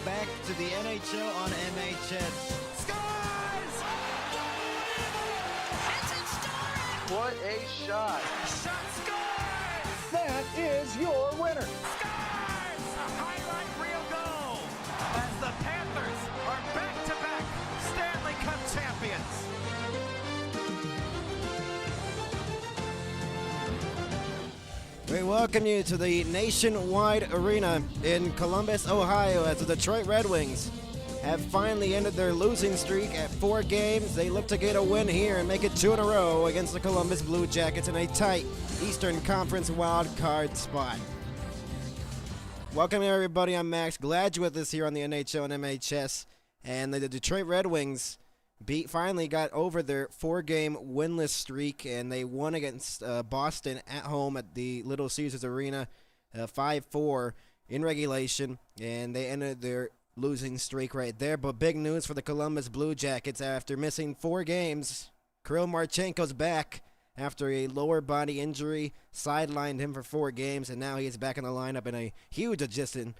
back to the NHL on MHS. Scores! What a shot! Shot scores! That is your winner. Scores! A highlight reel goal as the Panthers are back-to-back Stanley Cup champions. We welcome you to the Nationwide Arena in Columbus, Ohio, as the Detroit Red Wings have finally ended their losing streak at 4 games. They look to get a win here and make it 2 in a row against the Columbus Blue Jackets in a tight Eastern Conference wild card spot. Welcome everybody, I'm Max. Glad you're with us here on the NHL and MHS. And the Detroit Red Wings finally got over their 4-game winless streak, and they won against Boston at home at the Little Caesars Arena 5-4 in regulation, and they ended their losing streak right there. But big news for the Columbus Blue Jackets: after missing 4 games, Kirill Marchenko's back after a lower body injury, sidelined him for 4 games, and now he is back in the lineup in a huge addition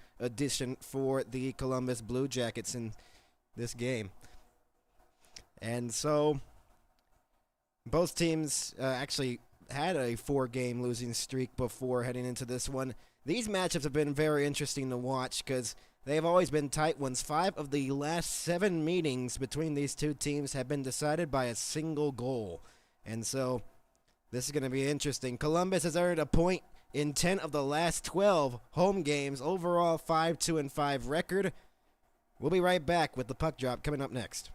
for the Columbus Blue Jackets in this game. And so both teams actually had a 4-game losing streak before heading into this one. These matchups have been very interesting to watch because they've always been tight ones. 5 of the last 7 meetings between these two teams have been decided by a single goal. And so this is going to be interesting. Columbus has earned a point in 10 of the last 12 home games. Overall 5-2-5 record. We'll be right back with the puck drop coming up next.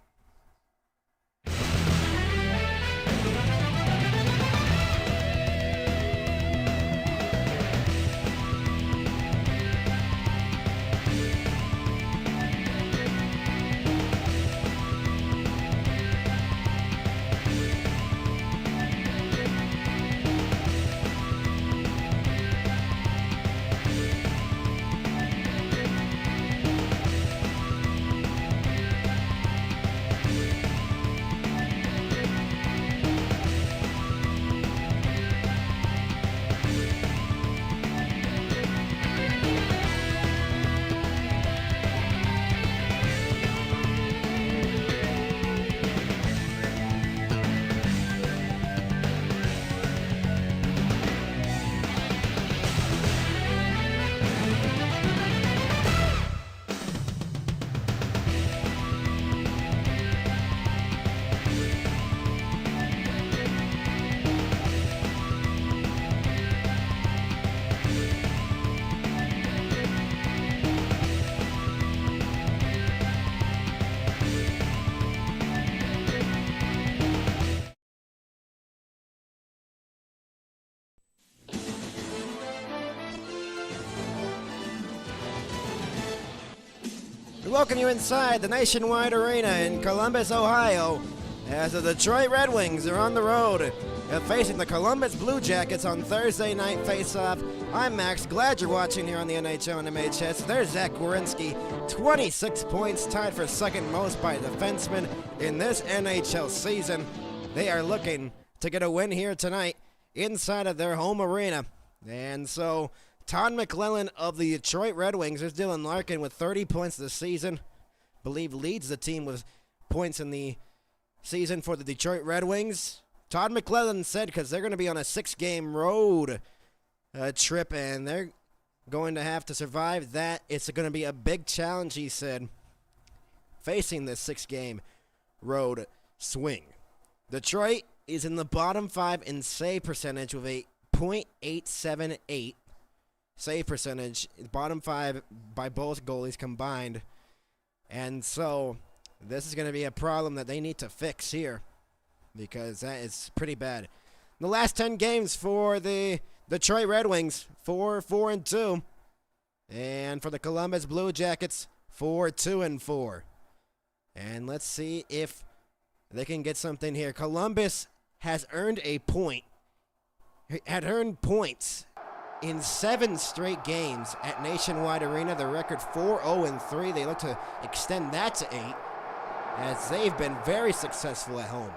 We welcome you inside the Nationwide Arena in Columbus, Ohio, as the Detroit Red Wings are on the road facing the Columbus Blue Jackets on Thursday Night Face-Off. I'm Max. Glad you're watching here on the NHL and MHS. There's Zach Werenski, 26 points, tied for second most by a defenseman in this NHL season. They are looking to get a win here tonight inside of their home arena. And so Todd McClellan of the Detroit Red Wings, there's Dylan Larkin with 30 points this season. Believe leads the team with points in the season for the Detroit Red Wings. Todd McClellan said because they're going to be on a 6-game road trip, and they're going to have to survive that. It's going to be a big challenge, he said, facing this 6-game road swing. Detroit is in the bottom 5 in save percentage with a .878 save percentage, bottom 5 by both goalies combined. And so this is going to be a problem that they need to fix here, because that is pretty bad. The last 10 games for the Detroit Red Wings, 4-4-2. And for the Columbus Blue Jackets, 4-2-4. And let's see if they can get something here. Columbus has earned a point, had earned points in 7 straight games at Nationwide Arena. The record 4-0-3. They look to extend that to 8, as they've been very successful at home.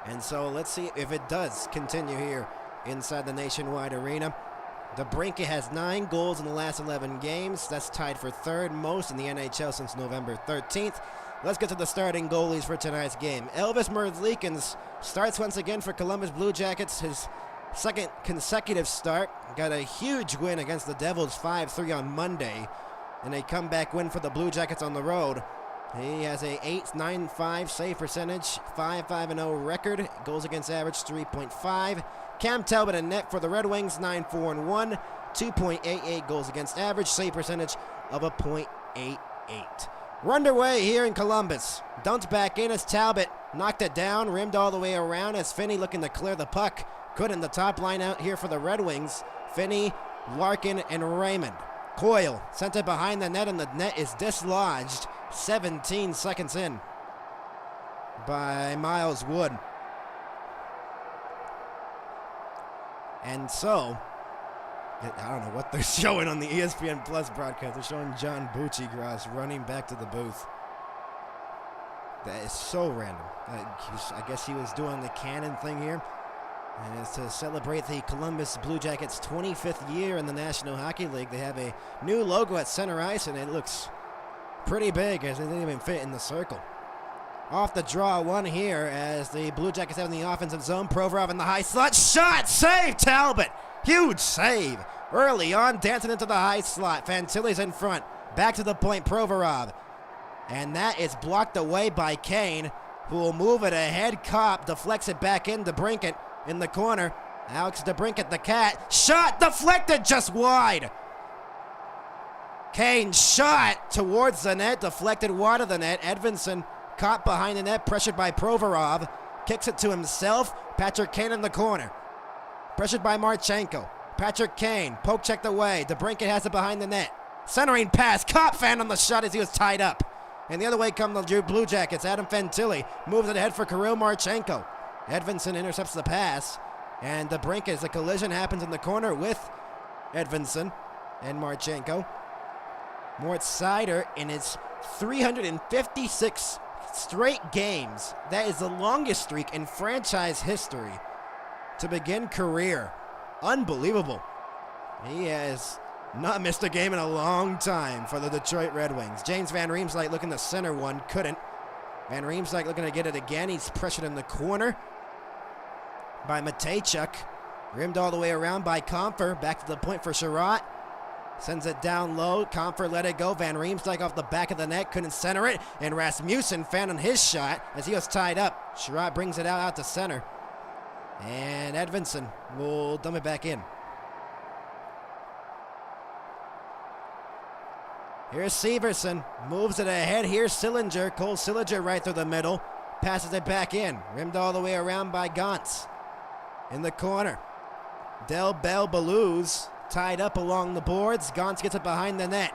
And so let's see if it does continue here inside the Nationwide Arena. DeBrincat has 9 goals in the last 11 games. That's tied for third most in the NHL since November 13th. Let's get to the starting goalies for tonight's game. Elvis Merzlikins starts once again for Columbus Blue Jackets, his second consecutive start. Got a huge win against the Devils 5-3 on Monday, and a comeback win for the Blue Jackets on the road. He has a .895 save percentage, 5-5-0 record, goals against average 3.5. Cam Talbot in net for the Red Wings, 9-4-1, 2.88 goals against average, save percentage of a .88. We're underway here in Columbus. Dumped back in as Talbot knocked it down, rimmed all the way around as Finney looking to clear the puck. Couldn't. The top line out here for the Red Wings. Finney, Larkin, and Raymond. Coyle sent it behind the net, and the net is dislodged 17 seconds in by Miles Wood. And so, I don't know what they're showing on the ESPN Plus broadcast. They're showing John Buccigross running back to the booth. That is so random. I guess he was doing the cannon thing here. And it's to celebrate the Columbus Blue Jackets' 25th year in the National Hockey League. They have a new logo at center ice, and it looks pretty big as it didn't even fit in the circle. Off the draw one here as the Blue Jackets have in the offensive zone. Provorov in the high slot. Shot! Save! Talbot! Huge save. Early on, dancing into the high slot. Fantilli's in front. Back to the point, Provorov. And that is blocked away by Kane, who will move it ahead. Kopp deflects it back in. DeBrincat in the corner. Alex DeBrincat, the cat. Shot deflected just wide. Kane shot towards the net, deflected wide of the net. Edvinsson caught behind the net, pressured by Provorov. Kicks it to himself. Patrick Kane in the corner. Pressured by Marchenko. Patrick Kane, poke checked away. DeBrincat has it behind the net. Centering pass. Kopp found on the shot as he was tied up. And the other way come the Blue Jackets. Adam Fantilli moves it ahead for Kirill Marchenko. Edvinsson intercepts the pass. And DeBrincat, as a collision happens in the corner with Edvinsson and Marchenko. Mort Seider in his 356 straight games. That is the longest streak in franchise history to begin career. Unbelievable. He has not missed a game in a long time for the Detroit Red Wings. James Van Riemsdyk looking to center one, couldn't. Van Riemsdyk looking to get it again. He's pressured in the corner by Matejchuk. Rimmed all the way around by Comfer. Back to the point for Sherratt. Sends it down low. Comfer let it go. Van Riemsdyk off the back of the net. Couldn't center it. And Rasmussen found on his shot as he was tied up. Sherratt brings it out to center. And Edvinsson will dump it back in. Here's Severson. Moves it ahead. Here's Sillinger. Cole Sillinger right through the middle. Passes it back in. Rimmed all the way around by Gantz. In the corner. Del Bell Belouz tied up along the boards. Gantz gets it behind the net.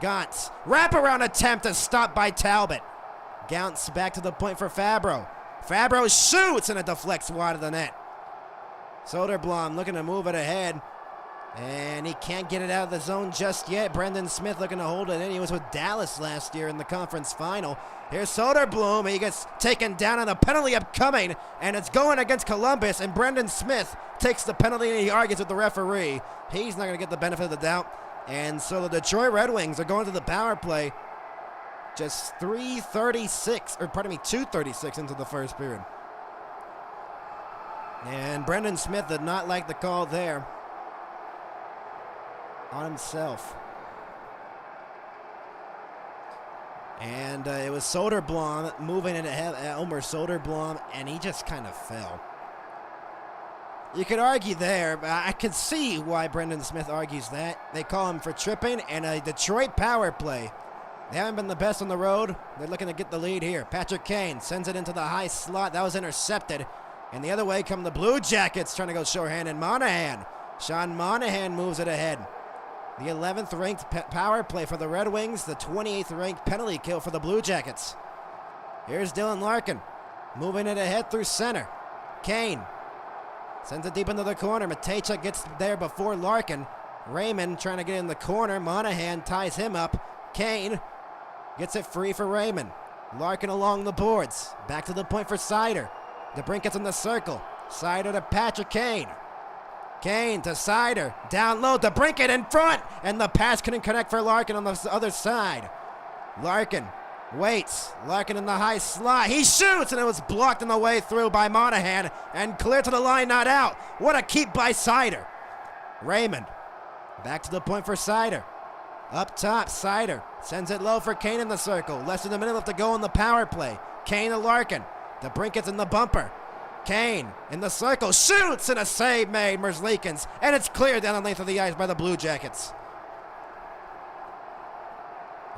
Gantz. Wraparound attempt is stopped by Talbot. Gantz back to the point for Fabro. Fabro shoots and it deflects wide of the net. Soderblom looking to move it ahead. And he can't get it out of the zone just yet. Brendan Smith looking to hold it in. He was with Dallas last year in the conference final. Here's Soderblom. He gets taken down on a penalty upcoming. And it's going against Columbus. And Brendan Smith takes the penalty and he argues with the referee. He's not going to get the benefit of the doubt. And so the Detroit Red Wings are going to the power play. Just 2:36 into the first period. And Brendan Smith did not like the call there on himself. And it was Soderblom moving it ahead, Elmer Soderblom, and he just kind of fell. You could argue there, but I could see why Brendan Smith argues that. They call him for tripping, and a Detroit power play. They haven't been the best on the road. They're looking to get the lead here. Patrick Kane sends it into the high slot. That was intercepted. And the other way come the Blue Jackets trying to go shorthand, and Monahan. Sean Monahan moves it ahead. The 11th ranked power play for the Red Wings, the 28th ranked penalty kill for the Blue Jackets. Here's Dylan Larkin moving it ahead through center. Kane sends it deep into the corner. Matejchuk gets there before Larkin. Raymond trying to get in the corner. Monahan ties him up. Kane gets it free for Raymond. Larkin along the boards. Back to the point for Seider. DeBrincat's in the circle. Seider to Patrick Kane. Kane to Sider. Down low to Brinket in front. And the pass couldn't connect for Larkin on the other side. Larkin waits. Larkin in the high slot. He shoots, and it was blocked on the way through by Monahan. And clear to the line, not out. What a keep by Sider. Raymond. Back to the point for Sider. Up top, Sider sends it low for Kane in the circle. Less than a minute left to go in the power play. Kane to Larkin. The Brinket's in the bumper. Kane in the circle, shoots, and a save made, Merzlikins, and it's cleared down the length of the ice by the Blue Jackets.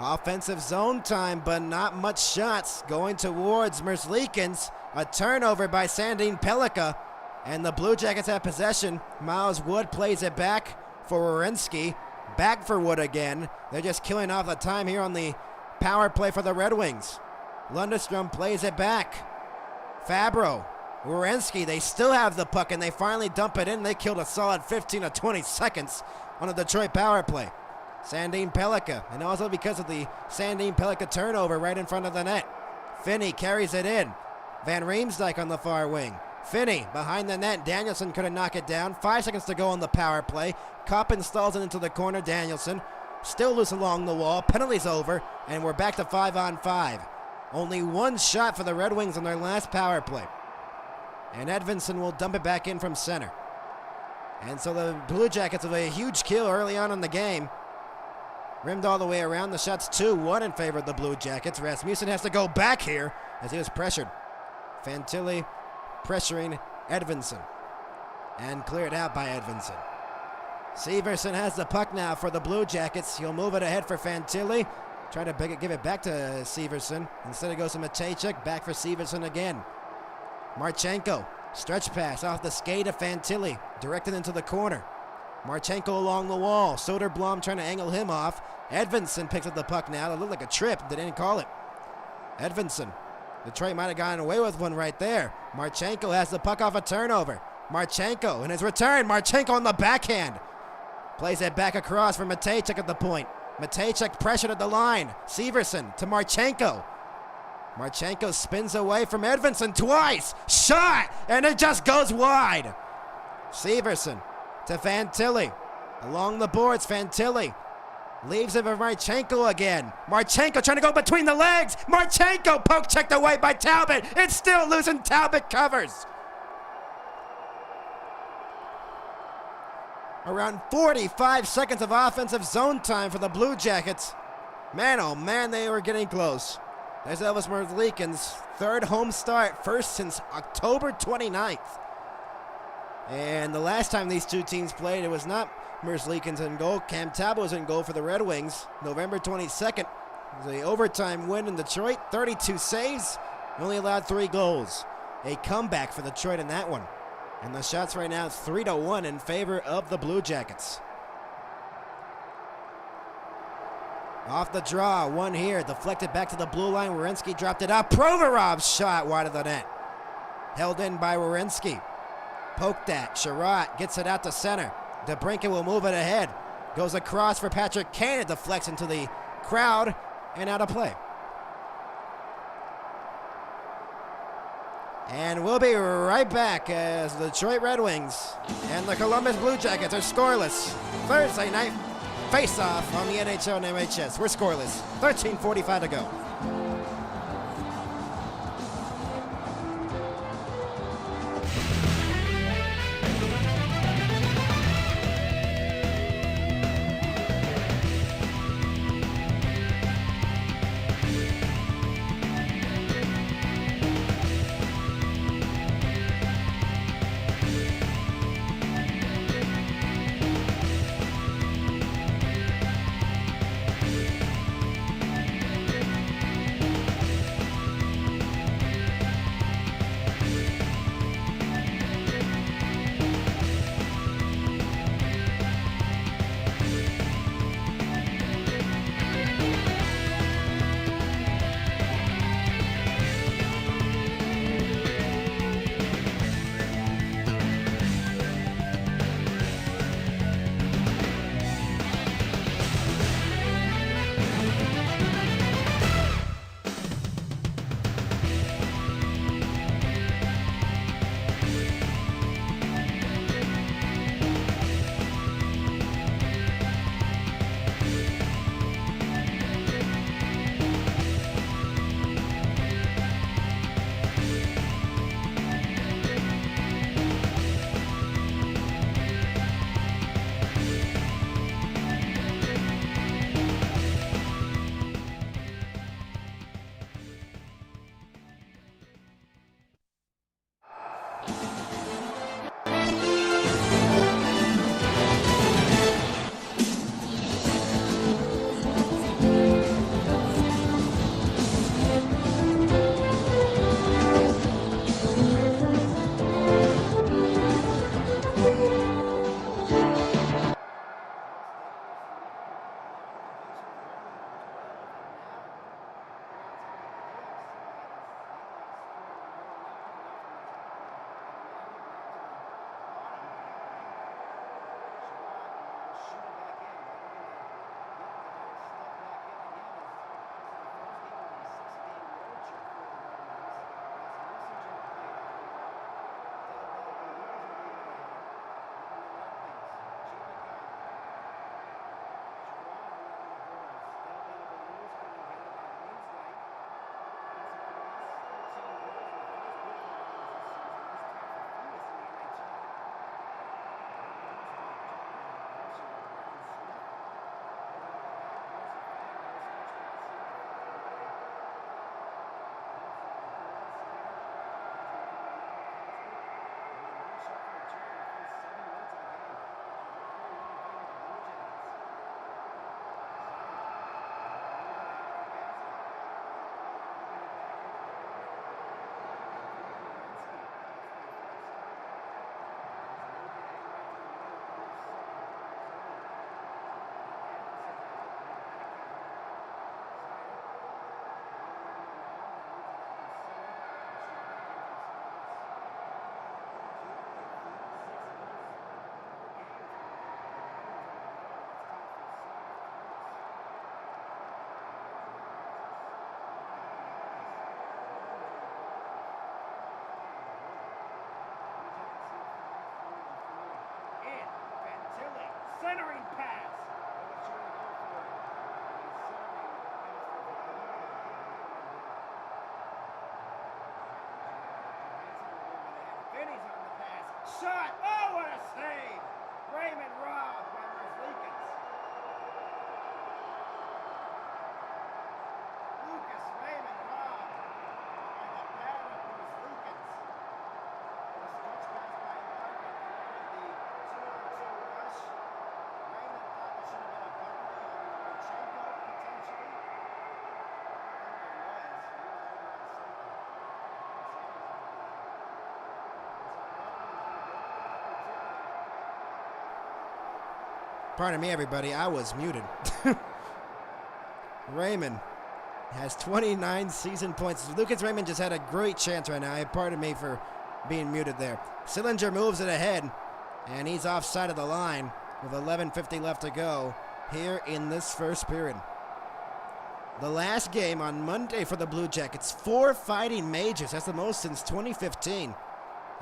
Offensive zone time, but not much shots going towards Merzlikins. A turnover by Sandin Pellikka, and the Blue Jackets have possession. Miles Wood plays it back for Werenski. Back for Wood again. They're just killing off the time here on the power play for the Red Wings. Lundestrom plays it back. Fabro, Werenski, they still have the puck, and they finally dump it in. They killed a solid 15 to 20 seconds on the Detroit power play. Sandin Pellikka, and also because of the Sandin Pellikka turnover right in front of the net. Finney carries it in. Van Riemsdyk on the far wing. Finney behind the net. Danielson couldn't knock it down. 5 seconds to go on the power play. Kopp installs it into the corner. Danielson still loose along the wall. Penalties over, and we're back to 5-on-5. Only one shot for the Red Wings on their last power play. And Edvinsson will dump it back in from center. And so the Blue Jackets have a huge kill early on in the game. Rimmed all the way around. The shot's 2-1 in favor of the Blue Jackets. Rasmussen has to go back here as he was pressured. Fantilli pressuring Edvinsson. And cleared out by Edvinsson. Severson has the puck now for the Blue Jackets. He'll move it ahead for Fantilli. Try to give it back to Severson. Instead it goes to Matejchuk. Back for Severson again. Marchenko, stretch pass off the skate of Fantilli, directed into the corner. Marchenko along the wall. Soderblom trying to angle him off. Edvinsson picks up the puck now. It looked like a trip. They didn't call it. Edvinsson. Detroit might have gotten away with one right there. Marchenko has the puck off a turnover. Marchenko in his return. Marchenko on the backhand. Plays it back across for Matejchuk at the point. Matejchuk pressured at the line. Severson to Marchenko. Marchenko spins away from Edvinsson twice. Shot! And it just goes wide. Severson to Fantilli. Along the boards, Fantilli. Leaves it for Marchenko again. Marchenko trying to go between the legs. Marchenko poke checked away by Talbot. It's still loose and Talbot covers. Around 45 seconds of offensive zone time for the Blue Jackets. Man, oh man, they were getting close. There's Elvis Merzlikins' third home start, first since October 29th. And the last time these two teams played, it was not Merzlikins in goal. Cam Talbot was in goal for the Red Wings. November 22nd, it was an overtime win in Detroit. 32 saves, only allowed 3 goals. A comeback for Detroit in that one. And the shots right now 3-1 in favor of the Blue Jackets. Off the draw, one here, deflected back to the blue line. Werenski dropped it up. Provorov's shot wide of the net. Held in by Werenski. Poked at. Sherratt gets it out to center. DeBrincat will move it ahead. Goes across for Patrick Kane. It deflects into the crowd and out of play. And we'll be right back as the Detroit Red Wings and the Columbus Blue Jackets are scoreless. Thursday night face-off on the NHL and MHS. We're scoreless. 13:45 to go. shot. Oh, what a save. Raymond robbed by Merzlikins. Lucas Raymond robbed by the pad of Merzlikins. The stretch pass by Larkin created the 2-on-2 rush. Raymond thought there should have been a penalty on Marchenko, potentially. Pardon me, everybody. I was muted. Raymond has 29 season points. Lucas Raymond just had a great chance right now. Pardon me for being muted there. Sillinger moves it ahead, and he's offside of the line with 11:50 left to go here in this first period. The last game on Monday for the Blue Jackets, 4 fighting majors. That's the most since 2015.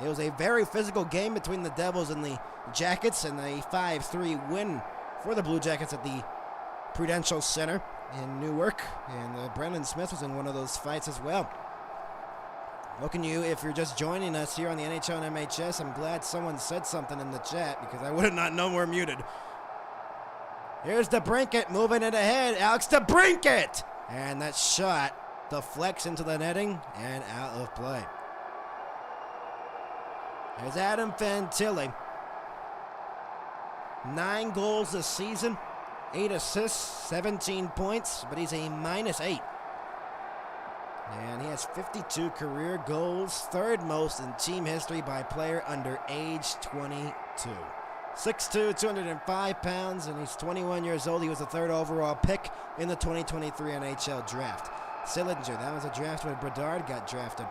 It was a very physical game between the Devils and the Jackets, and a 5-3 win for the Blue Jackets at the Prudential Center in Newark. And Brendan Smith was in one of those fights as well. Welcome you, if you're just joining us here on the NHL and MHS. I'm glad someone said something in the chat because I would have not known we're muted. Here's DeBrincat moving it ahead. Alex DeBrincat! And that shot deflects into the netting and out of play. There's Adam Fantilli. 9 goals this season, 8 assists, 17 points, but he's a -8. And he has 52 career goals, 3rd most in team history by player under age 22. 6'2", 205 pounds, and he's 21 years old. He was the 3rd overall pick in the 2023 NHL draft. Sillinger, that was a draft where Bedard got drafted.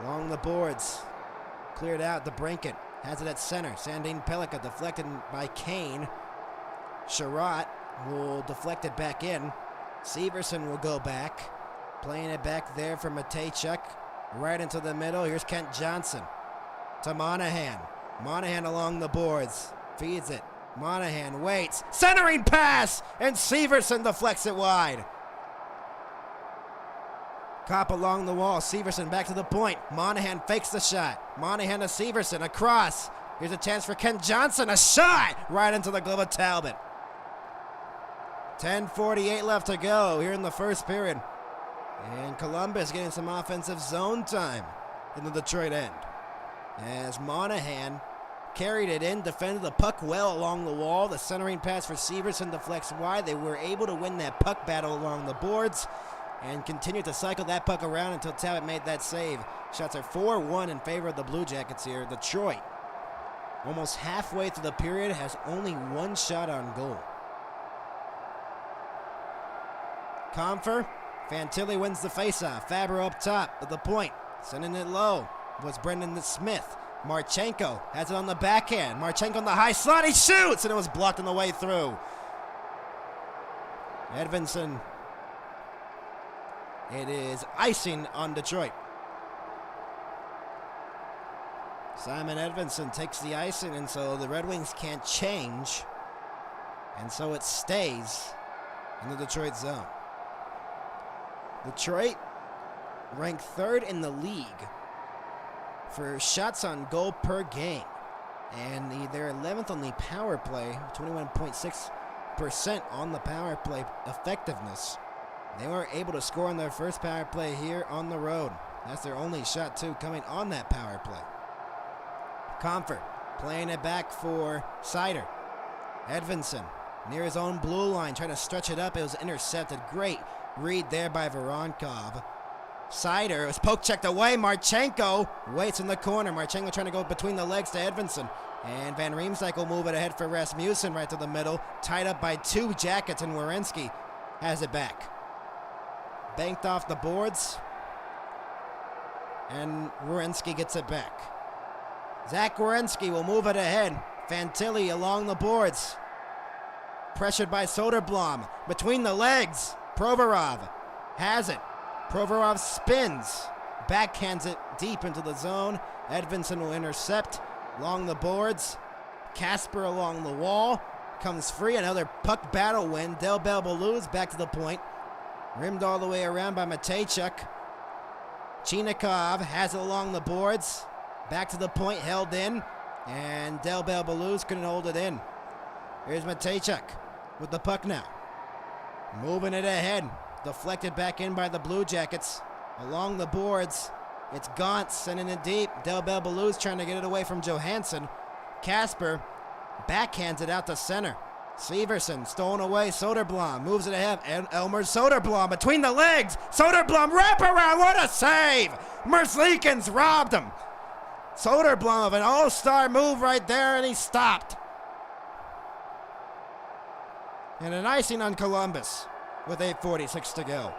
Along the boards, cleared out. DeBrincat has it at center. Sandin Pellikka deflected by Kane. Sherratt will deflect it back in. Severson will go back. Playing it back there for Matejchuk. Right into the middle. Here's Kent Johnson to Monahan. Monahan along the boards. Feeds it. Monahan waits. Centering pass! And Severson deflects it wide. Cop along the wall. Severson back to the point. Monahan fakes the shot. Monahan to Severson. Across. Here's a chance for Kent Johnson. A shot! Right into the glove of Talbot. 10:48 left to go here in the first period. And Columbus getting some offensive zone time in the Detroit end. As Monahan carried it in, defended the puck well along the wall. The centering pass for Severson deflects wide. They were able to win that puck battle along the boards and continued to cycle that puck around until Talbot made that save. Shots are 4-1 in favor of the Blue Jackets here. Detroit, almost halfway through the period, has only 1 shot on goal. Compher, Fantilli wins the faceoff. Fabro up top at the point, sending it low was Brendan Smith. Marchenko has it on the backhand. Marchenko on the high slot, he shoots, and it was blocked on the way through. Edvinsson, it is icing on Detroit. Simon Edvinsson takes the icing, and so the Red Wings can't change, and so it stays in the Detroit zone. Detroit ranked 3rd in the league for shots on goal per game, and they're 11th on the power play, 21.6% on the power play effectiveness. They were able to score on their first power play here on the road. That's their only shot, too, coming on that power play. Comfort playing it back for Seider. Edvinsson near his own blue line, trying to stretch it up. It was intercepted. Great read there by Voronkov. Seider was poke checked away. Marchenko waits in the corner. Marchenko trying to go between the legs to Edvinsson. And Van Riemsdyk will move it ahead for Rasmussen right to the middle. Tied up by 2 Jackets, and Werenski has it back. Banked off the boards. And Werenski gets it back. Zach Werenski will move it ahead. Fantilli along the boards. Pressured by Soderblom. Between the legs. Provorov has it. Provorov spins. Backhands it deep into the zone. Edvinsson will intercept along the boards. Casper along the wall. Comes free. Another puck battle win. Del Belbaluz back to the point. Rimmed all the way around by Matejchuk. Chinikov has it along the boards. Back to the point, held in, and Del Bel Belluz couldn't hold it in. Here's Matejchuk with the puck now. Moving it ahead. Deflected back in by the Blue Jackets. Along the boards, it's Gaunt sending it deep. Del Bel Belluz trying to get it away from Johansson. Kasper backhands it out to center. Severson stolen away. Soderblom moves it ahead. Elmer Soderblom between the legs. Soderblom wraparound. What a save! Merzlikins robbed him. Soderblom of an all-star move right there, and he stopped. And an icing on Columbus with 8:46 to go.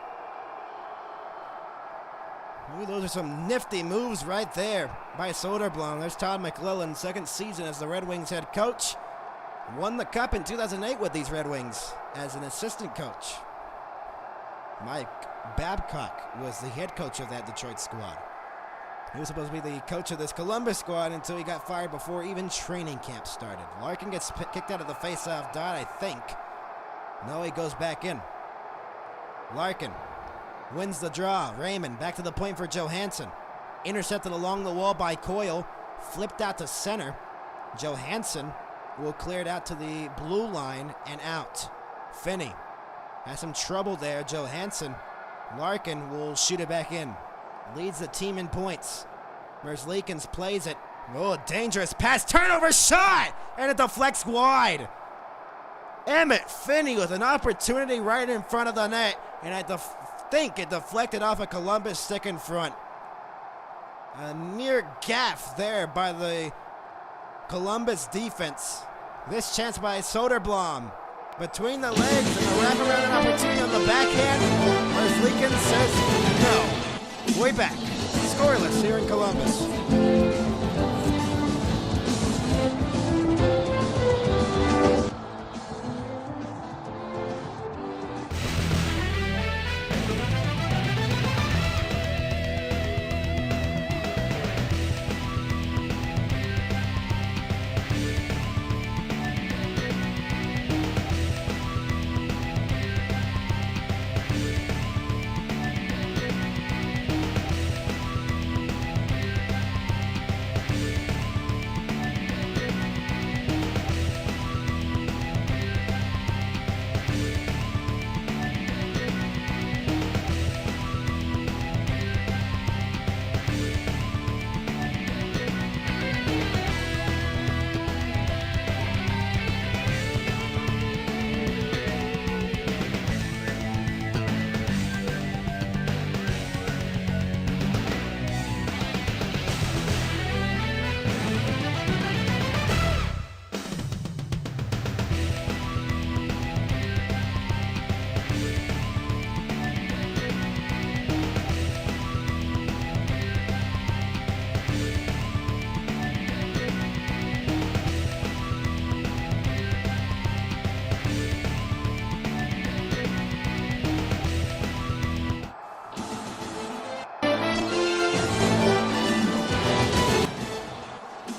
Ooh, those are some nifty moves right there by Soderblom. There's Todd McClellan, second season as the Red Wings head coach. Won the Cup in 2008 with these Red Wings as an assistant coach. Mike Babcock was the head coach of that Detroit squad. He was supposed to be the coach of this Columbus squad until he got fired before even training camp started. Larkin gets kicked out of the face-off dot, I think. No, he goes back in. Larkin wins the draw. Raymond back to the point for Johansson. Intercepted along the wall by Coyle. Flipped out to center. Johansson will clear it out to the blue line and out. Finney has some trouble there. Johansson. Larkin will shoot it back in. Leads the team in points. Merzlikins plays it. Oh, dangerous pass. Turnover shot! And it deflects wide. Emmett Finney with an opportunity right in front of the net. And I think it deflected off a Columbus stick in front. A near gaff there by the Columbus defense. This chance by Soderblom. Between the legs and the wraparound opportunity on the backhand. Merzlikins says no. Way back. Scoreless here in Columbus.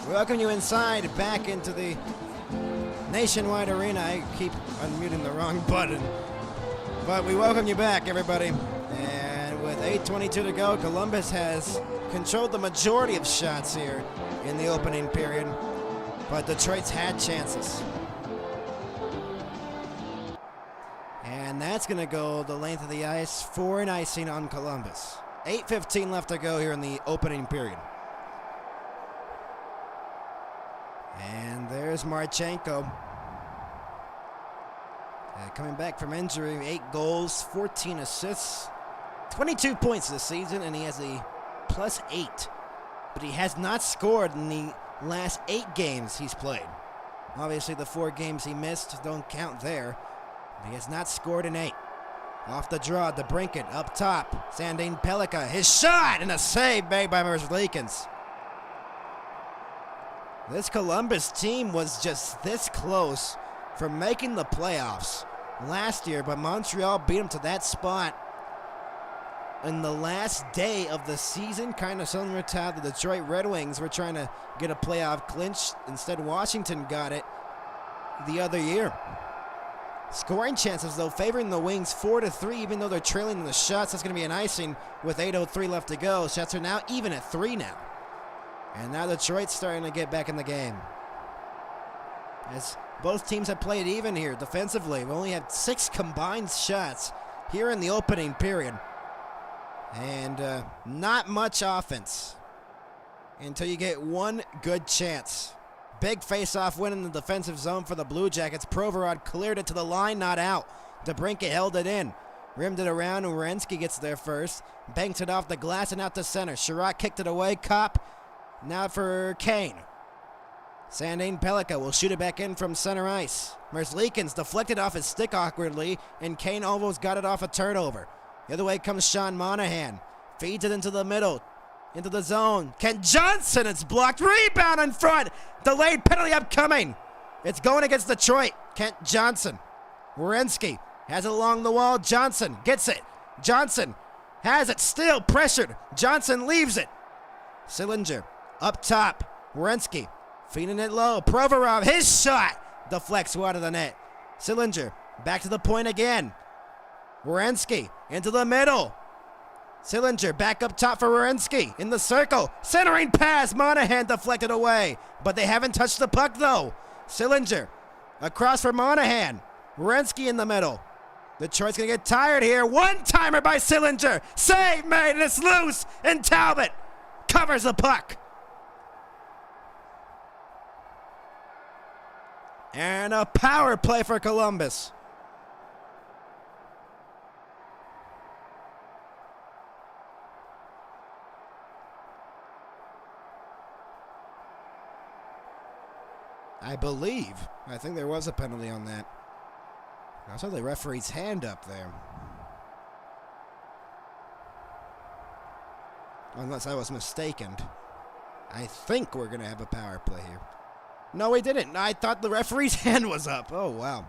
Welcome you inside, back into the Nationwide Arena. I keep unmuting the wrong button. But we welcome you back, everybody. And with 8:22 to go, Columbus has controlled the majority of shots here in the opening period. But Detroit's had chances. And that's going to go the length of the ice for an icing on Columbus. 8:15 left to go here in the opening period. And there's Marchenko. Coming back from injury, 8 goals, 14 assists, 22 points this season, and he has a +8. But he has not scored in the last 8 games he's played. Obviously, the 4 games he missed don't count there. But he has not scored in 8. Off the draw, DeBrincat up top. Sandin Pellikka, his shot, and a save made by Merzlikins. This Columbus team was just this close from making the playoffs last year, but Montreal beat them to that spot in the last day of the season, kind of similar to how the Detroit Red Wings were trying to get a playoff clinch. Instead, Washington got it the other year. Scoring chances, though, favoring the Wings 4-3, even though they're trailing in the shots. That's going to be an icing with 8:03 left to go. Shots are now even at 3 now. And now Detroit's starting to get back in the game. As both teams have played even here defensively. We only had 6 combined shots here in the opening period. And not much offense until you get one good chance. Big face-off win in the defensive zone for the Blue Jackets. Provorov cleared it to the line, not out. DeBrincat held it in. Rimmed it around, and Werenski gets there first. Banked it off the glass and out to center. Sherratt kicked it away. Kopp now for Kane. Sandin Pellikka will shoot it back in from center ice. Merzlikins deflected off his stick awkwardly, and Kane almost got it off a turnover. The other way comes Sean Monahan. Feeds it into the middle, into the zone. Kent Johnson, it's blocked. Rebound in front. Delayed penalty upcoming. It's going against Detroit. Kent Johnson. Werenski has it along the wall. Johnson gets it. Johnson has it, still pressured. Johnson leaves it. Sillinger up top. Werenski feeding it low. Provorov, his shot deflects wide of the net. Sillinger back to the point again. Werenski into the middle. Sillinger back up top for Werenski in the circle. Centering pass. Monahan deflected away, but they haven't touched the puck though. Sillinger across for Monahan. Werenski in the middle. Detroit's going to get tired here. One-timer by Sillinger. Save made, and it's loose. And Talbot covers the puck. And a power play for Columbus. I think there was a penalty on that. I saw the referee's hand up there. Unless I was mistaken. I think we're going to have a power play here. No, we didn't. I thought the referee's hand was up. Oh, wow.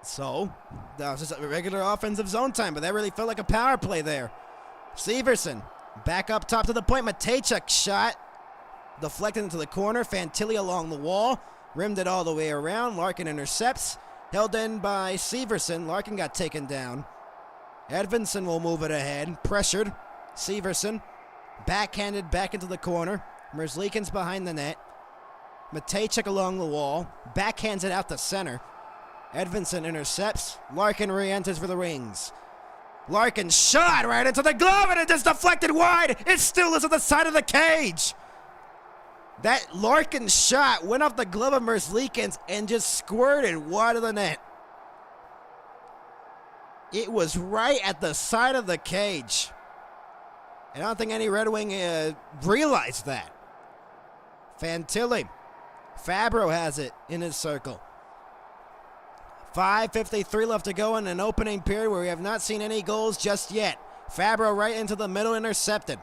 So, that was just a regular offensive zone time, but that really felt like a power play there. Severson back up top to the point. Matejchuk shot. Deflected into the corner. Fantilli along the wall. Rimmed it all the way around. Larkin intercepts. Held in by Severson. Larkin got taken down. Edvinsson will move it ahead. Pressured. Severson. Backhanded back into the corner. Merzlikins behind the net. Matejchuk along the wall. Backhands it out to center. Edvinsson intercepts. Larkin re-enters for the Wings. Larkin shot right into the glove, and it just deflected wide. It still is at the side of the cage. That Larkin shot went off the glove of Merzlikins and just squirted wide of the net. It was right at the side of the cage. And I don't think any Red Wing realized that. Fantilli. Fabro has it in his circle. 5:53 left to go in an opening period where we have not seen any goals just yet. Fabro right into the middle, intercepted.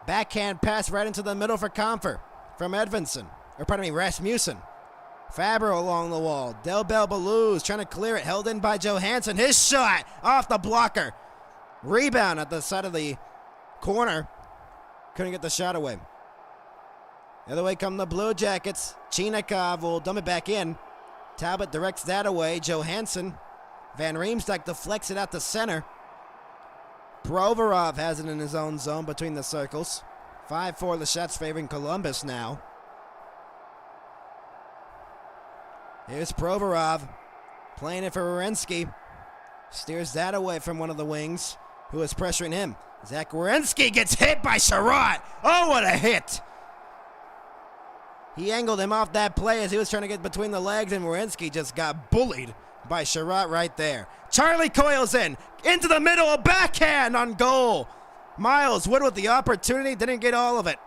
Backhand pass right into the middle for Comfer from Edvinsson. Or pardon me, Rasmussen. Fabro along the wall. Del Belbaluz trying to clear it. Held in by Johansson. His shot off the blocker. Rebound at the side of the corner. Couldn't get the shot away. The other way come the Blue Jackets. Chinikov will dump it back in. Talbot directs that away. Johansson. Van Riemsdyk deflects it out to center. Provorov has it in his own zone between the circles. 5-4 the shots favoring Columbus now. Here's Provorov playing it for Werenski. Steers that away from one of the wings who is pressuring him. Zach Werenski gets hit by Sherratt. Oh, what a hit. He angled him off that play as he was trying to get between the legs, and Werenski just got bullied by Sherratt right there. Charlie coils into the middle, a backhand on goal. Miles Wood with the opportunity, didn't get all of it.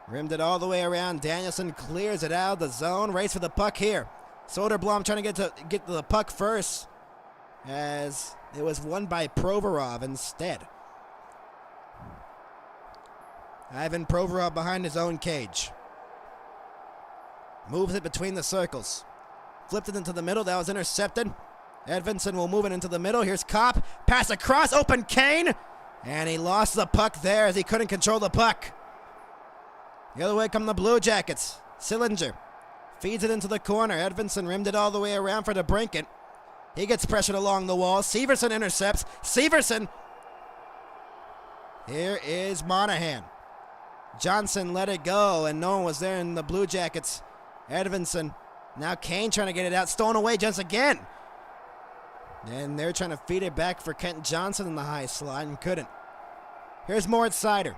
Rimmed it all the way around. Danielson clears it out of the zone. Race for the puck here. Soderblom trying to get to the puck first, as it was won by Provorov instead. Ivan Provorov behind his own cage. Moves it between the circles. Flipped it into the middle. That was intercepted. Edvinsson will move it into the middle. Here's Kopp. Pass across. Open Kane. And he lost the puck there as he couldn't control the puck. The other way come the Blue Jackets. Sillinger feeds it into the corner. Edvinsson rimmed it all the way around for DeBrincat. He gets pressured along the wall. Severson intercepts. Severson Here is Monahan. Johnson let it go, and no one was there in the Blue Jackets. Edvinson. Now Kane trying to get it out. Stolen away just again. And they're trying to feed it back for Kent Johnson in the high slot and couldn't. Here's Moritz Seider.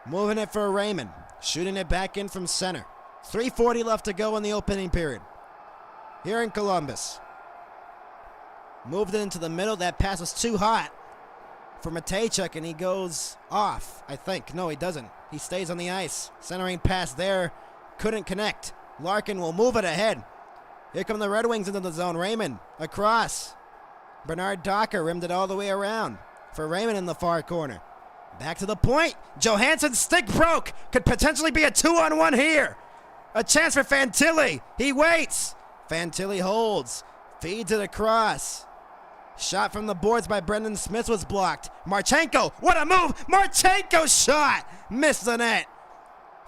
Moving it for Raymond. Shooting it back in from center. 3:40 left to go in the opening period. Here in Columbus. Moved it into the middle. That pass was too hot for Matejchuk, and he goes off, I think. No, he doesn't. He stays on the ice. Centering pass there. Couldn't connect. Larkin will move it ahead. Here come the Red Wings into the zone. Raymond across. Bernard Docker rimmed it all the way around for Raymond in the far corner. Back to the point. Johansson's stick broke. Could potentially be a 2-on-1 here. A chance for Fantilli. He waits. Fantilli holds. Feeds it across. Shot from the boards by Brendan Smith was blocked. Marchenko, what a move! Marchenko shot! Missed the net.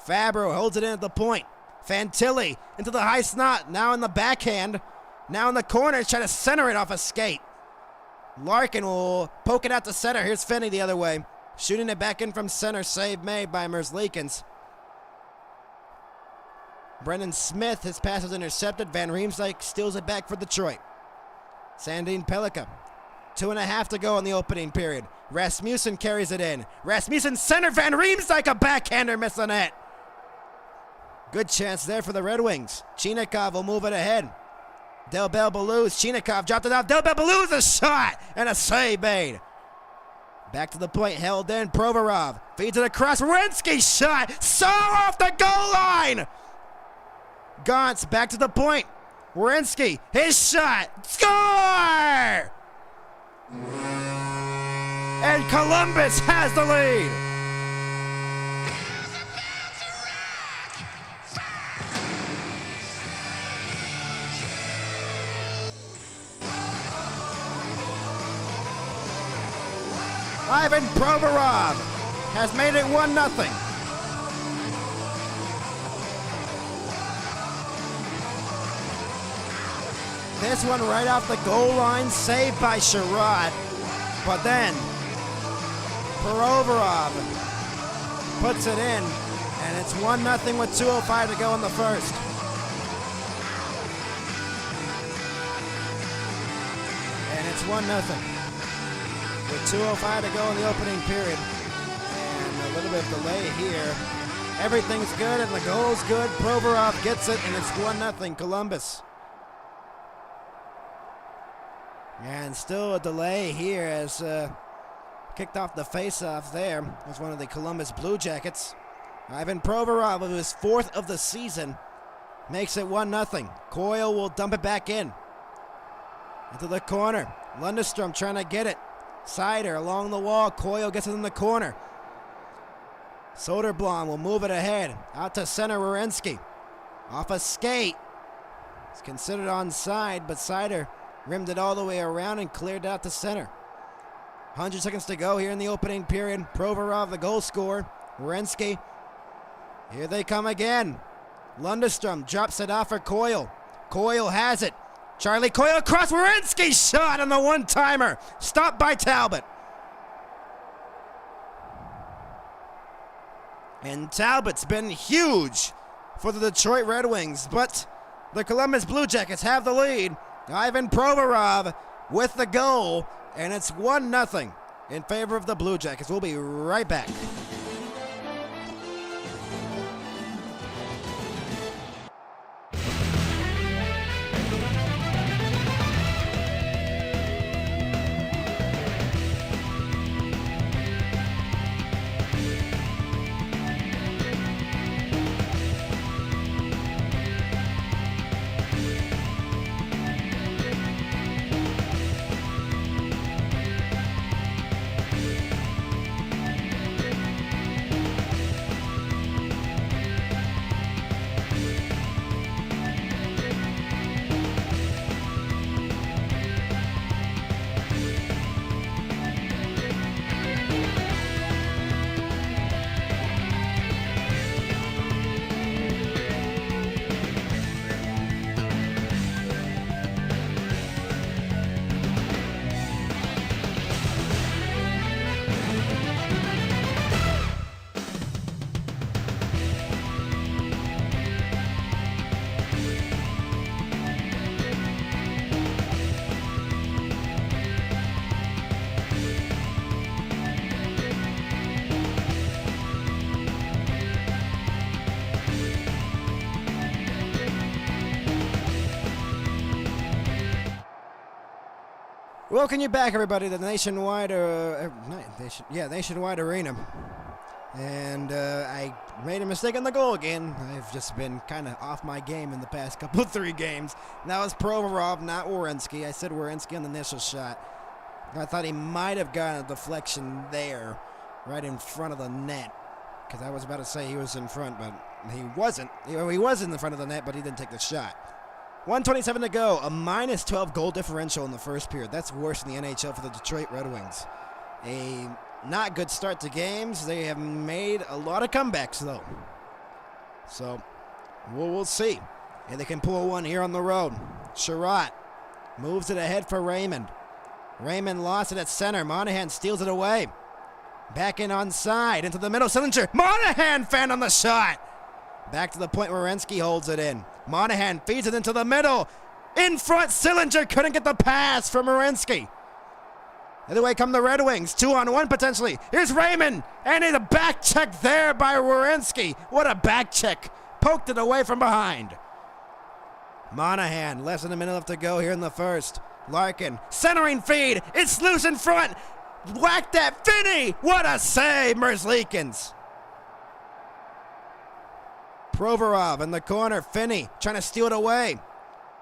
Fabro holds it in at the point. Fantilli into the high slot. Now in the backhand. Now in the corner. Trying to center it off a skate. Larkin will poke it out to center. Here's Finney the other way. Shooting it back in from center. Save made by Merzlikins. Brendan Smith, his pass was intercepted. Van Riemsdyk steals it back for Detroit. Sandin Pellikka. 2.5 to go in the opening period. Rasmussen carries it in. Rasmussen center. Van Riemsdyk, a backhander, miss the net. Good chance there for the Red Wings. Chinikov will move it ahead. Delbel Belouz. Chinikov dropped it off. Delbel Belouz, a shot and a save made. Back to the point, held in. Provorov feeds it across. Werenski shot. So off the goal line. Gauntz back to the point. Werenski, his shot. Score! And Columbus has the lead. Ivan Provorov has made it 1-0. This one right off the goal line, saved by Sherrod. But then Provorov puts it in, and it's 1-0 with 2:05 to go in the first. And it's 1-0. With 2:05 to go in the opening period. And a little bit of delay here. Everything's good and the goal's good. Provorov gets it and it's 1-0 Columbus. And still a delay here as kicked off the face-off there. Was one of the Columbus Blue Jackets. Ivan Provorov, with his 4th of the season, makes it 1-0. Coyle will dump it back in. Into the corner. Lundestrom trying to get it. Seider along the wall. Coyle gets it in the corner. Soderblom will move it ahead. Out to center, Werenski. Off a skate. It's considered onside, but Seider rimmed it all the way around and cleared out to center. 100 seconds to go here in the opening period. Provorov, the goal scorer. Werenski. Here they come again. Lundestrom drops it off for Coyle. Coyle has it. Charlie Coyle across. Werenski shot on the one-timer. Stopped by Talbot. And Talbot's been huge for the Detroit Red Wings, but the Columbus Blue Jackets have the lead. Ivan Provorov with the goal, and it's 1-0 in favor of the Blue Jackets. We'll be right back. Welcome you back, everybody, to the Nationwide Arena. And I made a mistake on the goal again. I've just been kind of off my game in the past couple of 3 games. That was Provorov, not Werenski. I said Werenski on the initial shot. I thought he might have gotten a deflection there, right in front of the net. Because I was about to say he was in front, but he wasn't. He was in the front of the net, but he didn't take the shot. 1:27 to go. A -12 goal differential in the first period. That's worse than the NHL for the Detroit Red Wings. A not good start to games. They have made a lot of comebacks, though. So, we'll see. And they can pull one here on the road. Sherratt moves it ahead for Raymond. Raymond lost it at center. Monahan steals it away. Back in onside. Into the middle. Sillinger. Monahan fan on the shot. Back to the point where Werenski holds it in. Monahan feeds it into the middle. In front, Sillinger couldn't get the pass from Werenski. Either way come the Red Wings. 2-on-1 potentially. Here's Raymond. And a back check there by Werenski. What a back check. Poked it away from behind. Monahan, less than a minute left to go here in the first. Larkin, centering feed. It's loose in front. Whack that Finney. What a save, Merzlikins. Provorov in the corner. Finney trying to steal it away.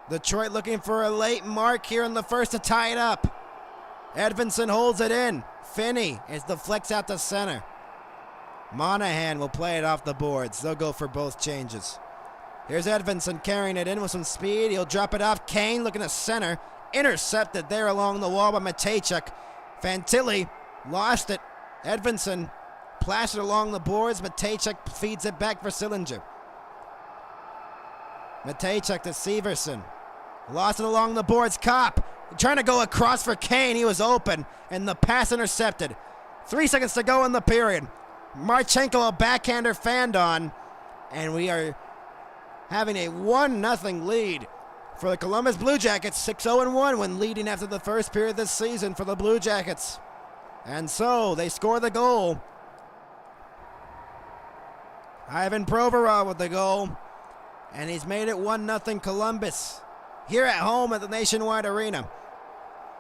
Detroit looking for a late mark here in the first to tie it up. Edvinsson holds it in. Finney is deflects out to center. Monahan will play it off the boards. They'll go for both changes. Here's Edvinsson carrying it in with some speed. He'll drop it off. Kane looking to center. Intercepted there along the wall by Matejchuk. Fantilli lost it. Edvinsson plastered along the boards. Matejchuk feeds it back for Sillinger. Matejchuk to Severson. Lost it along the boards. Kopp trying to go across for Kane. He was open, and the pass intercepted. 3 seconds to go in the period. Marchenko, a backhander, fanned on, and we are having a 1-0 lead for the Columbus Blue Jackets. 6-0-1 when leading after the first period this season for the Blue Jackets. And so they score the goal. Ivan Provorov with the goal. And he's made it 1-0 Columbus here at home at the Nationwide Arena.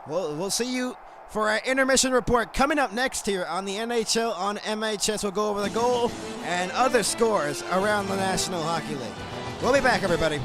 We'll see you for our intermission report coming up next here on the NHL on MHS. We'll go over the goal and other scores around the National Hockey League. We'll be back, everybody.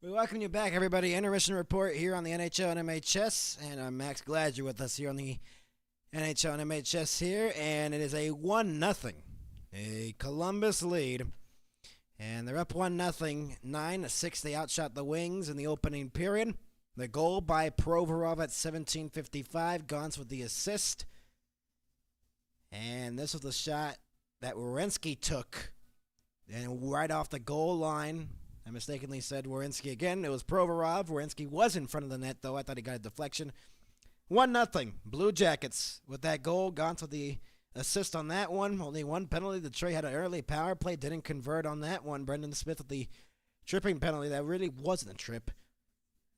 We welcome you back, everybody. Intermission report here on the NHL and MHS, and I'm Max. Glad you're with us here on the NHL and MHS here, and it is a 1-0, a Columbus lead, and they're up 1-0, 9-6. They outshot the Wings in the opening period. The goal by Provorov at 17:55. Gauntz with the assist, and this was the shot that Werenski took, and right off the goal line. I mistakenly said Werenski again. It was Provorov. Werenski was in front of the net, though. I thought he got a deflection. 1-0. Blue Jackets with that goal. Gauntz with the assist on that one. Only one penalty. Detroit had an early power play. Didn't convert on that one. Brendan Smith with the tripping penalty. That really wasn't a trip.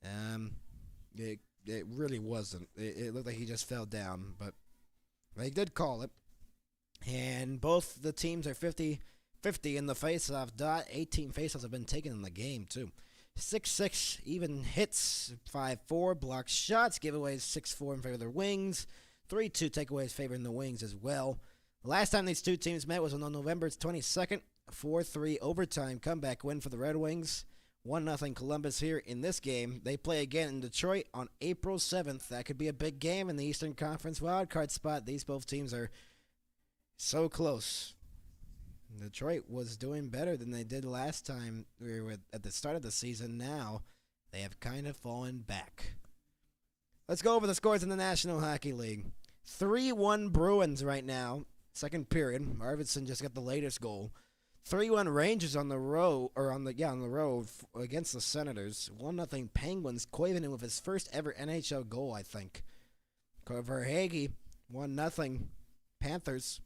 It really wasn't. It looked like he just fell down, but they did call it. And both the teams are 50-50 in the faceoff dot. 18 faceoffs have been taken in the game, too. 6-6 even hits, 5-4 blocked shots, giveaways 6-4 in favor of the Wings, 3-2 takeaways favoring the Wings as well. The last time these two teams met was on November 22nd, 4-3 overtime comeback win for the Red Wings. 1-0 Columbus here in this game. They play again in Detroit on April 7th. That could be a big game in the Eastern Conference wildcard spot. These both teams are so close. Detroit was doing better than they did last time we were at the start of the season. Now they have kind of fallen back. Let's go over the scores in the National Hockey League. 3-1 Bruins right now. Second period. Arvidsson just got the latest goal. 3-1 Rangers on the road against the Senators. 1-0 Penguins. Koivunen with his first ever NHL goal, I think. Verhaeghe 1-0 Panthers.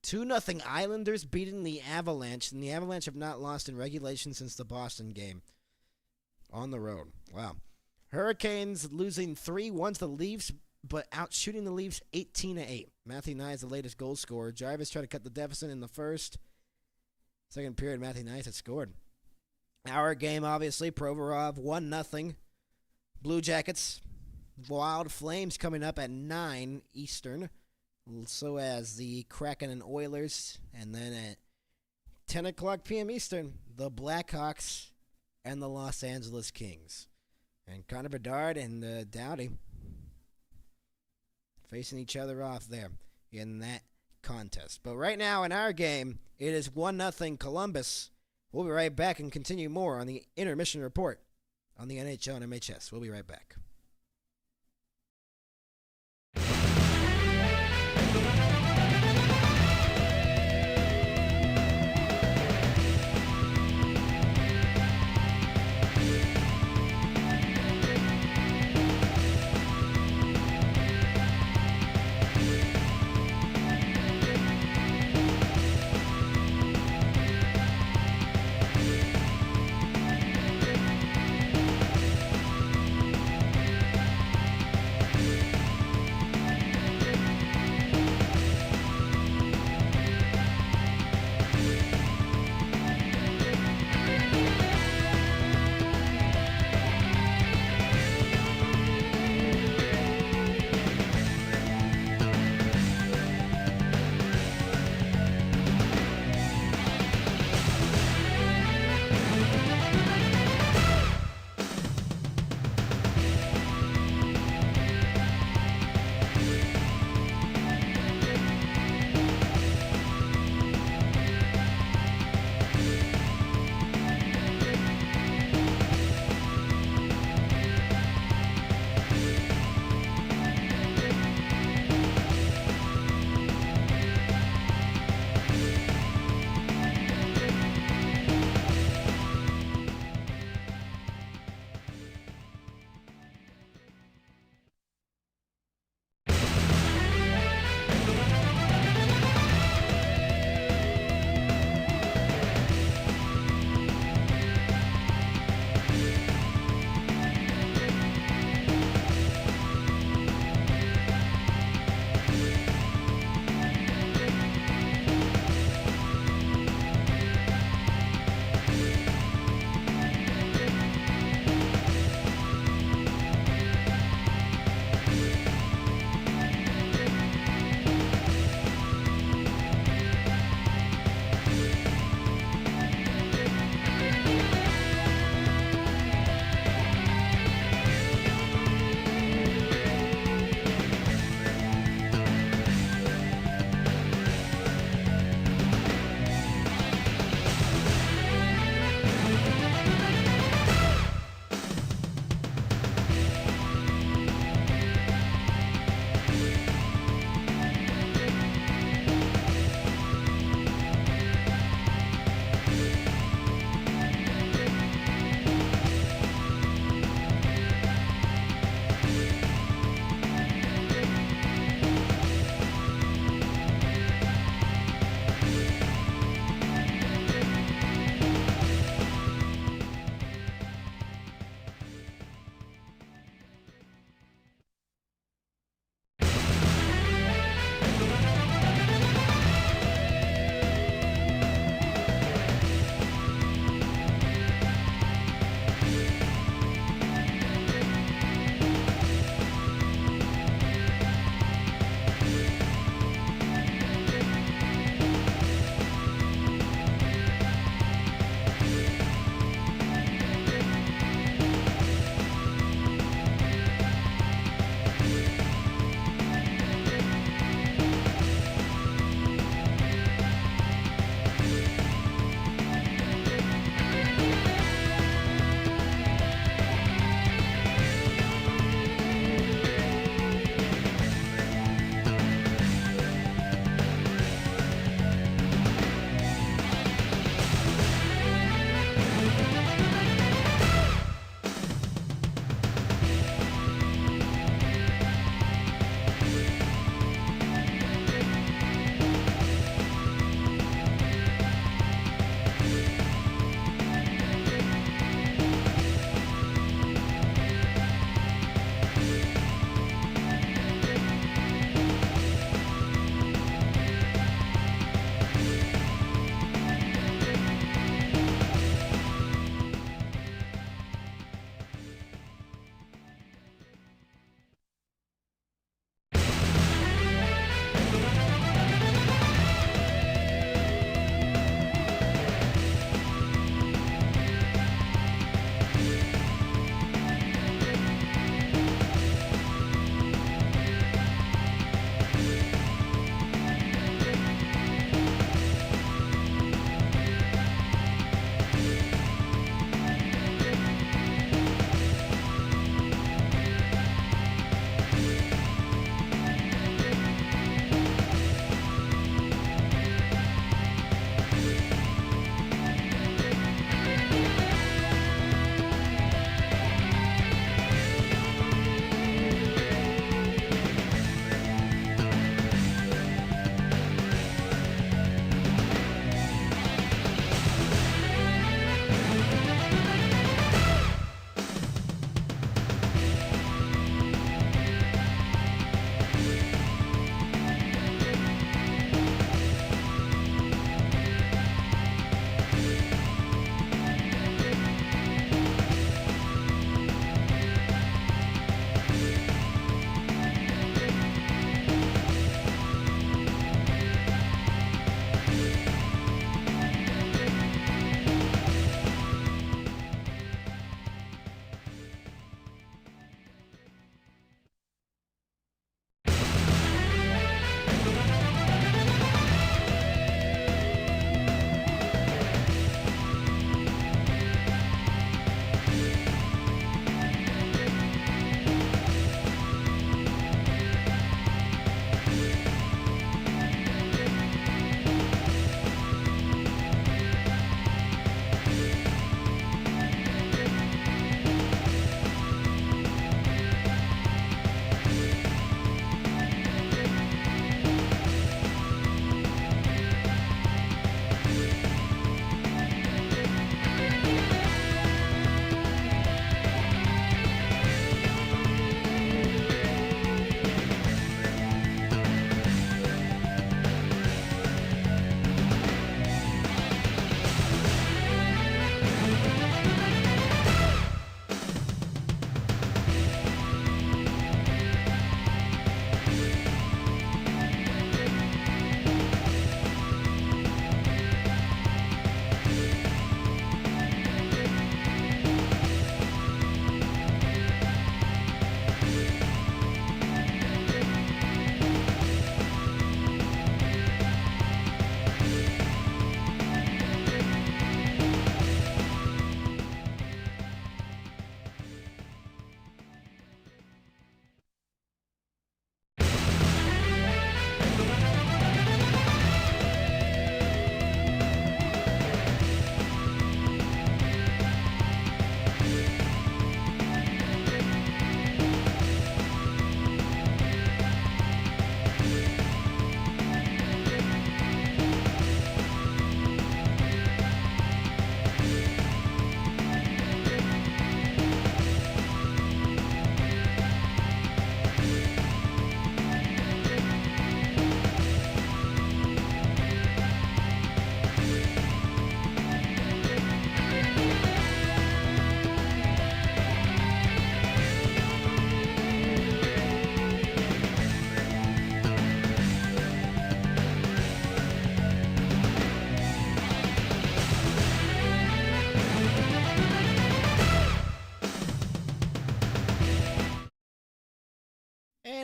2-0 Islanders beating the Avalanche, and the Avalanche have not lost in regulation since the Boston game. On the road. Wow. Hurricanes losing 3-1 to the Leafs, but outshooting the Leafs 18-8. Matthew Nye is the latest goal scorer. Jarvis tried to cut the deficit in the first. Second period, Matthew Nye had scored. Our game, obviously, Provorov 1-0. Blue Jackets. Wild Flames coming up at 9 Eastern. So as the Kraken and Oilers. And then at 10 o'clock p.m. Eastern, the Blackhawks and the Los Angeles Kings. And Connor Bedard and Doughty facing each other off there in that contest. But right now in our game, it is 1-0 Columbus. We'll be right back and continue more on the intermission report on the NHL and MHS. We'll be right back.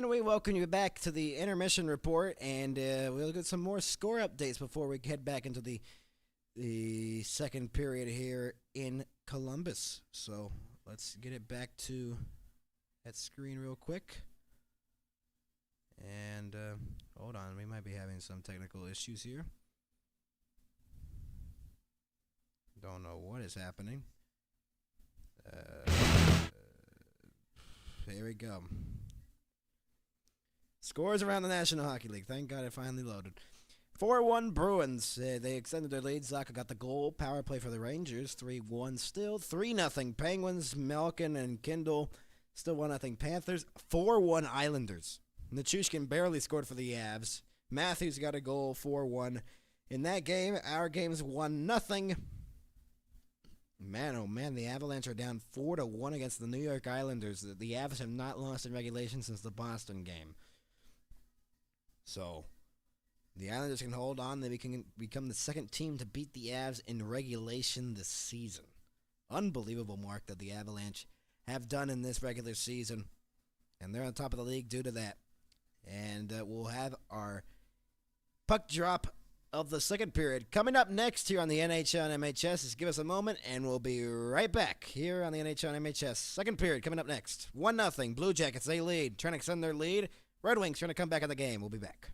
And we welcome you back to the intermission report, and we'll get some more score updates before we head back into the second period here in Columbus. So let's get it back to that screen real quick. And hold on, we might be having some technical issues here. Don't know what is happening. Here we go. Scores around the National Hockey League. Thank God it finally loaded. 4-1 Bruins. They extended their lead. Zaka got the goal. Power play for the Rangers. 3-1 still. 3-0 Penguins. Malkin and Kindle. Still 1-0 Panthers. 4-1 Islanders. Nichushkin barely scored for the Avs. Matthews got a goal. 4-1. In that game, our game's 1-0. Man, oh man, the Avalanche are down 4-1 against the New York Islanders. The Avs have not lost in regulation since the Boston game. So, the Islanders can hold on. They can become the second team to beat the Avs in regulation this season. Unbelievable mark that the Avalanche have done in this regular season. And they're on top of the league due to that. And we'll have our puck drop of the second period coming up next here on the NHL and MHS. Just give us a moment, and we'll be right back here on the NHL and MHS. Second period coming up next. 1-0. Blue Jackets, they lead. Trying to extend their lead. Red Wings trying to come back in the game. We'll be back.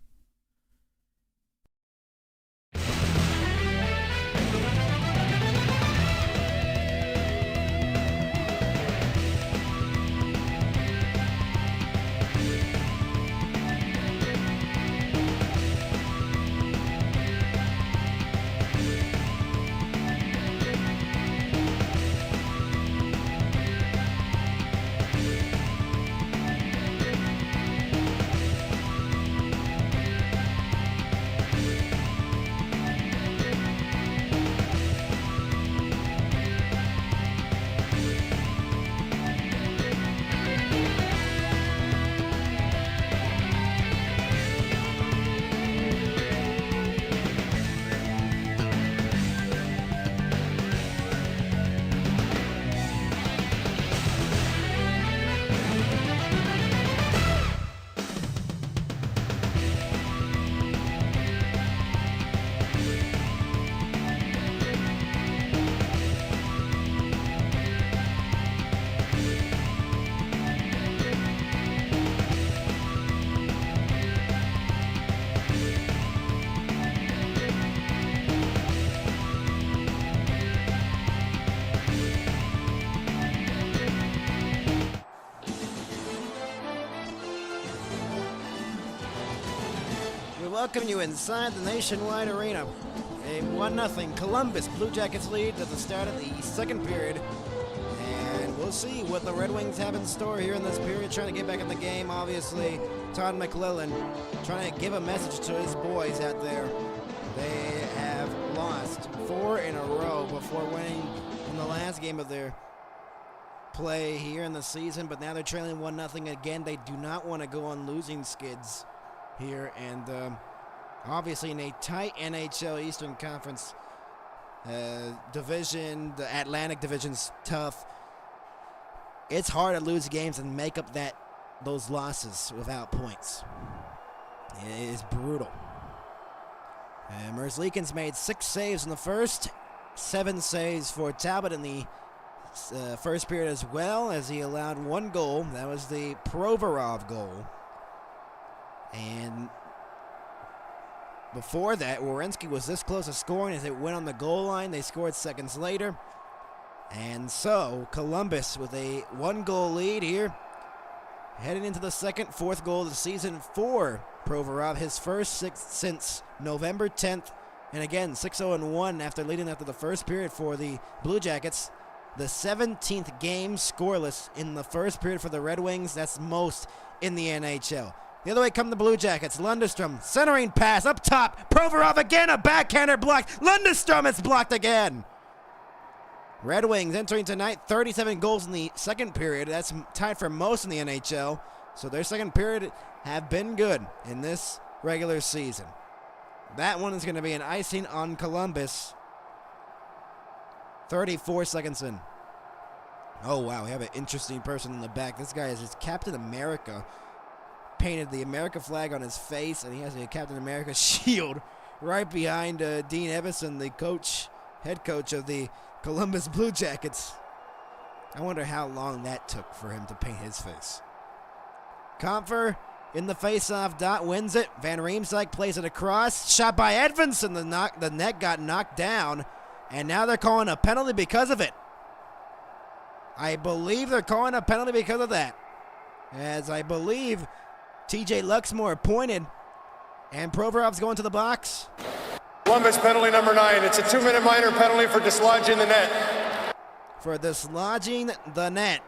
Welcome you inside the Nationwide Arena. A 1-0 Columbus Blue Jackets lead at the start of the second period. And we'll see what the Red Wings have in store here in this period, trying to get back in the game. Obviously, Todd McClellan trying to give a message to his boys out there. They have lost 4 in a row before winning in the last game of their play here in the season, but now they're trailing 1-0 again. They do not want to go on losing skids here, and obviously in a tight NHL Eastern Conference division, the Atlantic Division's tough. It's hard to lose games and make up those losses without points. It is brutal. And Merzlikins made 6 saves in the first, 7 saves for Talbot in the first period as well, as he allowed 1 goal. That was the Provorov goal. And before that, Werenski was this close to scoring as it went on the goal line. They scored seconds later. And so, Columbus with a 1-goal lead here. Heading into the second, 4th goal of the season for Provorov. His first since November 10th. And again, 6-0-1 after leading after the first period for the Blue Jackets. The 17th game scoreless in the first period for the Red Wings. That's most in the NHL. The other way come the Blue Jackets. Lundestrom, centering pass up top. Provorov again, a backhander blocked. Lundestrom, it's blocked again. Red Wings entering tonight, 37 goals in the second period. That's tied for most in the NHL. So their second period have been good in this regular season. That one is going to be an icing on Columbus. 34 seconds in. Oh, wow, we have an interesting person in the back. This guy is Captain America. painted the America flag on his face, and he has a Captain America shield right behind Dean Evison, the head coach of the Columbus Blue Jackets. I wonder how long that took for him to paint his face. Comfer in the face-off dot wins it. Van Riemsdyk plays it across. Shot by Edvinson. The net got knocked down, and now they're calling a penalty because of it. I believe they're calling a penalty because of that, as I believe TJ Luxmore pointed, and Provorov's going to the box. Columbus penalty number 9. It's a 2-minute minor penalty for dislodging the net. For dislodging the net.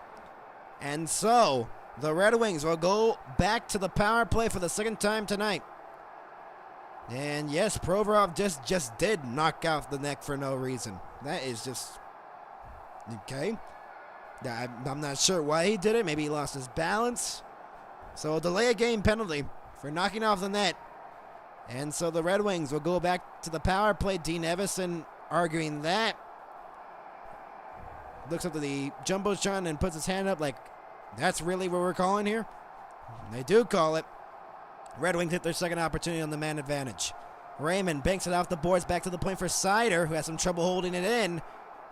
And so the Red Wings will go back to the power play for the second time tonight. And yes, Provorov just did knock out the net for no reason. That is just okay. I'm not sure why he did it. Maybe he lost his balance. So a delay a game penalty for knocking off the net. And so the Red Wings will go back to the power play. Dean Evison arguing that. Looks up to the Jumbotron and puts his hand up like, that's really what we're calling here? They do call it. Red Wings hit their second opportunity on the man advantage. Raymond banks it off the boards back to the point for Seider, who has some trouble holding it in.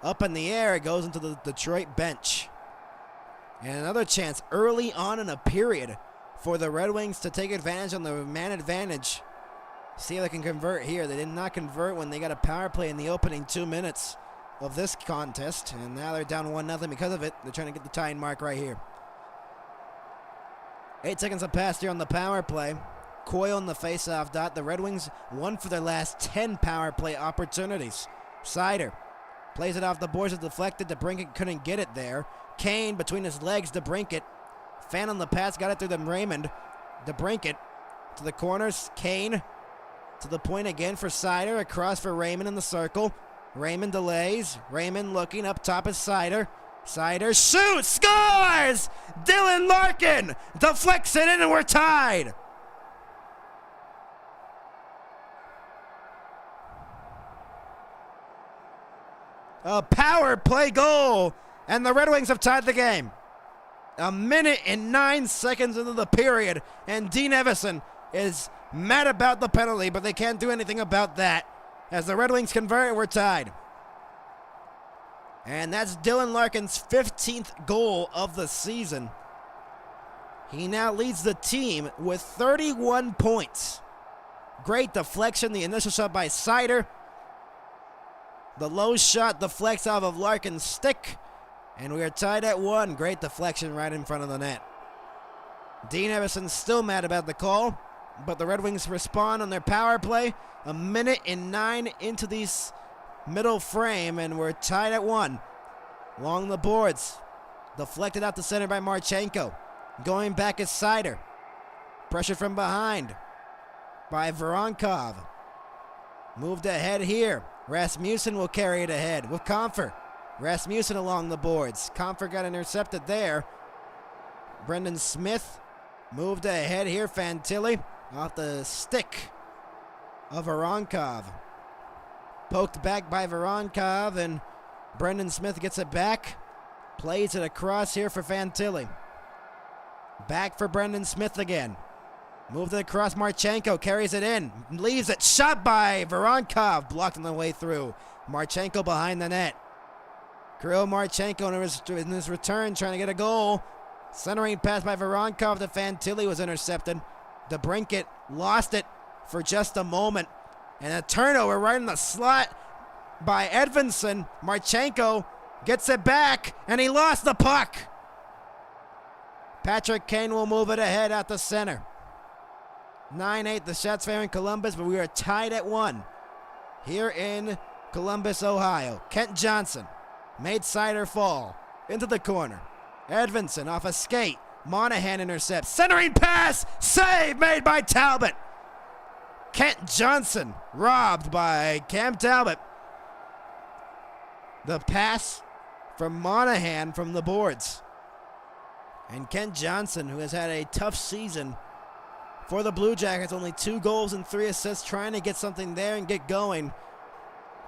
Up in the air, it goes into the Detroit bench. And another chance early on in a period for the Red Wings to take advantage on the man advantage. See if they can convert here. They did not convert when they got a power play in the opening 2 minutes of this contest. And now they're down 1-0 because of it. They're trying to get the tying mark right here. 8 seconds have passed here on the power play. Coyle in the face-off dot. The Red Wings won for their last 10 power play opportunities. Seider plays it off the boards, it's deflected. DeBrincat couldn't get it there. Kane between his legs, DeBrincat. Fan on the pass, got it through them. Raymond. DeBrincat to the corners. Kane to the point again for Seider. Across for Raymond in the circle. Raymond delays. Raymond looking up top is Seider. Seider shoots, scores! Dylan Larkin deflects it in, and we're tied. A power play goal, and the Red Wings have tied the game. 1 and 9 seconds into the period, and Dean Evison is mad about the penalty, but they can't do anything about that. As the Red Wings convert, we're tied. And that's Dylan Larkin's 15th goal of the season. He now leads the team with 31 points. Great deflection, the initial shot by Seider. The low shot deflects off of Larkin's stick. And we are tied at 1. Great deflection right in front of the net. Dean Evison's still mad about the call, but the Red Wings respond on their power play. 1 and 9 into this middle frame, and we're tied at 1. Along the boards. Deflected out to center by Marchenko. Going back is Seider. Pressure from behind by Voronkov. Moved ahead here. Rasmussen will carry it ahead with Comfer. Rasmussen along the boards. Comfer got intercepted there. Brendan Smith moved ahead here. Fantilli off the stick of Voronkov. Poked back by Voronkov, and Brendan Smith gets it back. Plays it across here for Fantilli. Back for Brendan Smith again. Moved it across. Marchenko carries it in. Leaves it. Shot by Voronkov. Blocked on the way through. Marchenko behind the net. Kirill Marchenko in his return trying to get a goal. Centering pass by Voronkov to Fantilli was intercepted. DeBrincat lost it for just a moment. And a turnover right in the slot by Edvinson. Marchenko gets it back, and he lost the puck. Patrick Kane will move it ahead at the center. 9-8, the shots favoring Columbus, but we are tied at 1 here in Columbus, Ohio. Kent Johnson made Seider fall into the corner. Edvinson off a skate. Monahan intercepts. Centering pass. Save made by Talbot. Kent Johnson robbed by Cam Talbot. The pass from Monahan from the boards. And Kent Johnson, who has had a tough season for the Blue Jackets, only 2 goals and 3 assists, trying to get something there and get going,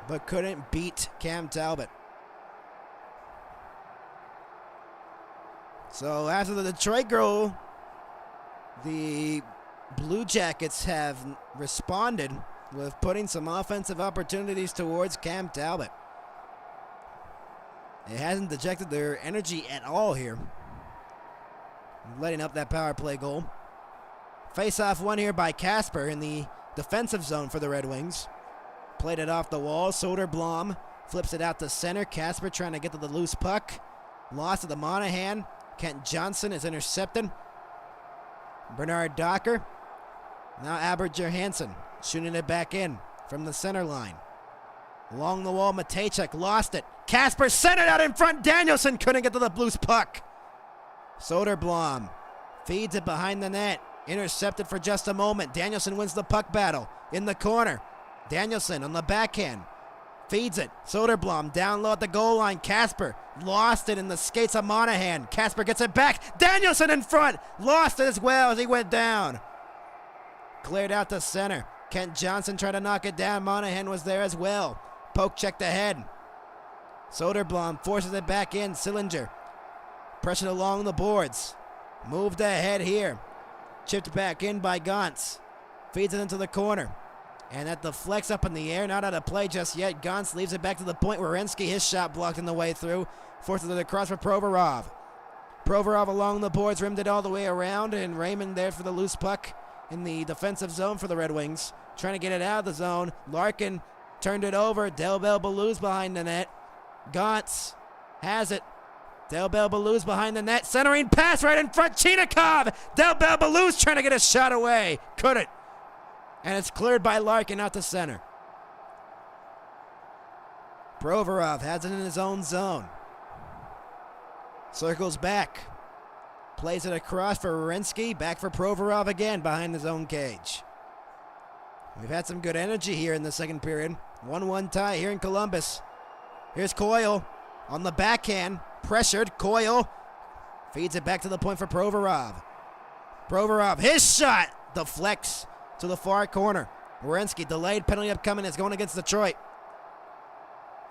but couldn't beat Cam Talbot. So after the Detroit goal, The Blue Jackets have responded with putting some offensive opportunities towards Cam Talbot. It hasn't dejected their energy at all here, letting up that power play goal. Face-off won here by Casper in the defensive zone for the Red Wings. Played it off the wall. Soderblom flips it out to center. Casper trying to get to the loose puck. Lost to the Monahan. Kent Johnson is intercepted. Bernard Docker. Now Albert Johansson shooting it back in from the center line. Along the wall, Matejchuk lost it. Casper sent it out in front. Danielson couldn't get to the loose puck. Soderblom feeds it behind the net. Intercepted for just a moment. Danielson wins the puck battle in the corner. Danielson on the backhand. Feeds it. Soderblom down low at the goal line. Casper lost it in the skates of Monahan. Casper gets it back. Danielson in front. Lost it as well as he went down. Cleared out to center. Kent Johnson tried to knock it down. Monahan was there as well. Poke checked ahead. Soderblom forces it back in. Sillinger pressured along the boards. Moved ahead here. Chipped back in by Gantz. Feeds it into the corner. And that deflects up in the air. Not out of play just yet. Gantz leaves it back to the point. Werenski, his shot blocked on the way through. Forces it across for Provorov. Provorov along the boards. Rimmed it all the way around. And Raymond there for the loose puck in the defensive zone for the Red Wings. Trying to get it out of the zone. Larkin turned it over. Delbel Belouz behind the net. Gantz has it. Delbel Belouz behind the net. Centering pass right in front. Chinikov. Delbel Belouz trying to get a shot away. Couldn't. And it's cleared by Larkin out to center. Provorov has it in his own zone. Circles back. Plays it across for Werenski. Back for Provorov again behind his own cage. We've had some good energy here in the second period. 1-1 tie here in Columbus. Here's Coyle on the backhand. Pressured. Coyle feeds it back to the point for Provorov. Provorov, his shot deflects to the far corner. Werenski, delayed penalty upcoming. It's going against Detroit.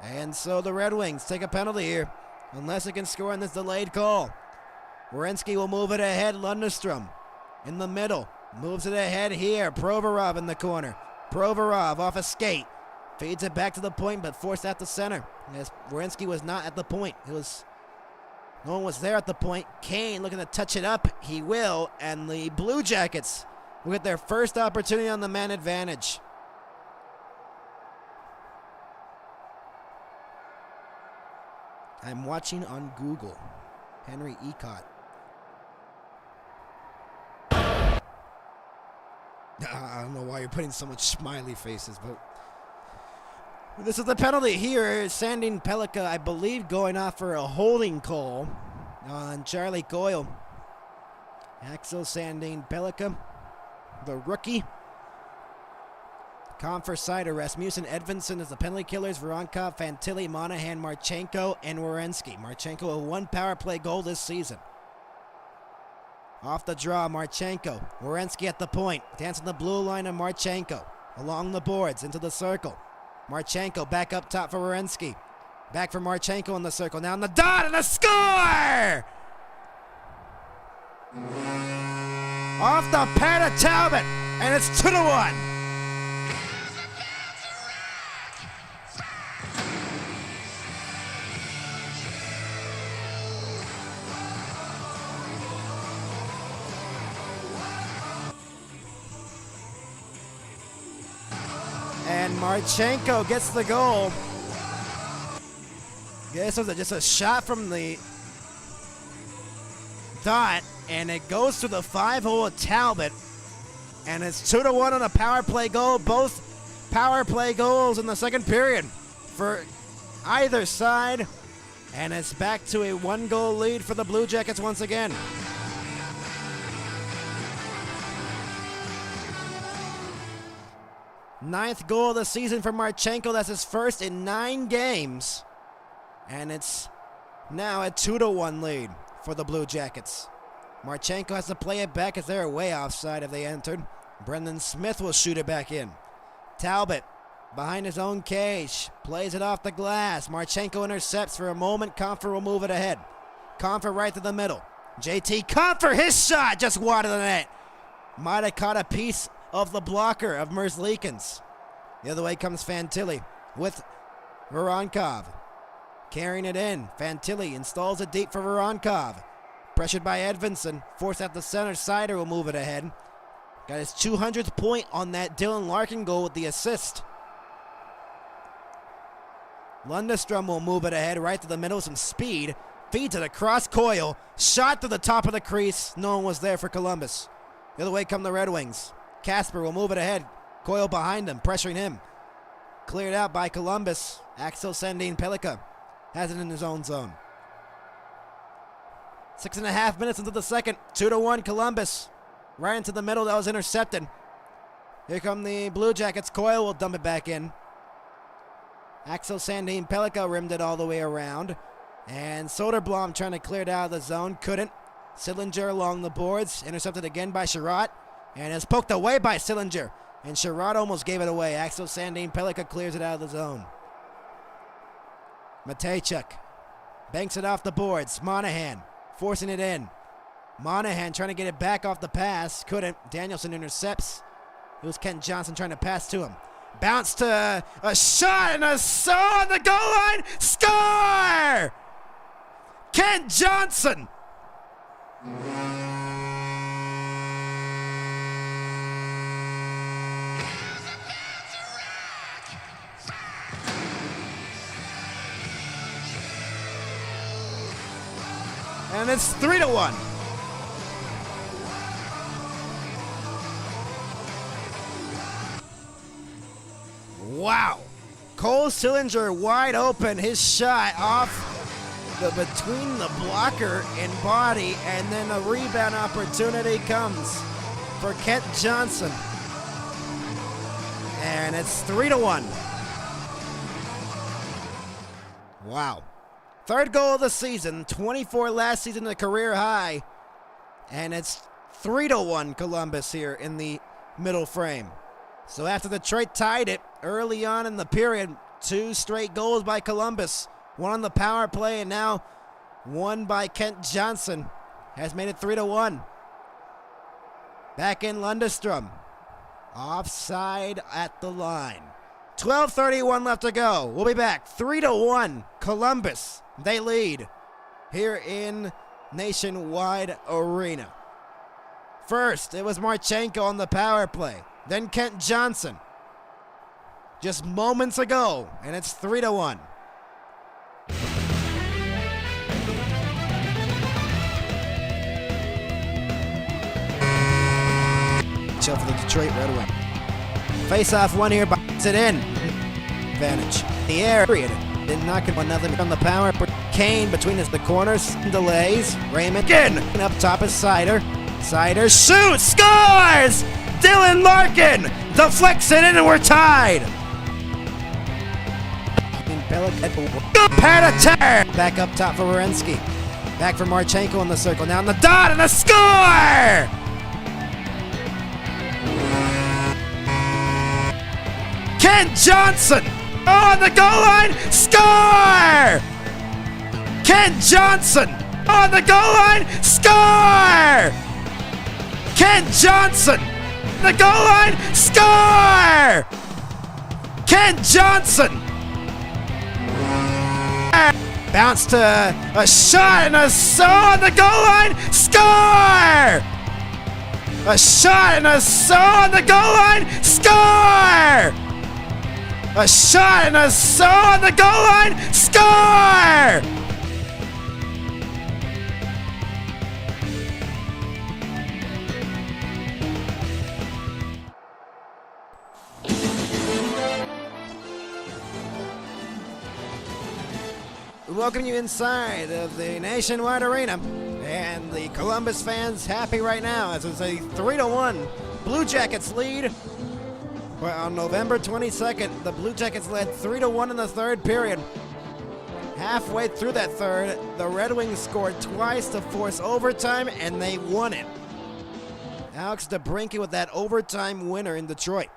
And so the Red Wings take a penalty here, unless it can score on this delayed call. Werenski will move it ahead. Lundestrom in the middle. Moves it ahead here. Provorov in the corner. Provorov off a skate. Feeds it back to the point, but forced out the center. As Werenski was not at the point. No one was there at the point. Kane looking to touch it up. He will, and the Blue Jackets will get their first opportunity on the man advantage. I'm watching on Google. Henry Ecott. I don't know why you're putting so much smiley faces, but this is the penalty here. Sandin Pellikka, I believe, going off for a holding call on Charlie Coyle. Axel Sandin Pellikka, the rookie. For side arrest. Rasmussen Edvinsson is the penalty killers. Voronkov, Fantilli, Monahan, Marchenko, and Werenski. Marchenko with one power play goal this season. Off the draw, Marchenko. Werenski at the point. Dancing the blue line of Marchenko. Along the boards, into the circle. Marchenko back up top for Werenski. Back for Marchenko in the circle. Now in the dot, and a score! Off the pad of Talbot, and it's 2-1. And Marchenko gets the goal. This was just a shot from the dot, and it goes to the 5-hole of Talbot. And it's 2-1 on a power play goal. Both power play goals in the second period for either side. And it's back to a 1-goal lead for the Blue Jackets once again. Ninth goal of the season for Marchenko. That's his first in 9 games. And it's now a 2-1 lead for the Blue Jackets. Marchenko has to play it back as they're way offside if they entered. Brendan Smith will shoot it back in. Talbot behind his own cage. Plays it off the glass. Marchenko intercepts for a moment. Comfer will move it ahead. Comfer right to the middle. JT Comfer, his shot just wide of the net. Might have caught a piece of the blocker of Merzlikins. The other way comes Fantilli with Voronkov. Carrying it in. Fantilli installs it deep for Voronkov. Pressured by Edvinsson. Forced out the center. Seider will move it ahead. Got his 200th point on that Dylan Larkin goal with the assist. Lundestrom will move it ahead right to the middle. Some speed. Feeds it across Coyle. Shot to the top of the crease. No one was there for Columbus. The other way come the Red Wings. Kasper will move it ahead. Coyle behind him, pressuring him. Cleared out by Columbus. Axel Sandin Pellikka has it in his own zone. 6.5 minutes into the second. 2-1 Columbus. Right into the middle. That was intercepted. Here come the Blue Jackets. Coyle will dump it back in. Axel Sandin Pellikka rimmed it all the way around. And Soderblom trying to clear it out of the zone. Couldn't. Sillinger along the boards. Intercepted again by Sherratt. And is poked away by Sillinger. And Sherratt almost gave it away. Axel Sandin Pellikka clears it out of the zone. Matejchuk banks it off the boards. Monahan forcing it in. Monahan trying to get it back off the pass. Couldn't. Danielson intercepts. It was Kent Johnson trying to pass to him. Bounce to a shot and a saw on the goal line. Score! Kent Johnson. And it's 3-1. Wow. Cole Sillinger wide open. His shot off between the blocker and body, and then a rebound opportunity comes for Kent Johnson. And it's 3-1. Wow. Third goal of the season, 24 last season, a career high. And it's 3-1 Columbus here in the middle frame. So after Detroit tied it early on in the period, 2 straight goals by Columbus. One on the power play, and now one by Kent Johnson has made it 3-1. Back in Lundestrom. Offside at the line. 12:31 left to go. We'll be back. 3-1 Columbus. They lead here in Nationwide Arena. First, it was Marchenko on the power play. Then Kent Johnson. Just moments ago, and it's 3-1. For the Detroit Red Wings. Face-off one here, buts it in. Advantage. The air. Period. Did not get 1-0 on the power. Kane between the corners. Delays. Raymond again. Up top is Seider. Seider shoots. Scores! Dylan Larkin deflects it in, and we're tied. Back up top for Werenski. Back for Marchenko in the circle. Now in the dot, and a score! Kent Johnson on the goal line. Score! Kent Johnson on the goal line. Score! Kent Johnson the goal line. Score! Kent Johnson. Bounce to a shot and a saw on the goal line. Score! A shot and a saw on the goal line. Score! A shot and a saw on the goal line. Score! We welcome you inside of the Nationwide Arena, and the Columbus fans happy right now as it's a 3-1 Blue Jackets lead. Well, on November 22nd, the Blue Jackets led 3-1 in the third period. Halfway through that third, the Red Wings scored twice to force overtime, and they won it. Alex DeBrincat with that overtime winner in Detroit.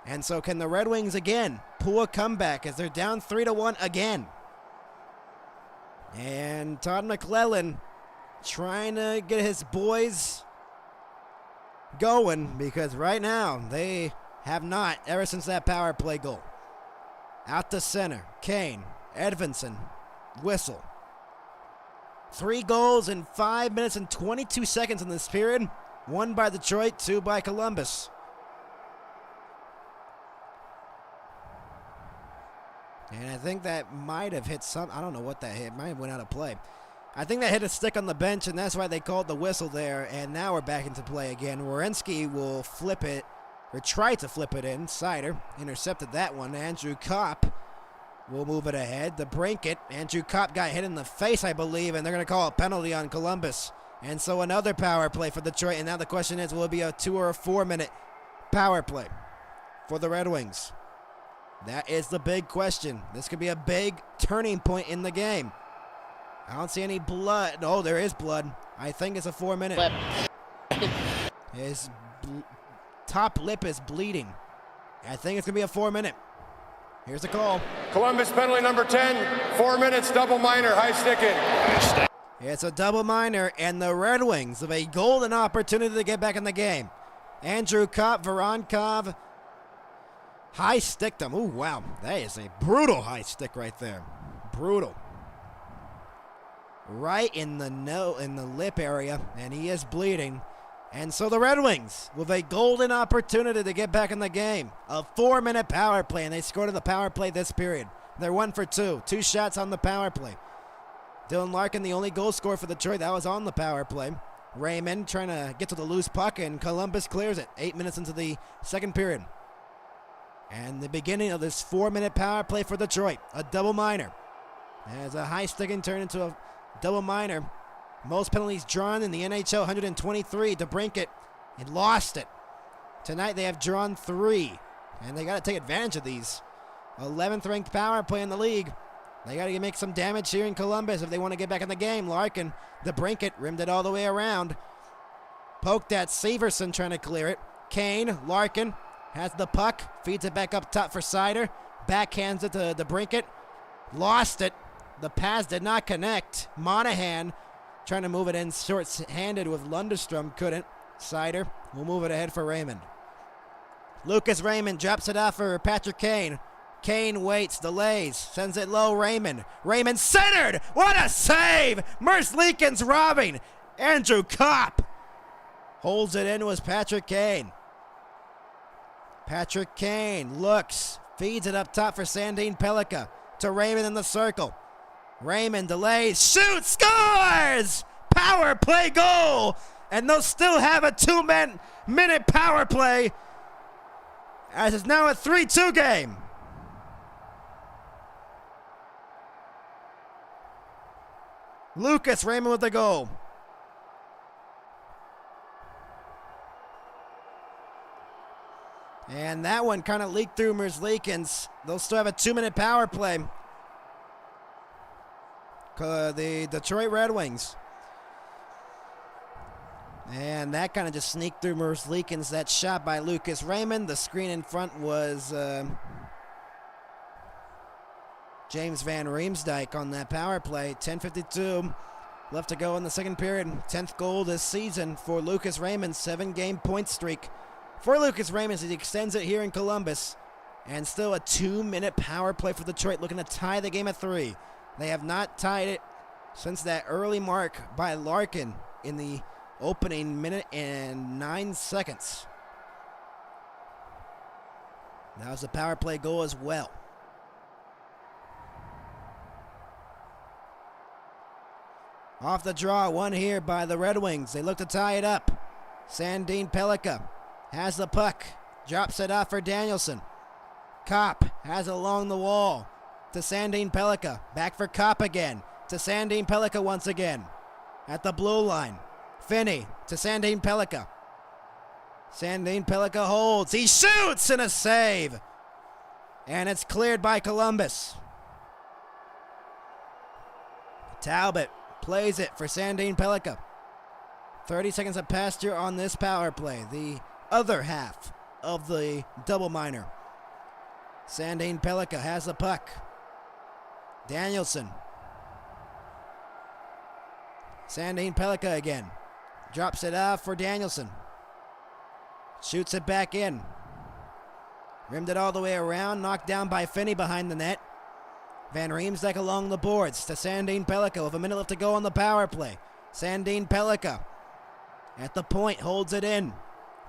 And so can the Red Wings again pull a comeback as they're down 3-1 again. And Todd McClellan trying to get his boys going, because right now they have not ever since that power play goal. Out to center, Kane, Edvinson, whistle. 3 goals in 5 minutes and 22 seconds in this period. 1 by Detroit, 2 by Columbus. And I think that might have hit some, I don't know what that hit, might have went out of play. I think that hit a stick on the bench, and that's why they called the whistle there, and now we're back into play again. Werenski will flip it, or try to flip it in. Sider intercepted that one. Andrew Kopp will move it ahead. To break it, Andrew Kopp got hit in the face, I believe, and they're going to call a penalty on Columbus. And so another power play for Detroit, and now the question is, will it be a 2 or a 4 minute power play for the Red Wings? That is the big question. This could be a big turning point in the game. I don't see any blood. Oh, there is blood. I think it's a 4 minute. His top lip is bleeding. I think it's going to be a 4 minute. Here's the call. Columbus penalty number 10, 4 minutes, double minor, high sticking. It's a double minor, and the Red Wings have a golden opportunity to get back in the game. Andrew Kopp, Voronkov, high sticked him. Ooh, wow. That is a brutal high stick right there. Brutal. Right in the lip area, and he is bleeding. And so the Red Wings with a golden opportunity to get back in the game. A 4 minute power play, and they scored on the power play this period. They're 1 for 2. 2 shots on the power play. Dylan Larkin, the only goal scorer for Detroit, that was on the power play. Raymond trying to get to the loose puck, and Columbus clears it. 8 minutes into the second period. And the beginning of this 4 minute power play for Detroit. A double minor. As a high sticking turned into a double minor. Most penalties drawn in the NHL, 123. To break it, and lost it. Tonight they have drawn 3, and they got to take advantage of these. 11th ranked power play in the league. They got to make some damage here in Columbus if they want to get back in the game. Larkin, the brink it, rimmed it all the way around. Poked at Severson trying to clear it. Kane, Larkin has the puck, feeds it back up top for Sider. Backhands it to the brink it. Lost it. The pass did not connect. Monahan trying to move it in short-handed with Lundestrom, couldn't. Sider will move it ahead for Raymond. Lucas Raymond drops it off for Patrick Kane. Kane waits, delays, sends it low, Raymond. Raymond centered! What a save! Merzlikins robbing! Andrew Kopp holds it in, was Patrick Kane. Patrick Kane looks, feeds it up top for Sandin Pellikka. To Raymond in the circle. Raymond delays, shoots, scores! Power play goal! And they'll still have a 2 minute power play, as it's now a 3-2 game. Lucas Raymond with the goal. And that one kind of leaked through Merzlikins. They'll still have a 2 minute power play. The Detroit Red Wings. And that kind of just sneaked through Merzlikins. That shot by Lucas Raymond. The screen in front was James Van Riemsdyk on that power play. 10:52 left to go in the second period. 10th goal this season for Lucas Raymond. 7-game point streak for Lucas Raymond as he extends it here in Columbus. And still a 2 minute power play for Detroit, looking to tie the game at 3. They have not tied it since that early mark by Larkin in the opening minute and 9 seconds. That was a power play goal as well. Off the draw, one here by the Red Wings. They look to tie it up. Sandin Pellikka has the puck, drops it off for Danielson. Kopp has it along the wall to Sandin Pellikka. Back for Kopp again, to Sandin Pellikka once again. At the blue line, Finney to Sandin Pellikka. Sandin Pellikka holds, he shoots, and a save. And it's cleared by Columbus. Talbot plays it for Sandin Pellikka. 30 seconds of pasture on this power play. The other half of the double minor. Sandin Pellikka has the puck. Danielson. Sandin Pellikka again. Drops it off for Danielson. Shoots it back in. Rimmed it all the way around, knocked down by Finney behind the net. Van Riemsdyk along the boards to Sandin Pellikka with a minute left to go on the power play. Sandin Pellikka at the point, holds it in.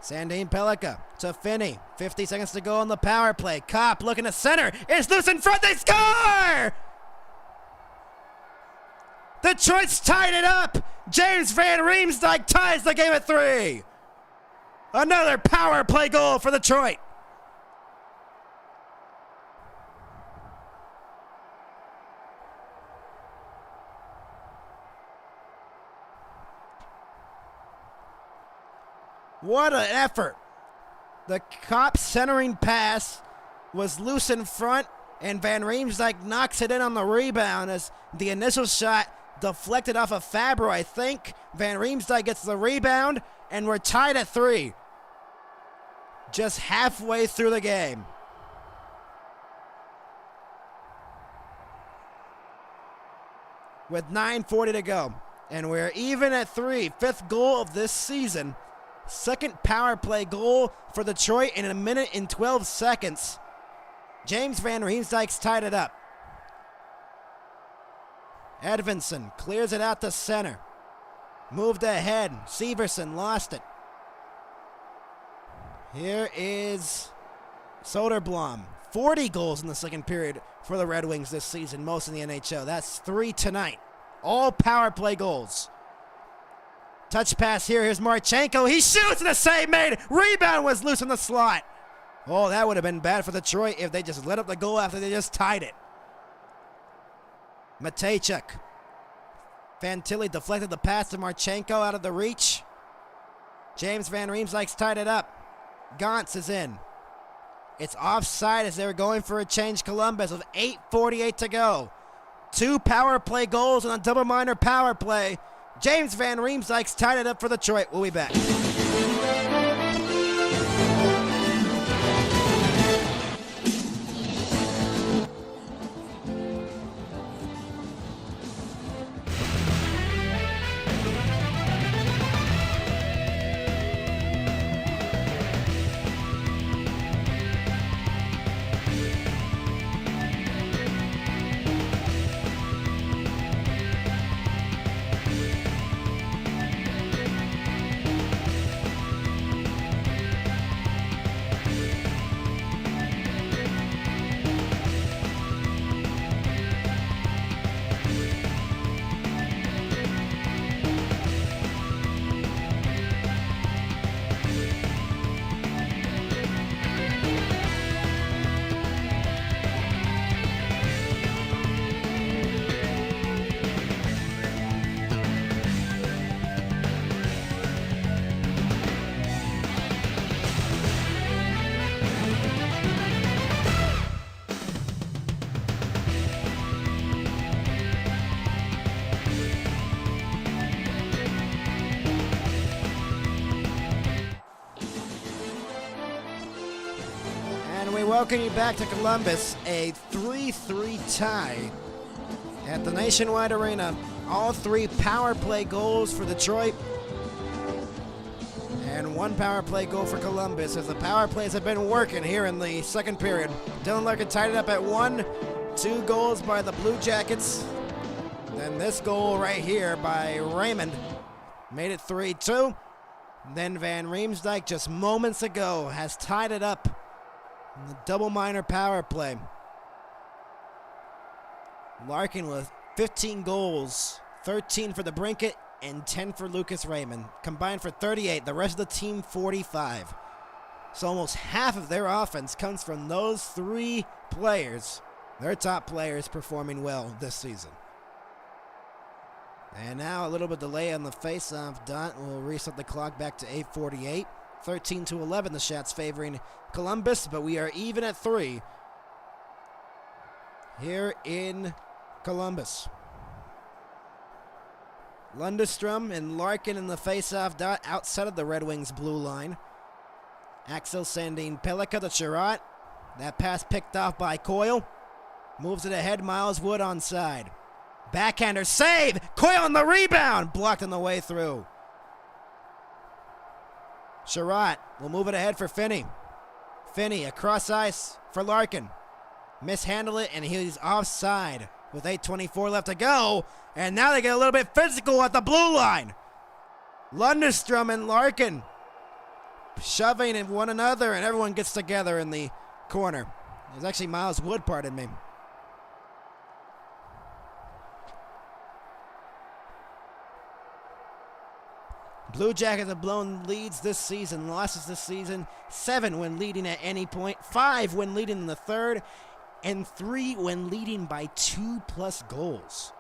Sandin Pellikka to Finney. 50 seconds to go on the power play. Kopp looking to center. It's loose in front. They score! Detroit's tied it up. James Van Riemsdyk ties the game at 3. Another power play goal for Detroit. What an effort. The Kopp centering pass was loose in front, and Van Riemsdyk knocks it in on the rebound as the initial shot deflected off of Fabro, I think. Van Riemsdyk gets the rebound, and we're tied at 3. Just halfway through the game. With 9:40 to go, and we're even at 3. 5th goal of this season. Second power play goal for Detroit in a minute and 12 seconds. James Van Riemsdyk's tied it up. Edvinsson clears it out to center. Moved ahead. Severson lost it. Here is Soderblom. 40 goals in the second period for the Red Wings this season, most in the NHL. That's 3 tonight. All power play goals. Touch pass here. Here's Marchenko. He shoots and a save made. Rebound was loose in the slot. Oh, that would have been bad for Detroit if they just let up the goal after they just tied it. Matejchuk. Fantilli deflected the pass to Marchenko out of the reach. James Van Riemsdyk's tied it up. Gantz is in. It's offside as they were going for a change. Columbus with 8:48 to go. 2 power play goals and a double minor power play. James Van Riemsdyk's tied it up for Detroit. We'll be back. We welcome you back to Columbus, a 3-3 tie at the Nationwide Arena. All 3 power play goals for Detroit and 1 power play goal for Columbus as the power plays have been working here in the second period. Dylan Larkin tied it up at 1. 2 goals by the Blue Jackets. Then this goal right here by Raymond made it 3-2. Then Van Riemsdyk just moments ago has tied it up. The double minor power play. Larkin with 15 goals, 13 for the Brinket and 10 for Lucas Raymond. Combined for 38, the rest of the team 45. So almost half of their offense comes from those 3 players. Their top players performing well this season. And now a little bit delay on the face-off dot. We'll reset the clock back to 8:48. 13-11, the shots favoring Columbus, but we are even at 3 here in Columbus. Lundestrom and Larkin in the face-off dot outside of the Red Wings blue line. Axel Sandin Pellikka to Sherratt. That pass picked off by Coyle. Moves it ahead, Miles Wood onside. Backhander save! Coyle on the rebound! Blocked on the way through. Sherratt will move it ahead for Finney. Finney across ice for Larkin. Mishandle it, and he's offside with 8:24 left to go. And now they get a little bit physical at the blue line. Lundestrom and Larkin shoving at one another, and everyone gets together in the corner. It was actually Miles Wood, pardon me. Blue Jackets have blown leads this season, losses this season, 7 when leading at any point, 5 when leading in the third, and 3 when leading by 2+ goals.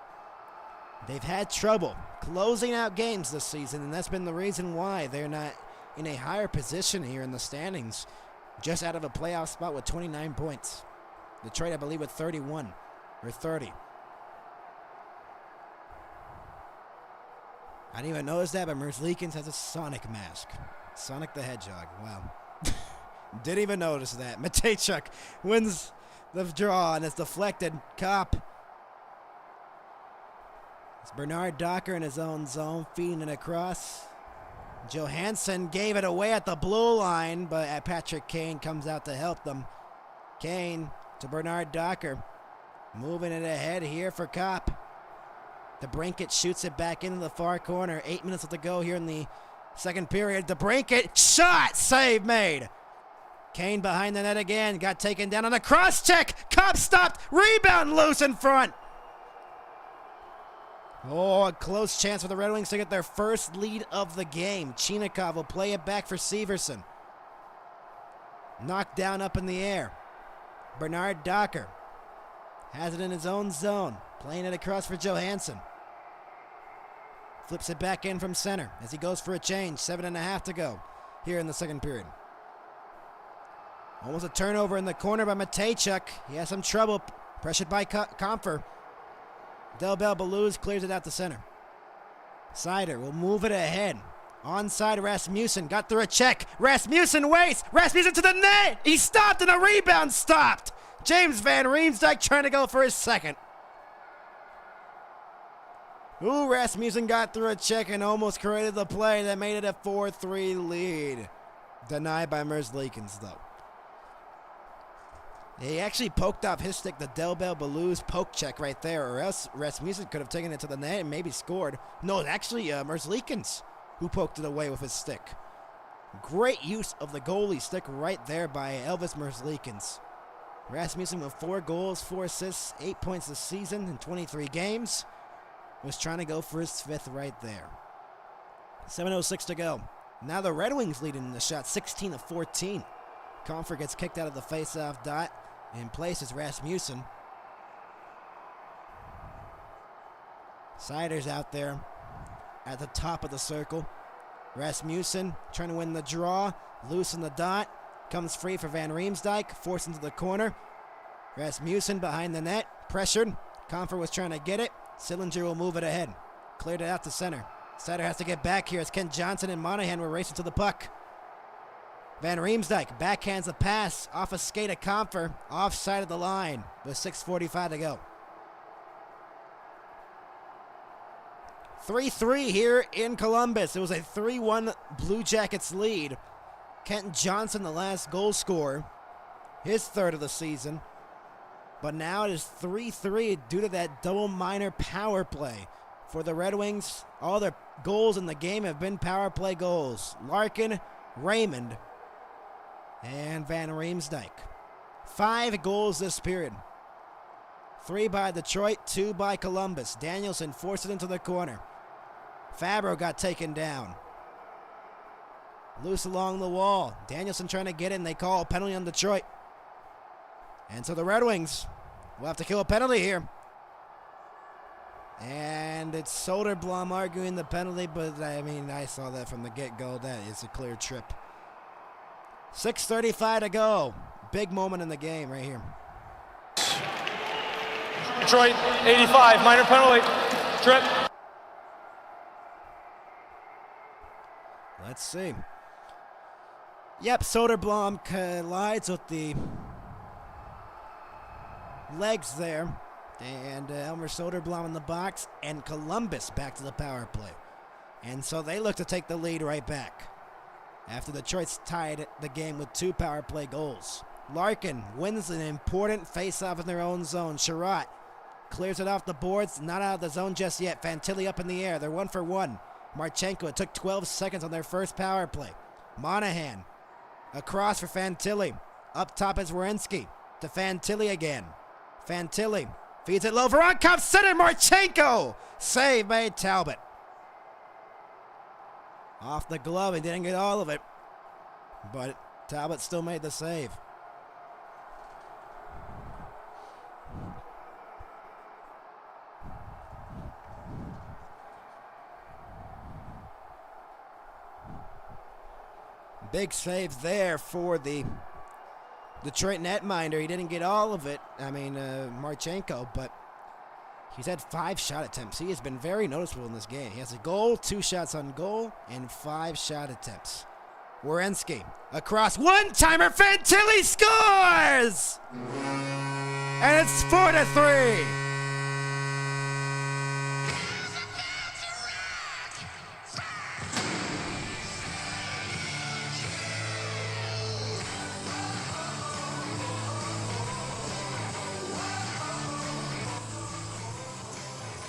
They've had trouble closing out games this season, and that's been the reason why they're not in a higher position here in the standings, just out of a playoff spot with 29 points. Detroit, I believe, with 31 or 30. I didn't even notice that, but Merzlikins has a Sonic mask. Sonic the Hedgehog. Wow. Didn't even notice that. Matejchuk wins the draw, and it's deflected. Kopp. It's Bernard Docker in his own zone, feeding it across. Johansson gave it away at the blue line, but Patrick Kane comes out to help them. Kane to Bernard Docker. Moving it ahead here for Kopp. DeBrincat shoots it back into the far corner. 8 minutes to go here in the second period. DeBrincat, shot, save made. Kane behind the net again, got taken down on a cross check. Kopp stopped, rebound loose in front. Oh, a close chance for the Red Wings to get their first lead of the game. Chinikov will play it back for Severson. Knocked down up in the air. Bernard Docker has it in his own zone. Playing it across for Johansson. Flips it back in from center as he goes for a change. 7.5 to go here in the second period. Almost a turnover in the corner by Matejchuk. He has some trouble. Pressured by Comfer. Delbel Beluz clears it out to center. Sider will move it ahead. Onside Rasmussen. Got through a check. Rasmussen waits. Rasmussen to the net. He stopped and a rebound stopped. James Van Riemsdyk trying to go for his second. Ooh, Rasmussen got through a check and almost created the play that made it a 4-3 lead. Denied by Merzlikins, though. He actually poked off his stick, the Delbel Beluz poke check right there, or else Rasmussen could have taken it to the net and maybe scored. No, actually Merzlikins who poked it away with his stick. Great use of the goalie stick right there by Elvis Merzlikins. Rasmussen with 4 goals, 4 assists, 8 points this season in 23 games. Was trying to go for his 5th right there. 7:06 to go. Now the Red Wings leading in the shot, 16-14. Comfer gets kicked out of the face-off dot and places Rasmussen. Sider's out there at the top of the circle. Rasmussen trying to win the draw. Loose in the dot. Comes free for Van Riemsdyk. Forced into the corner. Rasmussen behind the net. Pressured. Comfer was trying to get it. Sillinger will move it ahead. Cleared it out to center. Sider has to get back here as Ken Johnson and Monahan were racing to the puck. Van Riemsdyk backhands the pass off a skate of Comfer. Offside of the line with 6:45 to go. 3-3 here in Columbus. It was a 3-1 Blue Jackets lead. Kent Johnson, the last goal scorer, his 3rd of the season. But now it is 3-3 due to that double minor power play. For the Red Wings, all their goals in the game have been power play goals. Larkin, Raymond, and Van Riemsdyk. 5 goals this period. 3 by Detroit, 2 by Columbus. Danielson forced it into the corner. Fabro got taken down. Loose along the wall. Danielson trying to get in. They call a penalty on Detroit. And so the Red Wings will have to kill a penalty here. And it's Soderblom arguing the penalty, but I mean, I saw that from the get-go. That is a clear trip. 6:35 to go. Big moment in the game right here. Detroit, 85, minor penalty. Trip. Let's see. Yep, Soderblom collides with the legs there. And Elmer Soderblom in the box, and Columbus back to the power play. And so they look to take the lead right back. after Detroit's tied the game with 2 power play goals. Larkin wins an important face-off in their own zone. Sherratt clears it off the boards, not out of the zone just yet. Fantilli up in the air. They're 1 for 1. Marchenko, it took 12 seconds on their first power play. Monahan, across for Fantilli. Up top is Werenski. To Fantilli again. Fantilli feeds it low. Voronkov center. Marchenko. Save by Talbot. Off the glove. He didn't get all of it. But Talbot still made the save. Big save there for the Detroit netminder. He didn't get all of it. Marchenko, but he's had 5 shot attempts. He has been very noticeable in this game. He has a goal, 2 shots on goal, and 5 shot attempts. Werenski, across, one-timer, Fantilli scores! And it's 4-3.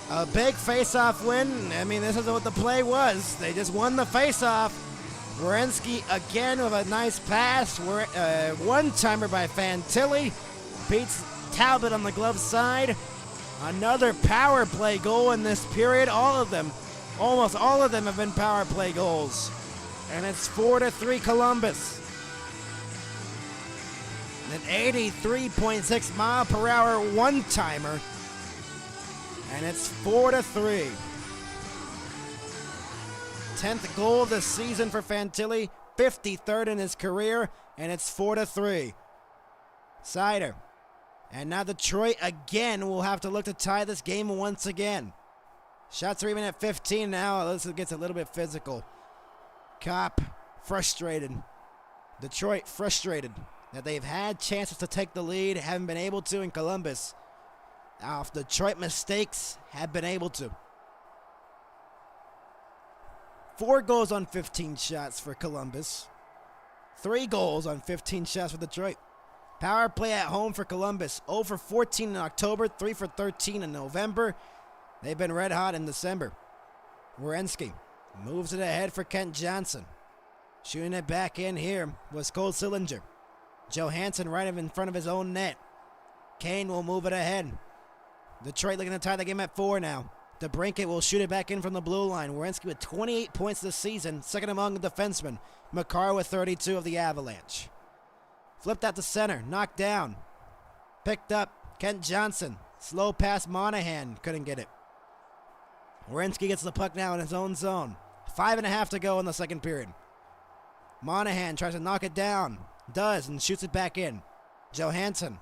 A big face-off win. This is what the play was. They just won the face-off. Werenski again with a nice pass. One-timer by Fantilli. Beats Talbot on the glove side. Another power play goal in this period. All of them, almost all of them have been power play goals. And it's 4-3 Columbus. An 83.6 mile per hour one-timer. And it's 4-3. 10th goal of the season for Fantilli, 53rd in his career, and it's 4-3. Seider. And now Detroit again will have to look to tie this game once again. Shots are even at 15 now. This gets a little bit physical. Kopp frustrated. Detroit frustrated that they've had chances to take the lead, haven't been able to in Columbus. Now, if Detroit mistakes, have been able to. 4 goals on 15 shots for Columbus. 3 goals on 15 shots for Detroit. Power play at home for Columbus. 0 for 14 in October, 3 for 13 in November. They've been red hot in December. Werenski moves it ahead for Kent Johnson. Shooting it back in here was Cole Sillinger. Johansson right in front of his own net. Kane will move it ahead. Detroit looking to tie the game at 4 now. DeBrincat will shoot it back in from the blue line. Werenski with 28 points this season, second among the defensemen. Makar with 32 of the Avalanche. Flipped out to center, knocked down. Picked up, Kent Johnson. Slow pass, Monahan couldn't get it. Werenski gets the puck now in his own zone. 5.5 to go in the second period. Monahan tries to knock it down. Does, and shoots it back in. Johansson.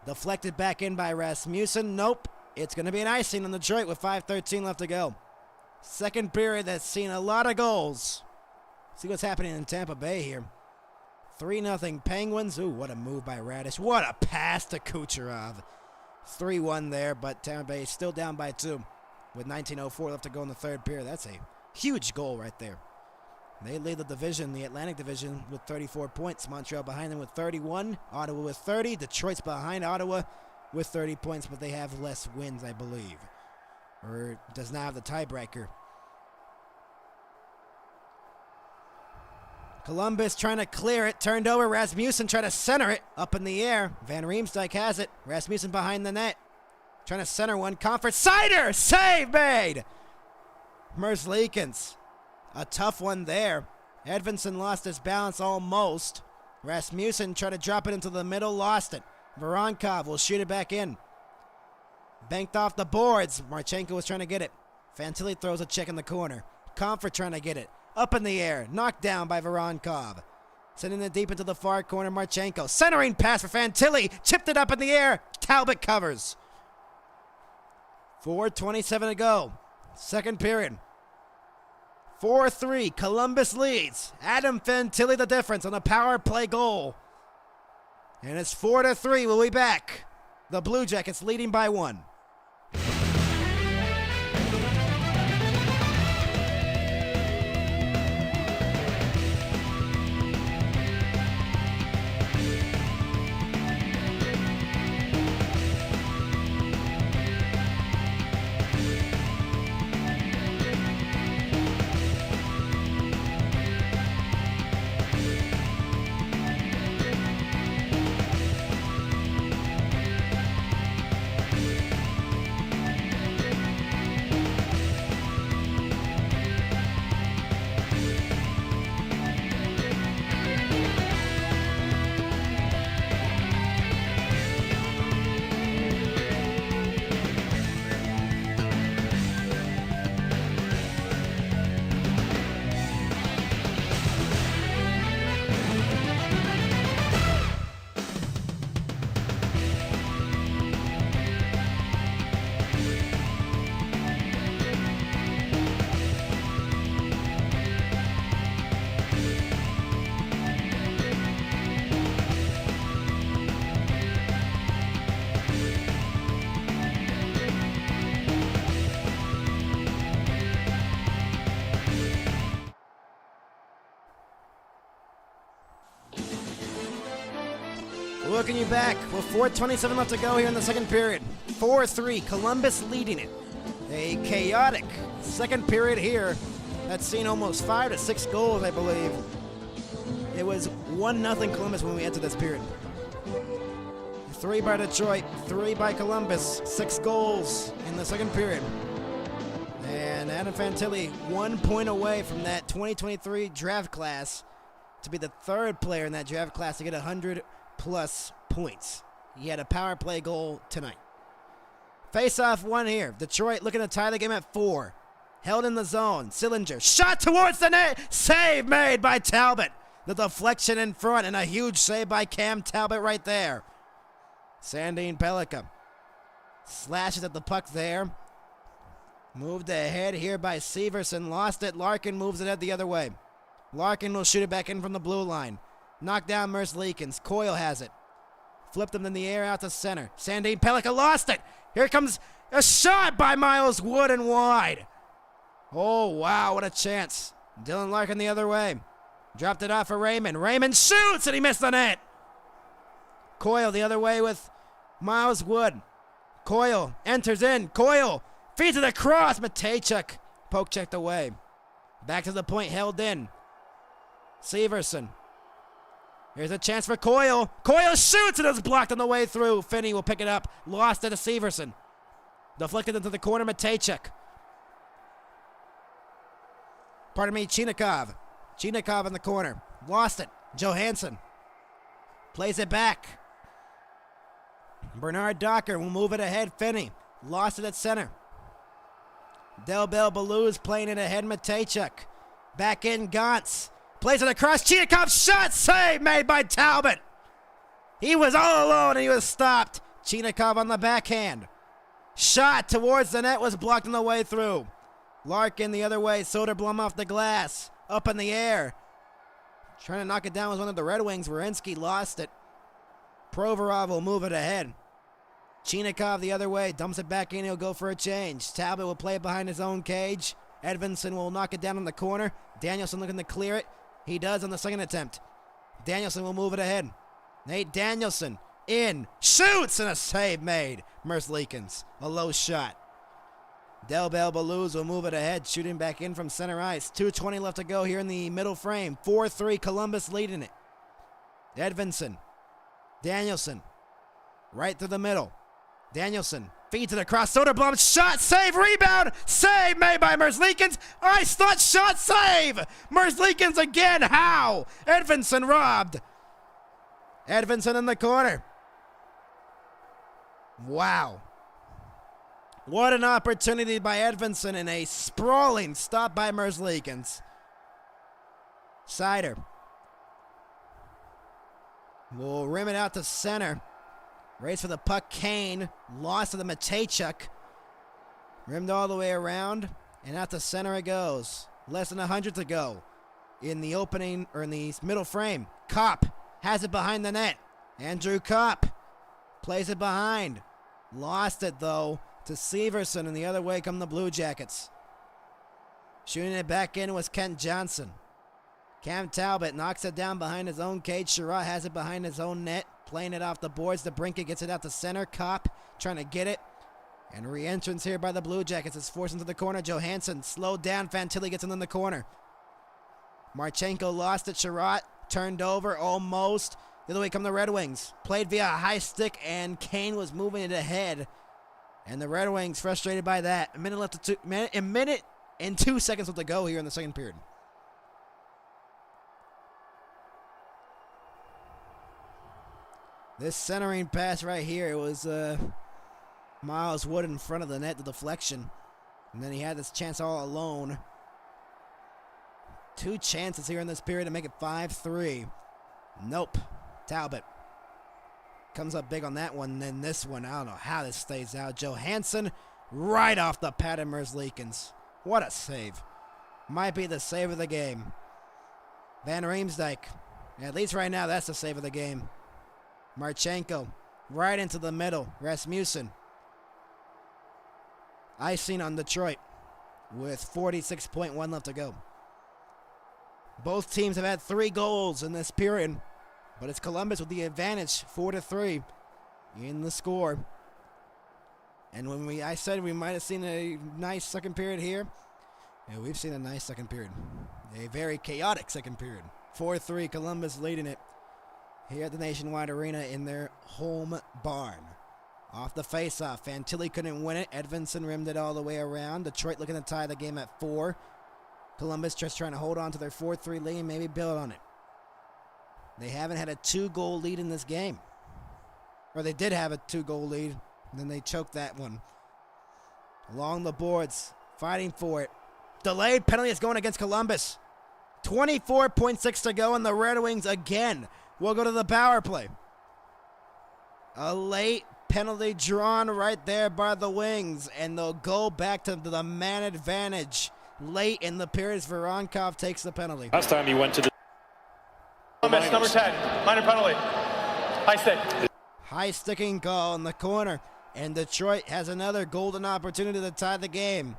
Deflected back in by Rasmussen. Nope. It's going to be an icing on Detroit with 5:13 left to go. Second period that's seen a lot of goals. See what's happening in Tampa Bay here. 3-0 Penguins. Ooh, what a move by Radish. What a pass to Kucherov. 3-1 there, but Tampa Bay is still down by 2 with 19:04 left to go in the third period. That's a huge goal right there. They lead the division, the Atlantic Division, with 34 points. Montreal behind them with 31. Ottawa with 30. Detroit's behind Ottawa with 30 points, but they have less wins, I believe. Or does not have the tiebreaker. Columbus trying to clear it. Turned over. Rasmussen trying to center it. Up in the air. Van Riemsdyk has it. Rasmussen behind the net. Trying to center one. Comfort. Seider! Save made! Merzlikins. A tough one there. Edvinsson lost his balance almost. Rasmussen tried to drop it into the middle, lost it. Voronkov will shoot it back in. Banked off the boards. Marchenko was trying to get it. Fantilli throws a check in the corner. Comfort trying to get it. Up in the air. Knocked down by Voronkov. Sending it deep into the far corner. Marchenko. Centering pass for Fantilli. Chipped it up in the air. Talbot covers. 4:27 to go. Second period. 4-3, Columbus leads. Adam Fantilli the difference on a power play goal. And it's 4-3, we'll be back. The Blue Jackets leading by 1. Welcome you back with 4:27 left to go here in the second period. 4-3, Columbus leading it. A chaotic second period here that's seen almost 5 to 6 goals, I believe. It was 1-0 Columbus when we entered this period. 3 by Detroit, 3 by Columbus, 6 goals in the second period. And Adam Fantilli 1 point away from that 2023 draft class to be the third player in that draft class to get 100+ points. He had a power play goal tonight. Face-off one here. Detroit looking to tie the game at 4. Held in the zone. Sillinger. Shot towards the net. Save made by Talbot. The deflection in front and a huge save by Cam Talbot right there. Sandin Pellikka slashes at the puck there. Moved ahead here by Severson. Lost it. Larkin moves it the other way. Larkin will shoot it back in from the blue line. Knocked down Merzlikins. Coyle has it. Flipped him in the air out to center. Sandin Pellikka lost it. Here comes a shot by Miles Wood and wide. Oh, wow, what a chance. Dylan Larkin the other way. Dropped it off for Raymond. Raymond shoots and he missed the net. Coyle the other way with Miles Wood. Coyle enters in. Coyle feeds it across. Matejchuk poke checked away. Back to the point, held in. Severson. Here's a chance for Coyle. Coyle shoots and it's blocked on the way through. Finney will pick it up. Lost it to Severson. Deflected into the corner, Matejchuk. Pardon me, Chinikov. Chinikov in the corner. Lost it. Johansson. Plays it back. Bernard Docker will move it ahead. Finney. Lost it at center. Del Bel Baloo's playing it ahead. Matejchuk. Back in Gantz. Plays it across. Chinikov shot. Save made by Talbot. He was all alone and he was stopped. Chinikov on the backhand. Shot towards the net was blocked on the way through. Larkin the other way. Soderblom off the glass. Up in the air. Trying to knock it down was one of the Red Wings. Werenski lost it. Provorov will move it ahead. Chinikov the other way. Dumps it back in. He'll go for a change. Talbot will play it behind his own cage. Edvinsson will knock it down in the corner. Danielson looking to clear it. He does on the second attempt. Danielson will move it ahead. Nate Danielson in. Shoots and a save made. Merzlikins. A low shot. Del Bel Baluz will move it ahead. Shooting back in from center ice. 2:20 left to go here in the middle frame. 4-3 Columbus leading it. Edvinsson. Danielson. Right through the middle. Danielson feeds it across. Soderblom shot, save, rebound, save made by Merzlikins. Ice thought shot, save. Merzlikins again. How? Edvinsson robbed. Edvinsson in the corner. Wow. What an opportunity by Edvinsson and a sprawling stop by Merzlikins. Sider will rim it out to center. Race for the puck, Kane. Lost to the Matejchuk. Rimmed all the way around, and out to center it goes. Less than 100 to go. In the opening, or in the middle frame. Kopp has it behind the net. Andrew Kopp plays it behind. Lost it, though, to Severson, and the other way come the Blue Jackets. Shooting it back in was Kent Johnson. Cam Talbot knocks it down behind his own cage. Sherratt has it behind his own net. Playing it off the boards. DeBrincat gets it out to center. Kopp trying to get it. And re-entrance here by the Blue Jackets is forced into the corner. Johansson slowed down. Fantilli gets in the corner. Marchenko lost it. Sherratt turned over almost. The other way come the Red Wings. Played via a high stick, and Kane was moving it ahead. And the Red Wings frustrated by that. A minute and 2 seconds left to go here in the second period. This centering pass right here, it was Miles Wood in front of the net, the deflection. And then he had this chance all alone. 2 chances here in this period to make it 5-3. Nope. Talbot comes up big on that one. And then this one, I don't know how this stays out. Johansson right off the pad of Merzlikins. What a save. Might be the save of the game. Van Riemsdyk. At least right now, that's the save of the game. Marchenko right into the middle. Rasmussen. Icing on Detroit with 46.1 left to go. Both teams have had 3 goals in this period. But it's Columbus with the advantage, 4-3 in the score. And when I said we might have seen a nice second period here, yeah, we've seen a nice second period. A very chaotic second period. 4-3, Columbus leading it here at the Nationwide Arena in their home barn. Off the faceoff, Fantilli couldn't win it. Edvinson rimmed it all the way around. Detroit looking to tie the game at 4. Columbus just trying to hold on to their 4-3 lead and maybe build on it. They haven't had a 2-goal lead in this game. Or they did have a 2-goal lead, and then they choked that one. Along the boards, fighting for it. Delayed penalty is going against Columbus. 24.6 to go, and the Red Wings again will go to the power play. A late penalty drawn right there by the Wings, and they'll go back to the man advantage. Late in the period, Voronkov takes the penalty. Last time he went to the Columbus, number 10, minor penalty. High stick. High sticking call in the corner, and Detroit has another golden opportunity to tie the game.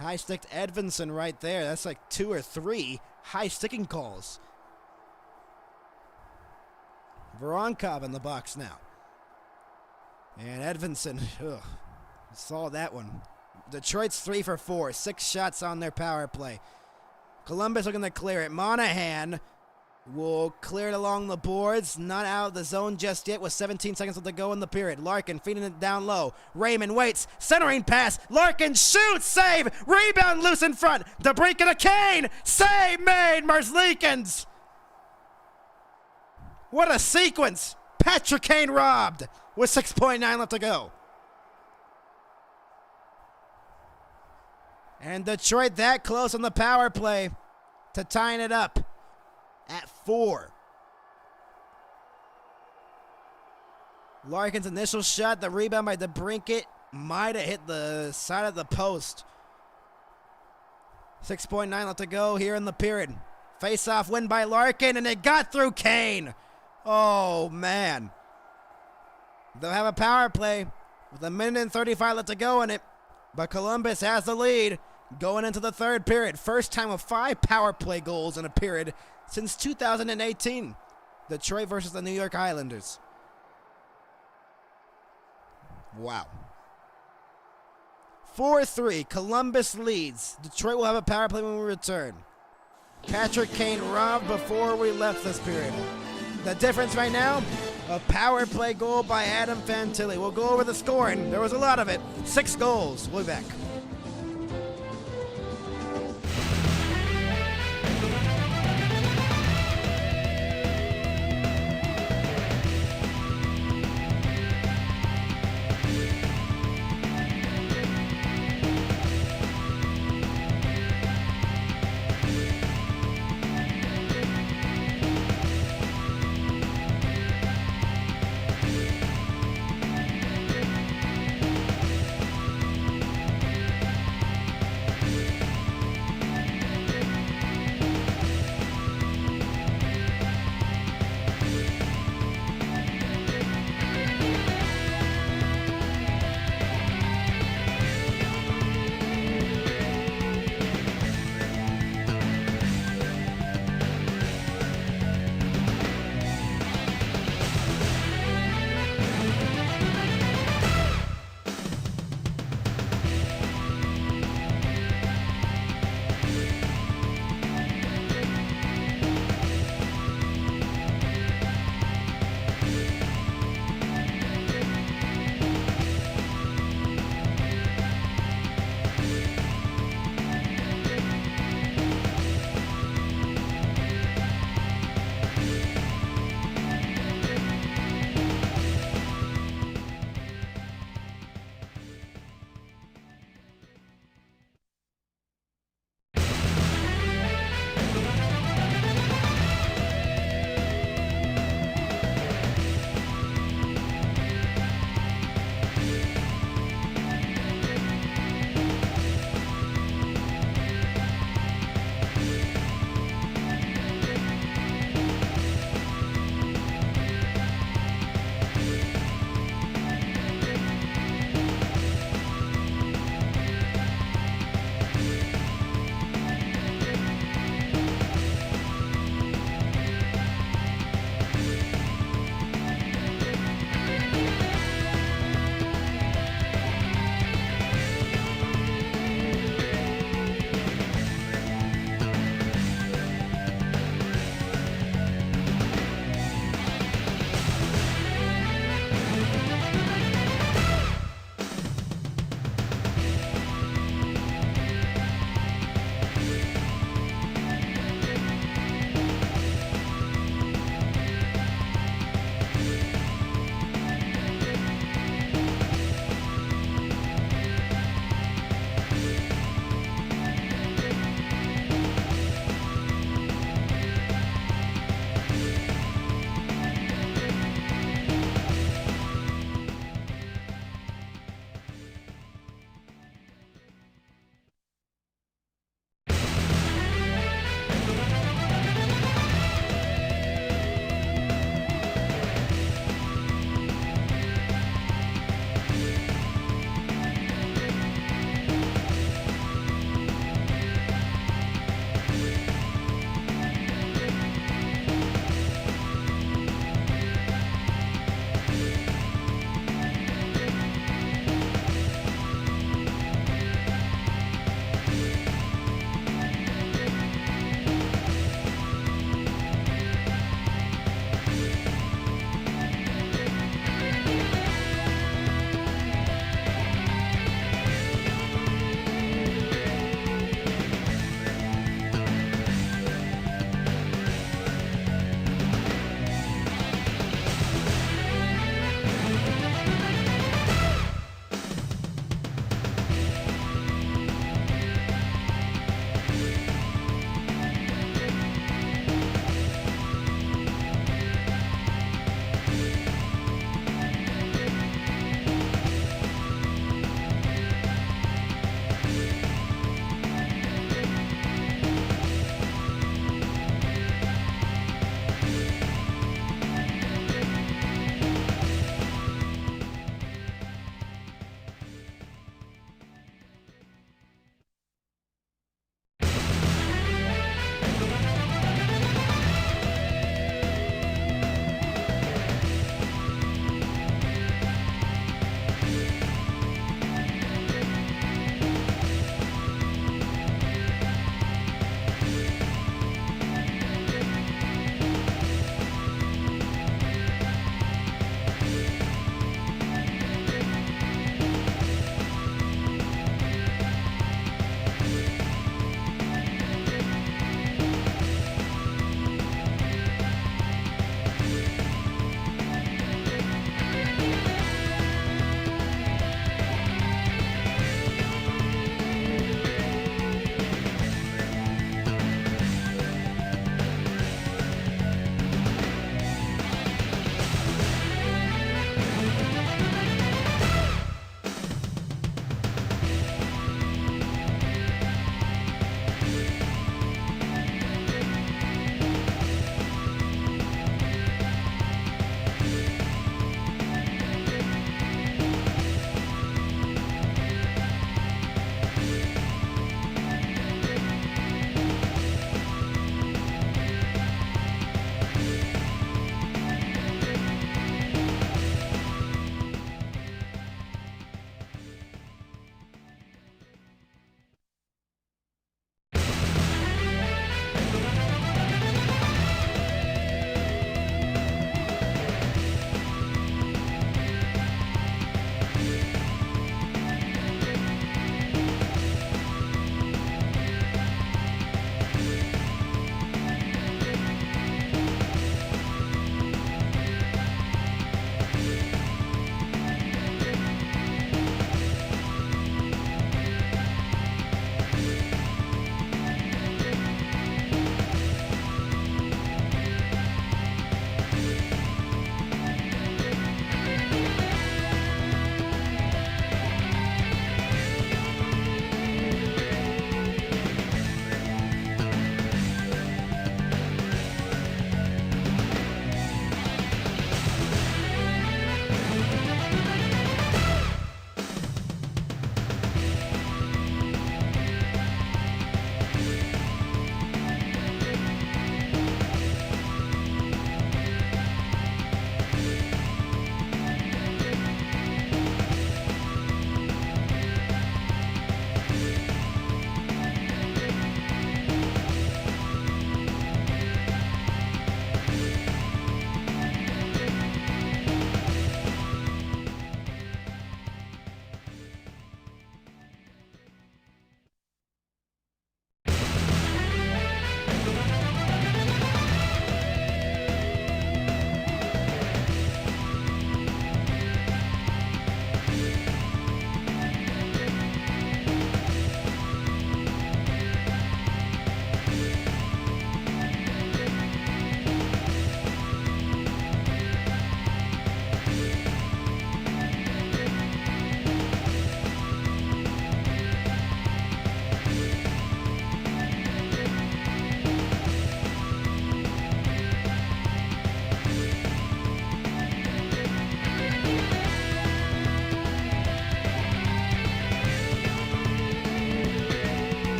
High sticked Edvinson right there. That's like 2 or 3 high sticking calls. Voronkov in the box now. And Edvinson, saw that one. Detroit's 3 for 4, 6 shots on their power play. Columbus looking to clear it. Monahan will clear it along the boards. Not out of the zone just yet with 17 seconds left to go in the period. Larkin feeding it down low. Raymond waits. Centering pass. Larkin shoots. Save. Rebound loose in front. DeBrink and a Kane. Save made. Merzlikins. What a sequence. Patrick Kane robbed with 6.9 left to go. And Detroit that close on the power play to tying it up at 4. Larkin's initial shot, the rebound by DeBrincat, might have hit the side of the post. 6.9 left to go here in the period. Face-off win by Larkin, and it got through Kane. Oh, man. They'll have a power play with 1:35 left to go in it, but Columbus has the lead going into the third period. First time of 5 power play goals in a period since 2018. Detroit versus the New York Islanders. Wow. 4-3, Columbus leads. Detroit will have a power play when we return. Patrick Kane robbed before we left this period. The difference right now, a power play goal by Adam Fantilli. We'll go over the scoring. There was a lot of it. 6 goals. We'll be back.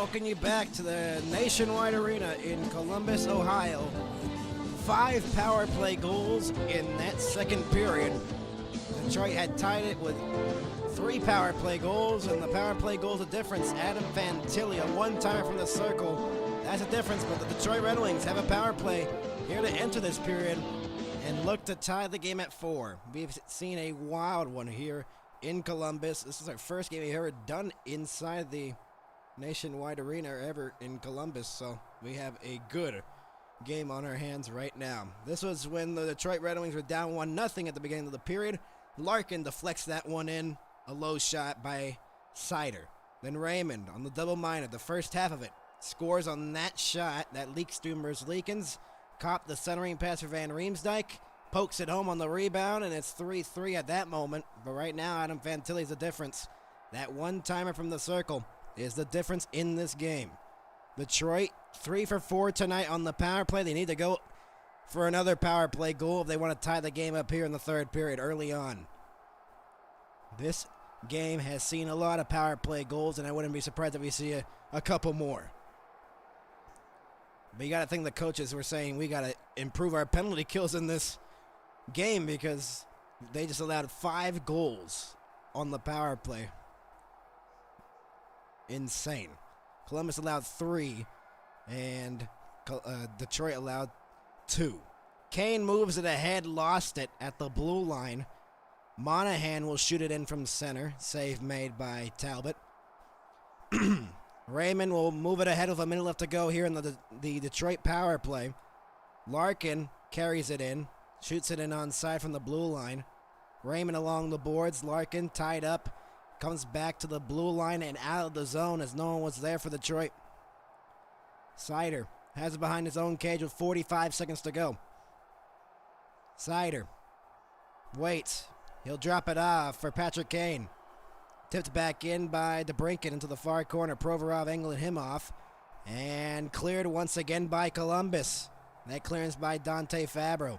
Welcome you back to the Nationwide Arena in Columbus, Ohio. 5 power play goals in that second period. Detroit had tied it with 3 power play goals, and the power play goals a difference. Adam Fantilli, a one-timer from the circle. That's a difference, but the Detroit Red Wings have a power play here to enter this period and look to tie the game at 4. We've seen a wild one here in Columbus. This is our first game we've ever done inside the Nationwide Arena ever in Columbus, so we have a good game on our hands right now. This was when the Detroit Red Wings were down 1-0 at the beginning of the period. Larkin deflects that one in, a low shot by Seider. Then Raymond on the double-minded, the first half of it, scores on that shot that leaks through Merzlikins. Cop the centering pass for Van Riemsdyk, pokes it home on the rebound, and it's 3-3 at that moment. But right now, Adam Fantilli's the difference. That one-timer from the circle is the difference in this game. Detroit, 3 for 4 tonight on the power play. They need to go for another power play goal if they want to tie the game up here in the third period early on. This game has seen a lot of power play goals, and I wouldn't be surprised if we see a couple more. But you got to think the coaches were saying we got to improve our penalty kills in this game because they just allowed 5 goals on the power play. Insane. Columbus allowed 3, and Detroit allowed 2. Kane moves it ahead, lost it at the blue line. Monahan will shoot it in from center. Save made by Talbot. Raymond will move it ahead with a minute left to go here in the Detroit power play. Larkin carries it in, shoots it in onside from the blue line. Raymond along the boards. Larkin tied up. Comes back to the blue line and out of the zone as no one was there for Detroit. Seider has it behind his own cage with 45 seconds to go. Seider waits. He'll drop it off for Patrick Kane. Tipped back in by DeBrincat into the far corner. Provorov angled him off. And cleared once again by Columbus. That clearance by Dante Fabro.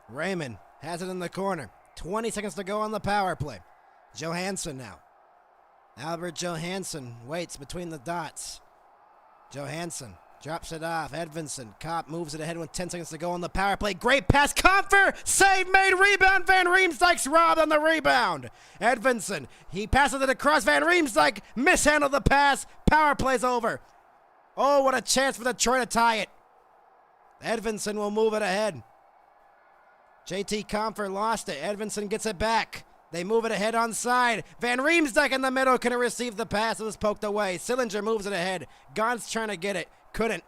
Raymond has it in the corner. 20 seconds to go on the power play. Johansson now. Albert Johansson waits between the dots. Johansson drops it off. Edvinsson. Kopp moves it ahead with 10 seconds to go on the power play. Great pass. Comfer. Save made. Rebound. Van Riemsdyk's robbed on the rebound. Edvinsson. He passes it across. Van Riemsdyk mishandled the pass. Power play's over. Oh, what a chance for Detroit to tie it. Edvinsson will move it ahead. JT Comfer lost it. Edvinsson gets it back. They move it ahead on side. Van Riemsdyk in the middle couldn't receive the pass. It was poked away. Sillinger moves it ahead. Gaunt's trying to get it. Couldn't.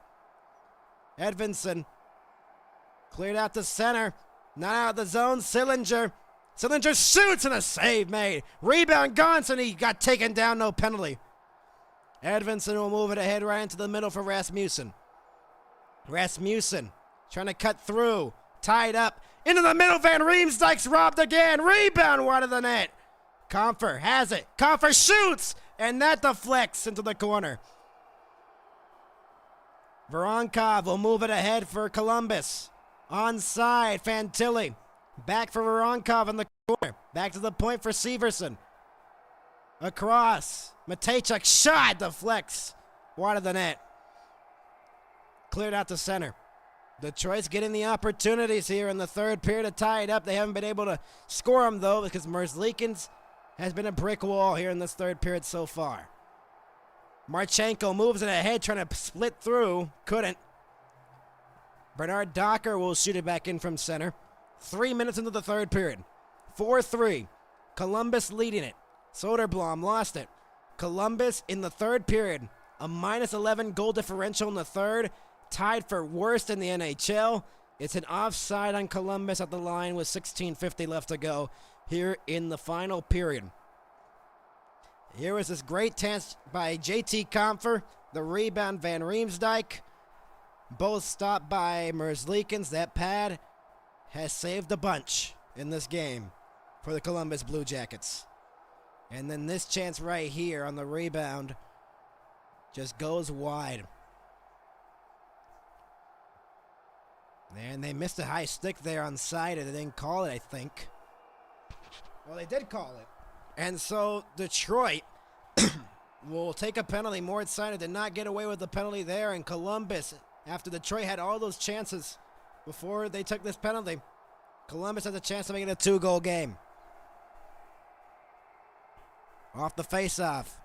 Edvinsson cleared out the center. Not out of the zone. Sillinger shoots and a save made. Rebound Gaunt's and he got taken down. No penalty. Edvinsson will move it ahead right into the middle for Rasmussen. Rasmussen trying to cut through. Tied up. Into the middle, Van Riemsdyk's robbed again. Rebound wide of the net. Comfer has it. Comfer shoots, and that deflects into the corner. Voronkov will move it ahead for Columbus. Onside, Fantilli. Back for Voronkov in the corner. Back to the point for Severson. Across. Matejchuk shot, deflects wide of the net. Cleared out to center. Detroit's getting the opportunities here in the third period to tie it up. They haven't been able to score them, though, because Merzlikins has been a brick wall here in this third period so far. Marchenko moves it ahead, trying to split through. Couldn't. Bernard Docker will shoot it back in from center. 3 minutes into the third period. 4-3. Columbus leading it. Soderblom lost it. Columbus in the third period. A -11 goal differential in the third. Tied for worst in the NHL. It's an offside on Columbus at the line with 16:50 left to go here in the final period. Here was this great chance by JT Comfer. The rebound, Van Riemsdyk. Both stopped by Merzlikins. That pad has saved a bunch in this game for the Columbus Blue Jackets. And then this chance right here on the rebound just goes wide. And they missed a high stick there on side, and they didn't call it, I think. Well, they did call it. And so Detroit will take a penalty. Moritz Seider did not get away with the penalty there. And Columbus, after Detroit had all those chances before they took this penalty, Columbus has a chance to make it a 2-goal game. Off the face-off.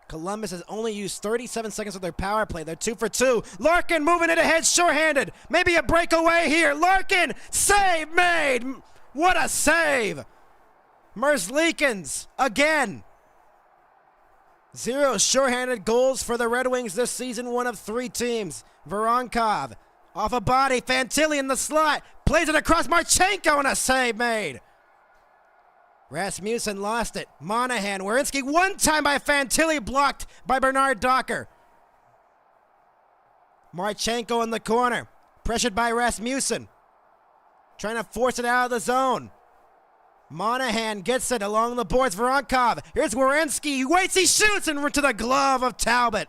Columbus has only used 37 seconds of their power play. They're 2 for 2. Larkin moving it ahead, shorthanded. Maybe a breakaway here. Larkin, save made. What a save. Merzlikins again. 0 shorthanded goals for the Red Wings this season, one of 3 teams. Voronkov off a body. Fantilli in the slot. Plays it across Marchenko and a save made. Rasmussen lost it. Monahan, Werenski, one time by Fantilli, blocked by Bernard Docker. Marchenko in the corner, pressured by Rasmussen. Trying to force it out of the zone. Monahan gets it along the boards. Voronkov, here's Werenski. He waits, he shoots, and to the glove of Talbot.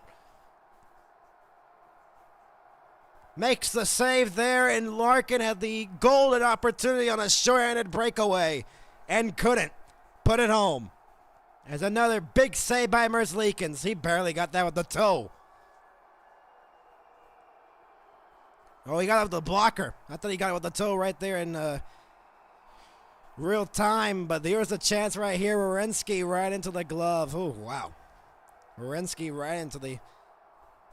Makes the save there, and Larkin had the golden opportunity on a short-handed breakaway and couldn't put it home. There's another big save by Merzlikins. He barely got that with the toe. Oh, he got it with the blocker. I thought he got it with the toe right there in real time, but there's a chance right here. Werenski right into the glove. Oh, wow. Werenski right into the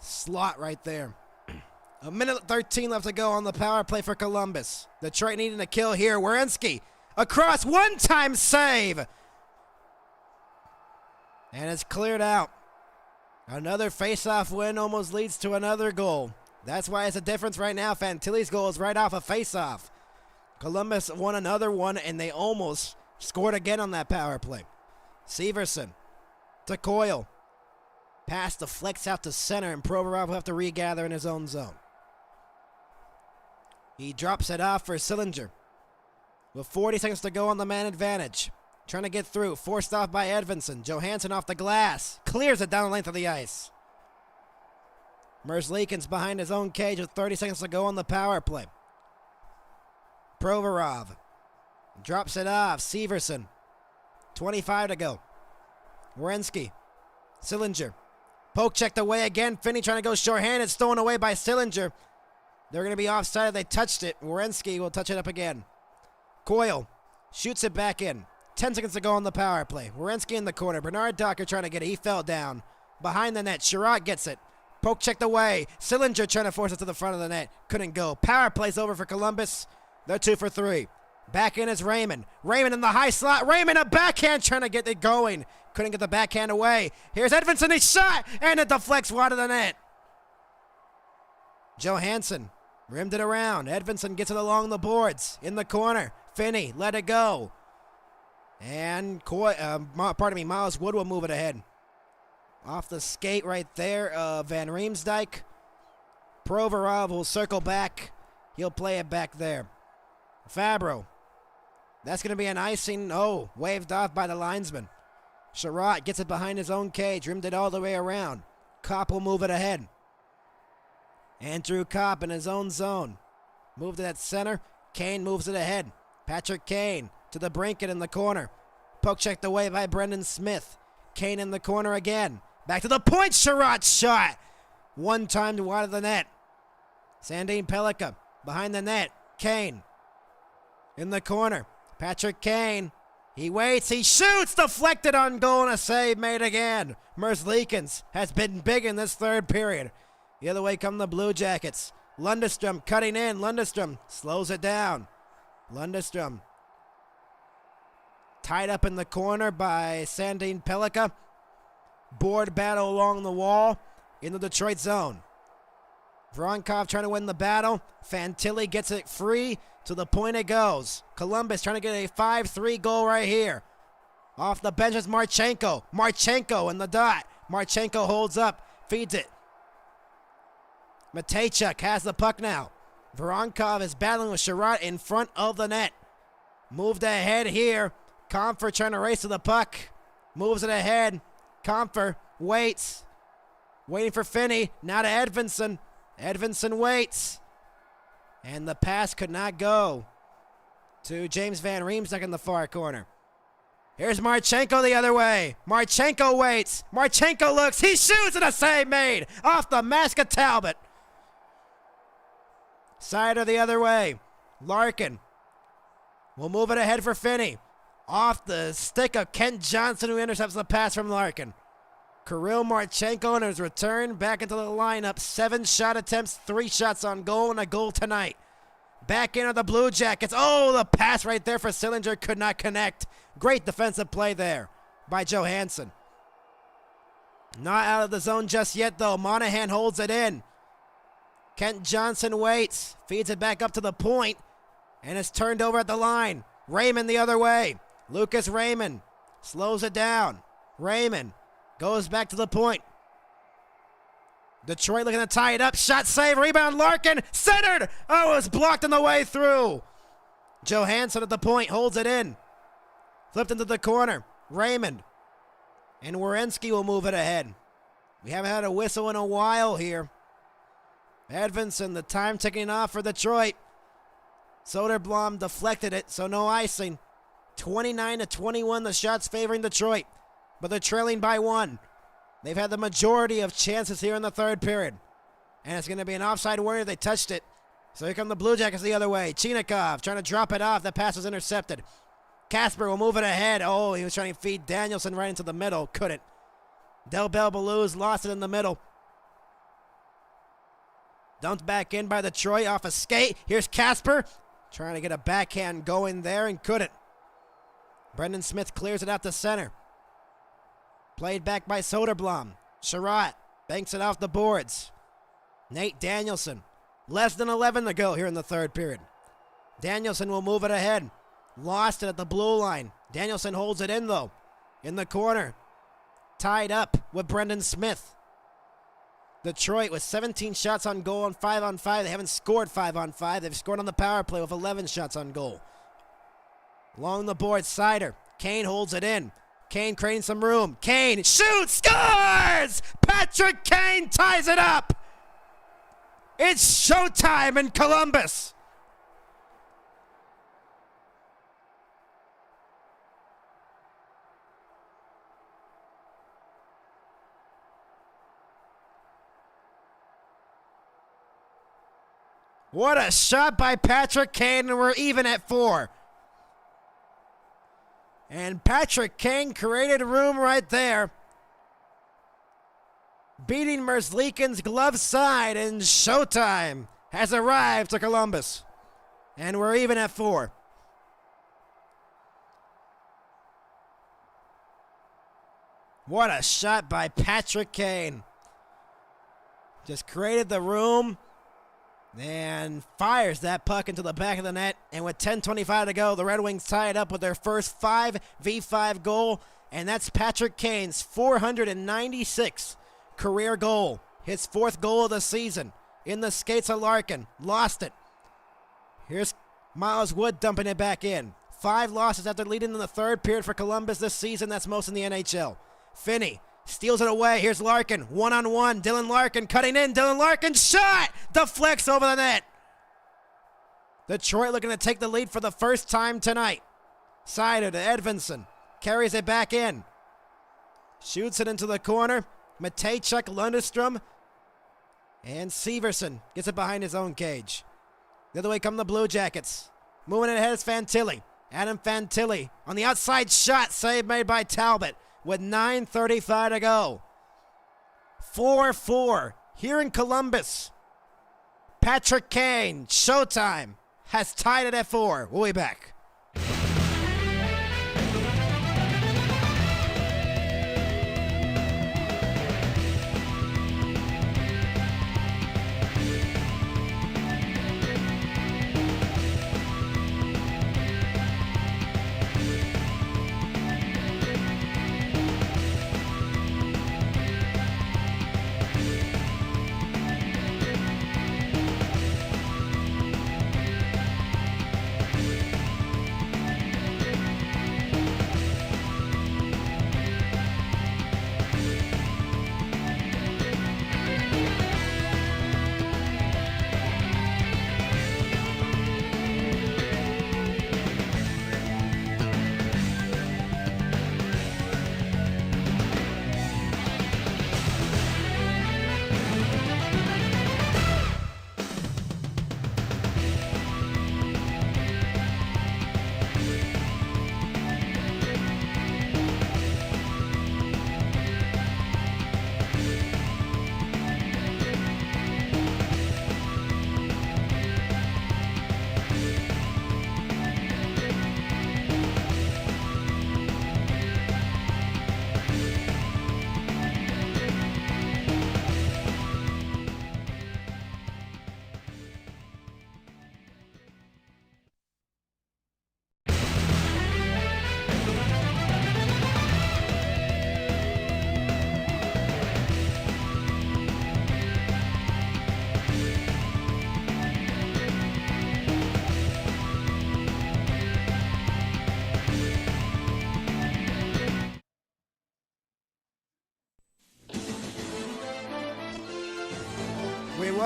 slot right there. A minute 13 left to go on the power play for Columbus. Detroit needing a kill here. Werenski across, one-time save. And it's cleared out. Another face-off win almost leads to another goal. That's why it's a difference right now. Fantilli's goal is right off a face-off. Columbus won another one, and they almost scored again on that power play. Severson to Coyle. Pass deflects out to center, and Provorov will have to regather in his own zone. He drops it off for Sillinger. With 40 seconds to go on the man advantage. Trying to get through. Forced off by Edvinsson. Johansson off the glass. Clears it down the length of the ice. Merzlikins behind his own cage with 30 seconds to go on the power play. Provorov drops it off. Severson. 25 to go. Werenski. Sillinger. Poke checked away again. Finney trying to go short-handed. Stolen away by Sillinger. They're going to be offside. They touched it. Werenski will touch it up again. Coyle shoots it back in. 10 seconds to go on the power play. Werenski in the corner. Bernard Docker trying to get it. He fell down. Behind the net. Sherratt gets it. Poke checked away. Sillinger trying to force it to the front of the net. Couldn't go. Power play's over for Columbus. They're 2 for 3. Back in is Raymond. Raymond in the high slot. Raymond a backhand trying to get it going. Couldn't get the backhand away. Here's Edvinsson. He shot. And it deflects wide of the net. Johansson rimmed it around. Edvinsson gets it along the boards. In the corner. Finney let it go. And Miles Wood will move it ahead. Off the skate right there, Van Riemsdyk. Provorov will circle back. He'll play it back there. Fabro. That's going to be an icing. Oh, waved off by the linesman. Sherratt gets it behind his own cage. Rimmed it all the way around. Kopp will move it ahead. Andrew Kopp in his own zone. Moved it at center. Kane moves it ahead. Patrick Kane to the Brinket in the corner. Poke checked away by Brendan Smith. Kane in the corner again. Back to the point. Sherratt shot. One time to wide of the net. Sandin Pellikka behind the net. Kane in the corner. Patrick Kane. He waits. He shoots. Deflected on goal and a save made again. Merzlikins has been big in this third period. The other way come the Blue Jackets. Lundestrom cutting in. Lundestrom slows it down. Lundestrom tied up in the corner by Sandin Pellikka. Board battle along the wall in the Detroit zone. Voronkov trying to win the battle. Fantilli gets it free. To the point it goes. Columbus trying to get a 5-3 goal right here. Off the bench is Marchenko. Marchenko in the dot. Marchenko holds up. Feeds it. Matejchuk has the puck now. Voronkov is battling with Sherratt in front of the net. Moved ahead here. Comfer trying to race to the puck. Moves it ahead. Comfer waits. Waiting for Finney. Now to Edvinsson. Edvinsson waits. And the pass could not go to James Van Riemsdyk in the far corner. Here's Marchenko the other way. Marchenko waits. Marchenko looks. He shoots, and a save made off the mask of Talbot. Sider the other way. Larkin will move it ahead for Finney. Off the stick of Kent Johnson, who intercepts the pass from Larkin. Kirill Marchenko in his return back into the lineup. 7 shot attempts, 3 shots on goal, and a goal tonight. Back into the Blue Jackets. Oh, the pass right there for Sillinger could not connect. Great defensive play there by Johansson. Not out of the zone just yet, though. Monahan holds it in. Kent Johnson waits, feeds it back up to the point, and it's turned over at the line. Raymond the other way. Lucas Raymond slows it down. Raymond goes back to the point. Detroit looking to tie it up. Shot save, rebound, Larkin, centered. Oh, it was blocked on the way through. Johansson at the point, holds it in. Flipped into the corner. Raymond. And Werenski will move it ahead. We haven't had a whistle in a while here. Edvinson, the time ticking off for Detroit. Soderblom deflected it, so no icing. 29-21, the shots favoring Detroit. But they're trailing by 1. They've had the majority of chances here in the third period. And it's going to be an offside warning if they touched it. So here come the Blue Jackets the other way. Chinikov trying to drop it off. The pass was intercepted. Casper will move it ahead. Oh, he was trying to feed Danielson right into the middle. Couldn't. Del Belbaluz lost it in the middle. Dumped back in by Detroit off a skate. Here's Casper trying to get a backhand going there and couldn't. Brendan Smith clears it out to center. Played back by Soderblom. Sherratt banks it off the boards. Nate Danielson. Less than 11 to go here in the third period. Danielson will move it ahead. Lost it at the blue line. Danielson holds it in, though. In the corner. Tied up with Brendan Smith. Detroit with 17 shots on goal on 5-on-5. They haven't scored 5-on-5. They've scored on the power play with 11 shots on goal. Along the board, Sider. Kane holds it in. Kane creating some room. Kane shoots, scores! Patrick Kane ties it up. It's showtime in Columbus. What a shot by Patrick Kane, and we're even at 4. And Patrick Kane created room right there. Beating Merzlikin's glove side, and showtime has arrived to Columbus. And we're even at 4. What a shot by Patrick Kane. Just created the room and fires that puck into the back of the net. And with 10:25 to go, the Red Wings tie it up with their first 5v5 goal. And that's Patrick Kane's 496 career goal. His 4th goal of the season. In the skates of Larkin. Lost it. Here's Miles Wood dumping it back in. 5 losses after leading in the third period for Columbus this season. That's most in the NHL. Finney steals it away. Here's Larkin. 1-on-1. Dylan Larkin cutting in. Dylan Larkin shot! Deflects over the net. Detroit looking to take the lead for the first time tonight. Sider to Edvinson. Carries it back in. Shoots it into the corner. Matejchuk, Lundestrom, and Severson gets it behind his own cage. The other way come the Blue Jackets. Moving it ahead is Fantilli. Adam Fantilli on the outside shot. Save made by Talbot with 9:35 to go. 4-4 here in Columbus. Patrick Kane, showtime, has tied it at 4. We'll be back.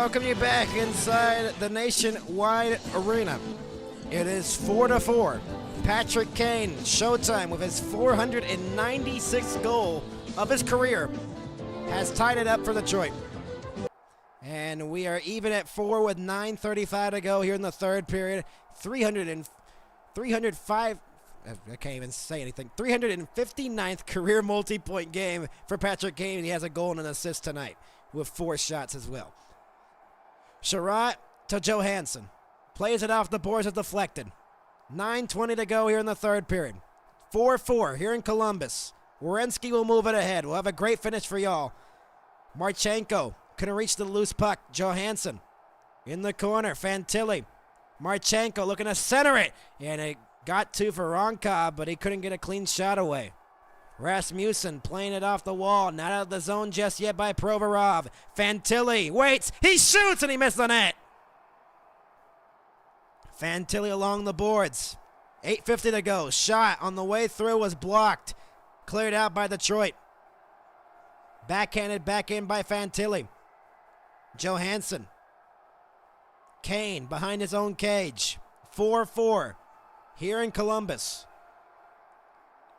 welcome you back inside the Nationwide Arena. It is 4-4. Patrick Kane, Showtime, with his 496th goal of his career, has tied it up for Detroit. And we are even at 4 with 9:35 to go here in the third period. 305. I can't even say anything. 359th career multi-point game for Patrick Kane. He has a goal and an assist tonight with 4 shots as well. Sherratt to Johansson. Plays it off the boards, is deflected. 9:20 to go here in the third period. 4-4 here in Columbus. Werenski will move it ahead. We'll have a great finish for y'all. Marchenko couldn't reach the loose puck. Johansson in the corner. Fantilli. Marchenko looking to center it. And it got to Voronkov, but he couldn't get a clean shot away. Rasmussen playing it off the wall. Not out of the zone just yet by Provorov. Fantilli waits. He shoots and he missed the net. Fantilli along the boards. 8:50 to go. Shot on the way through was blocked. Cleared out by Detroit. Backhanded back in by Fantilli. Johansson. Kane behind his own cage. 4-4 here in Columbus.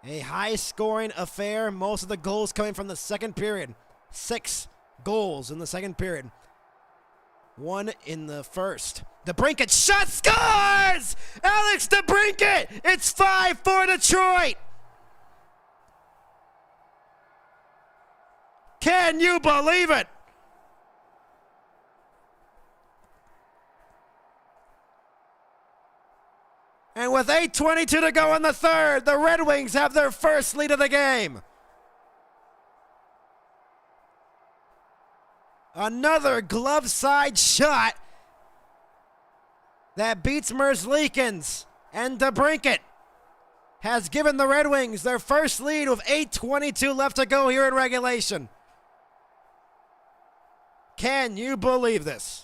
A high-scoring affair. Most of the goals coming from the second period. 6 goals in the second period. 1 in the first. DeBrincat shot, scores! Alex DeBrincat! It's 5-4 Detroit! Can you believe it? And with 8:22 to go in the third, the Red Wings have their first lead of the game. Another glove side shot that beats Merzlikins, and DeBrincat has given the Red Wings their first lead with 8:22 left to go here in regulation. Can you believe this?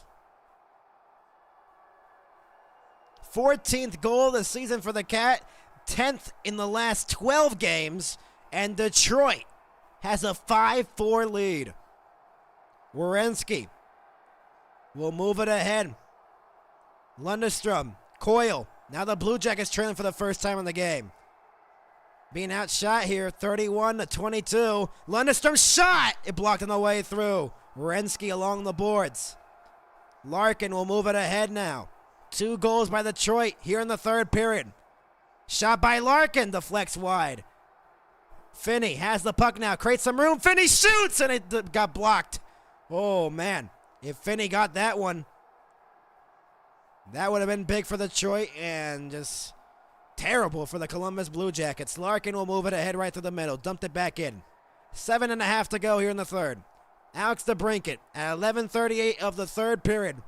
14th goal of the season for the Cat, 10th in the last 12 games, and Detroit has a 5-4 lead. Werenski will move it ahead. Lundestrom, Coyle. Now the Blue Jackets trailing for the first time in the game. Being outshot here, 31-22. Lundestrom shot! It blocked on the way through. Werenski along the boards. Larkin will move it ahead now. 2 goals by Detroit here in the third period. Shot by Larkin, deflects wide. Finney has the puck now, creates some room. Finney shoots, and it got blocked. Oh, man. If Finney got that one, that would have been big for Detroit and just terrible for the Columbus Blue Jackets. Larkin will move it ahead right to the middle. Dumped it back in. 7.5 to go here in the third. Alex DeBrincat at 11:38 of the third period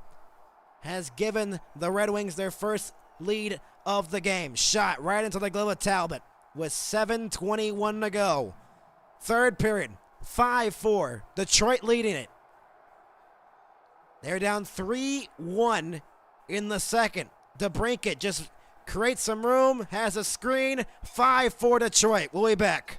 has given the Red Wings their first lead of the game. Shot right into the glove of Talbot with 7:21 to go. Third period, 5-4. Detroit leading it. They're down 3-1 in the second. DeBrincat just creates some room, has a screen. 5-4 Detroit. We'll be back.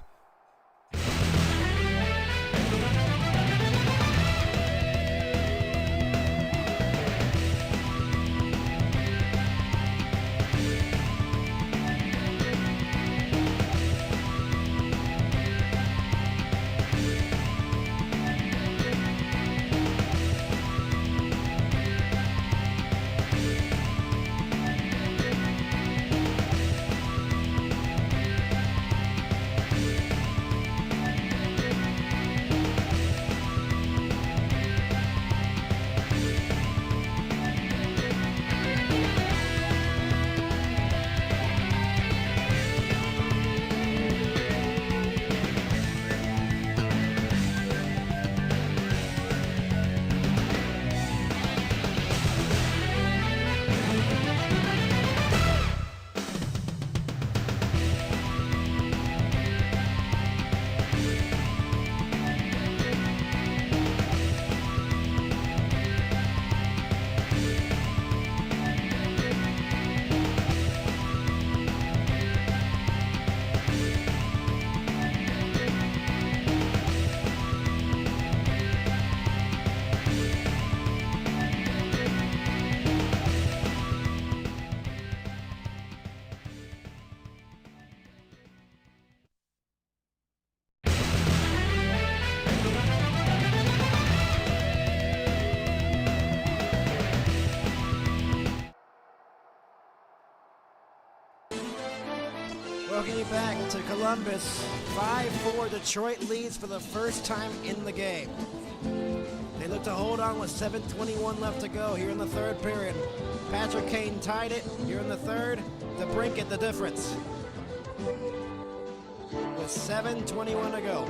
Welcome you back to Columbus. 5-4 Detroit leads for the first time in the game. They look to hold on with 7:21 left to go here in the third period. Patrick Kane tied it here in the third. DeBrincat the difference. With 7:21 to go.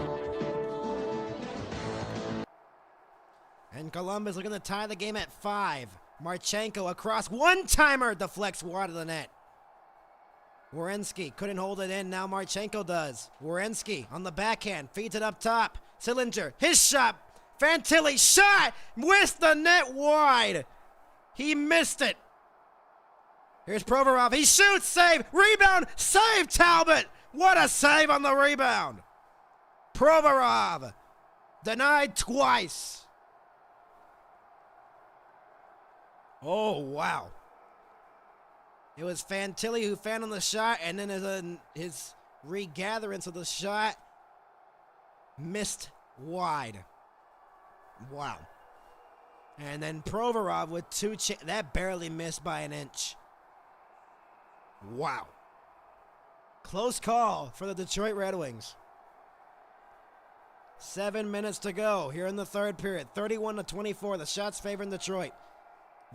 And Columbus looking to tie the game at 5. Marchenko across, one-timer deflects wide of the net. Werenski couldn't hold it in, now Marchenko does. Werenski on the backhand, feeds it up top. Sillinger, his shot. Fantilli shot with the net wide. He missed it. Here's Provorov, he shoots, save, rebound, save Talbot. What a save on the rebound. Provorov denied twice. Oh, wow. It was Fantilli who found on the shot, and then his regatherance of the shot missed wide. Wow. And then Provorov with that barely missed by an inch. Wow. Close call for the Detroit Red Wings. 7 minutes to go here in the third period. 31-24. The shots favoring Detroit.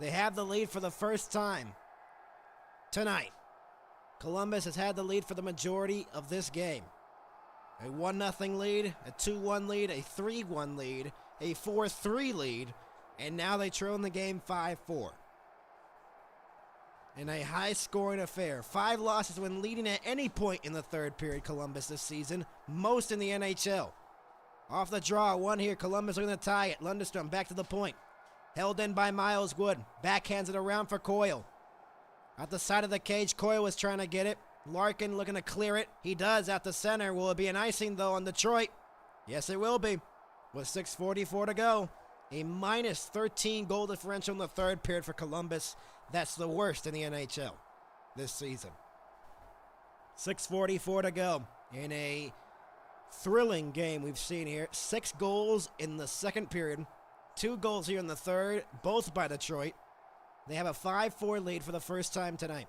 They have the lead for the first time tonight. Columbus has had the lead for the majority of this game. A 1-0 lead, a 2-1 lead, a 3-1 lead, a 4-3 lead, and now they trail in the game 5-4. In a high-scoring affair. 5 losses when leading at any point in the third period, Columbus this season, most in the NHL. Off the draw, one here, Columbus looking to tie it. Lundestrom back to the point. Held in by Miles Wood. Backhands it around for Coyle. At the side of the cage, Coyle was trying to get it. Larkin looking to clear it. He does at the center. Will it be an icing, though, on Detroit? Yes, it will be. With 6:44 to go. A minus 13 goal differential in the third period for Columbus. That's the worst in the NHL this season. 6:44 to go in a thrilling game we've seen here. 6 goals in the second period. 2 goals here in the third, both by Detroit. They have a 5-4 lead for the first time tonight.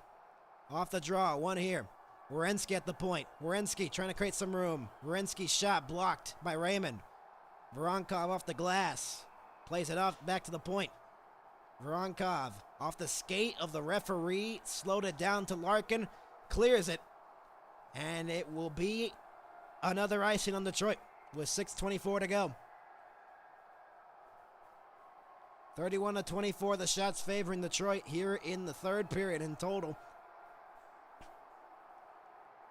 Off the draw, one here. Werenski at the point. Werenski trying to create some room. Werenski's shot blocked by Raymond. Voronkov off the glass. Plays it off back to the point. Voronkov off the skate of the referee. Slowed it down to Larkin. Clears it. And it will be another icing on Detroit with 6:24 to go. 31-24, the shots favoring Detroit here in the third period in total.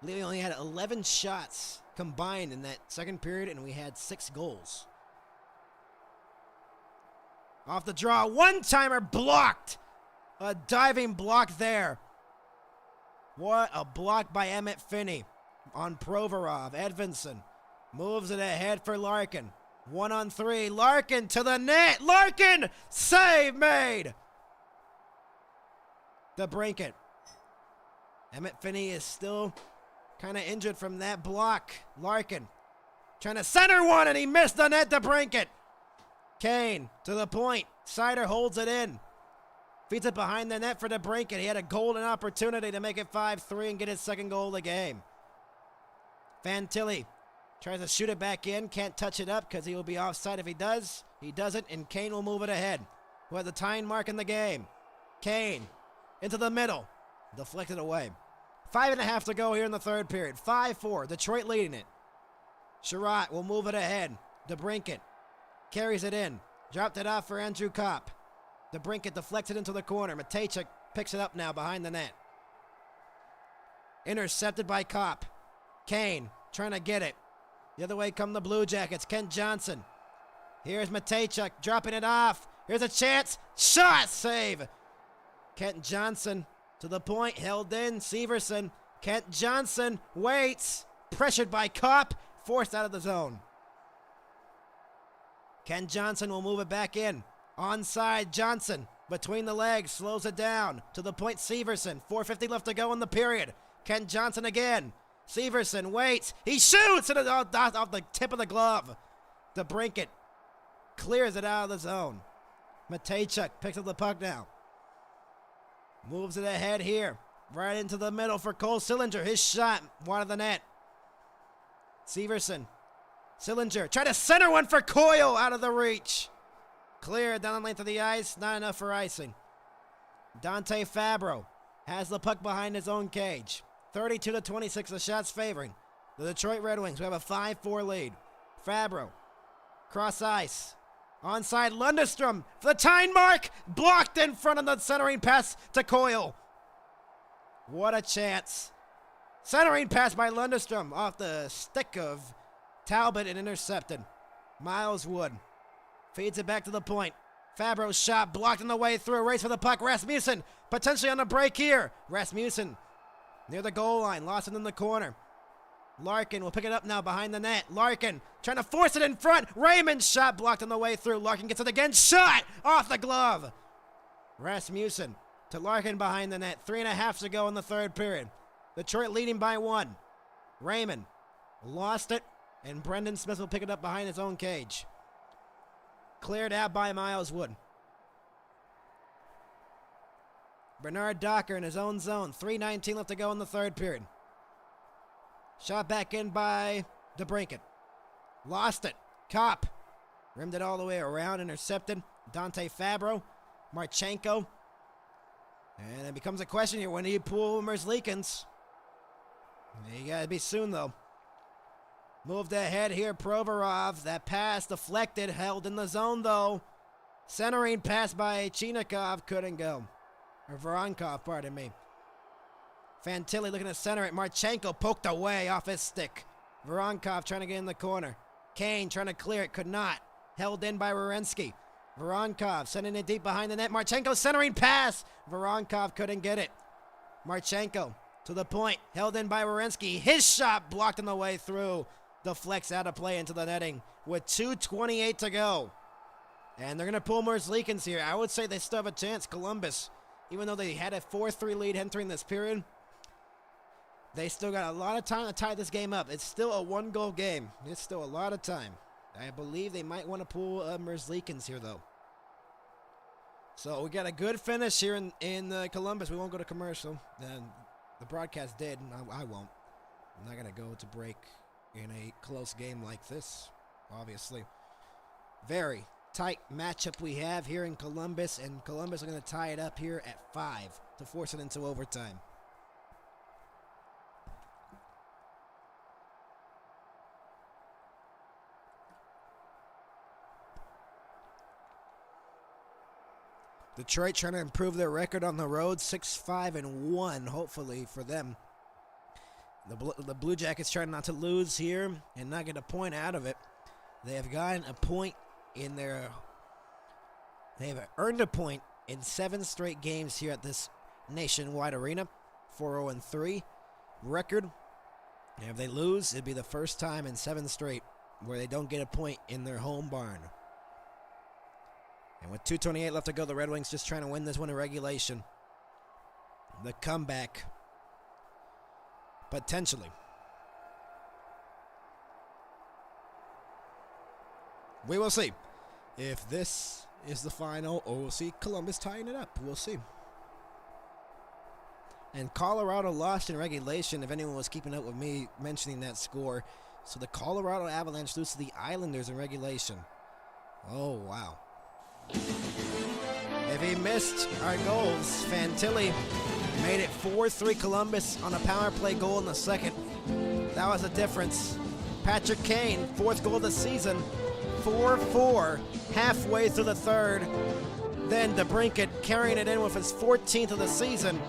We only had 11 shots combined in that second period, and we had 6 goals. Off the draw, one-timer blocked. A diving block there. What a block by Emmett Finney on Provorov. Edvinson moves it ahead for Larkin. 1-on-3, Larkin to the net. Larkin, save made. DeBrincat. Emmett Finney is still kind of injured from that block. Larkin trying to center one, and he missed the net. DeBrincat. Kane to the point. Sider holds it in. Feeds it behind the net for DeBrincat. He had a golden opportunity to make it 5-3 and get his second goal of the game. Fantilli tries to shoot it back in. Can't touch it up because he will be offside if he does. He doesn't, and Kane will move it ahead. Who had the tying mark in the game. Kane into the middle. Deflected away. 5.5 to go here in the third period. 5-4. Detroit leading it. Sherratt will move it ahead. DeBrincat carries it in. Dropped it off for Andrew Kopp. DeBrincat deflects it into the corner. Matejchuk picks it up now behind the net. Intercepted by Kopp. Kane trying to get it. The other way come the Blue Jackets. Kent Johnson. Here's Matejchuk dropping it off. Here's a chance. Shot save. Kent Johnson to the point. Held in. Severson. Kent Johnson waits. Pressured by Kopp. Forced out of the zone. Kent Johnson will move it back in. Onside Johnson. Between the legs. Slows it down. To the point Severson. 4:50 left to go in the period. Kent Johnson again. Severson waits. He shoots it off the tip of the glove. DeBrincat clears it out of the zone. Matejchuk picks up the puck now. Moves it ahead here. Right into the middle for Cole Sillinger. His shot, wide of the net. Severson. Sillinger. Try to center one for Coyle, out of the reach. Clear down the length of the ice. Not enough for icing. Dante Fabro has the puck behind his own cage. 32-26, the shots favoring the Detroit Red Wings, who have a 5-4 lead. Fabro. Cross ice. Onside Lundestrom for the tying mark. Blocked in front of the centering pass to Coyle. What a chance. Centering pass by Lundestrom off the stick of Talbot and intercepted. Miles Wood feeds it back to the point. Fabro's shot blocked on the way through. A race for the puck. Rasmussen potentially on the break here. Rasmussen near the goal line. Lost it in the corner. Larkin will pick it up now behind the net. Larkin trying to force it in front. Raymond's shot blocked on the way through. Larkin gets it again. Shot off the glove. Rasmussen to Larkin behind the net. 3.5 to go in the third period. Detroit leading by 1. Raymond lost it, and Brendan Smith will pick it up behind his own cage. Cleared out by Miles Wood. Bernard Docker in his own zone. 3:19 left to go in the third period. Shot back in by DeBrincat. Lost it. Kopp rimmed it all the way around, intercepted. Dante Fabro. Marchenko. And it becomes a question here. When do you pull Merzlikins? You gotta be soon, though. Moved ahead here, Provorov. That pass deflected, held in the zone, though. Centering pass by Chinikov, couldn't go. Or Voronkov, pardon me. Fantilli looking to center it. Marchenko poked away off his stick. Voronkov trying to get in the corner. Kane trying to clear it, could not. Held in by Werenski. Voronkov sending it deep behind the net. Marchenko centering pass. Voronkov couldn't get it. Marchenko to the point. Held in by Werenski. His shot blocked on the way through. Deflects out of play into the netting with 2:28 to go. And they're going to pull Merzlikins here. I would say they still have a chance. Columbus, even though they had a 4-3 lead entering this period, they still got a lot of time to tie this game up. It's still a 1-goal game. It's still a lot of time. I believe they might want to pull Merzlikins here, though. So we got a good finish here in Columbus. We won't go to commercial. The broadcast did, and I won't. I'm not going to go to break in a close game like this, obviously. Very tight matchup we have here in Columbus, and Columbus are going to tie it up here at 5 to force it into overtime. Detroit trying to improve their record on the road, 6-5-1, hopefully for them. The Blue Jackets trying not to lose here and not get a point out of it. They have gotten a point in their... They have earned a point in 7 straight games here at this nationwide arena. 4-0-3 record. And if they lose, it'd be the first time in 7 straight where they don't get a point in their home barn. And with 2:28 left to go, the Red Wings just trying to win this one in regulation. The comeback. Potentially. We will see if this is the final, or we'll see Columbus tying it up. We'll see. And Colorado lost in regulation, if anyone was keeping up with me mentioning that score. So the Colorado Avalanche lose to the Islanders in regulation. Oh, wow. If he missed our goals, Fantilli made it 4-3 Columbus on a power play goal in the second. That was the difference. Patrick Kane, 4th goal of the season, 4-4 halfway through the third. Then DeBrincat carrying it in with his 14th of the season.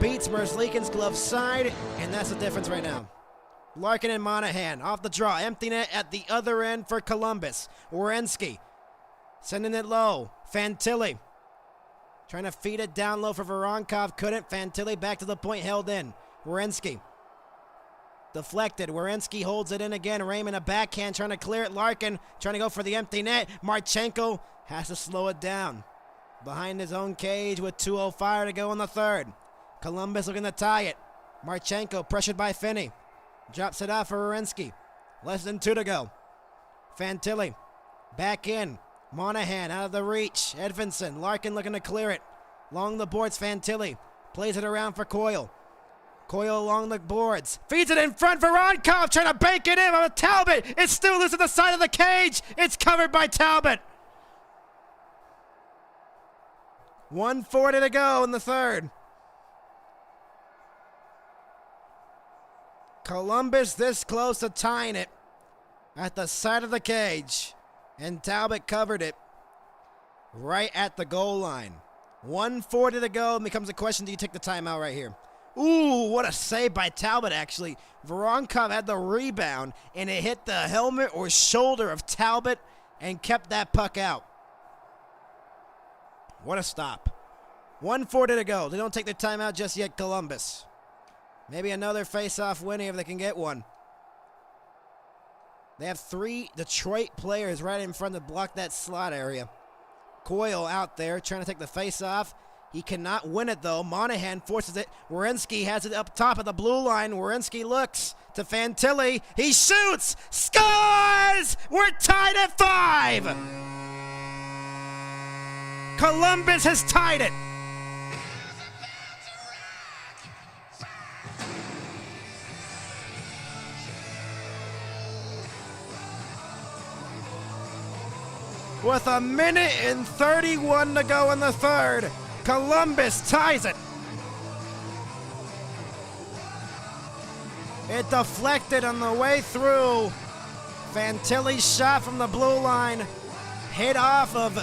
Beats Merzlikins' glove side, and that's the difference right now. Larkin and Monahan off the draw. Empty net at the other end for Columbus. Werenski sending it low. Fantilli trying to feed it down low for Voronkov. Couldn't. Fantilli back to the point, held in. Werenski deflected. Werenski holds it in again. Raymond a backhand trying to clear it. Larkin trying to go for the empty net. Marchenko has to slow it down. Behind his own cage with 2:05 to go in the third. Columbus looking to tie it. Marchenko pressured by Finney. Drops it off for Werenski. Less than 2 to go. Fantilli back in. Monahan out of the reach. Edvinson. Larkin looking to clear it. Along the boards, Fantilli. Plays it around for Coyle. Coyle along the boards. Feeds it in front for Voronkov, trying to bank it in with Talbot. It's still loose at the side of the cage. It's covered by Talbot. 1:40 to go in the third. Columbus this close to tying it at the side of the cage. And Talbot covered it right at the goal line. 1:40 to go. It becomes a question, do you take the timeout right here? Ooh, what a save by Talbot, actually. Voronkov had the rebound, and it hit the helmet or shoulder of Talbot and kept that puck out. What a stop. 1:40 to go. They don't take their timeout just yet, Columbus. Maybe another face-off winning if they can get one. They have 3 Detroit players right in front to block that slot area. Coyle out there trying to take the face-off. He cannot win it, though. Monahan forces it. Werenski has it up top of the blue line. Werenski looks to Fantilli. He shoots! Scores! We're tied at 5! Columbus has tied it. With 1:31 to go in the third, Columbus ties it. It deflected on the way through. Fantilli's shot from the blue line hit off of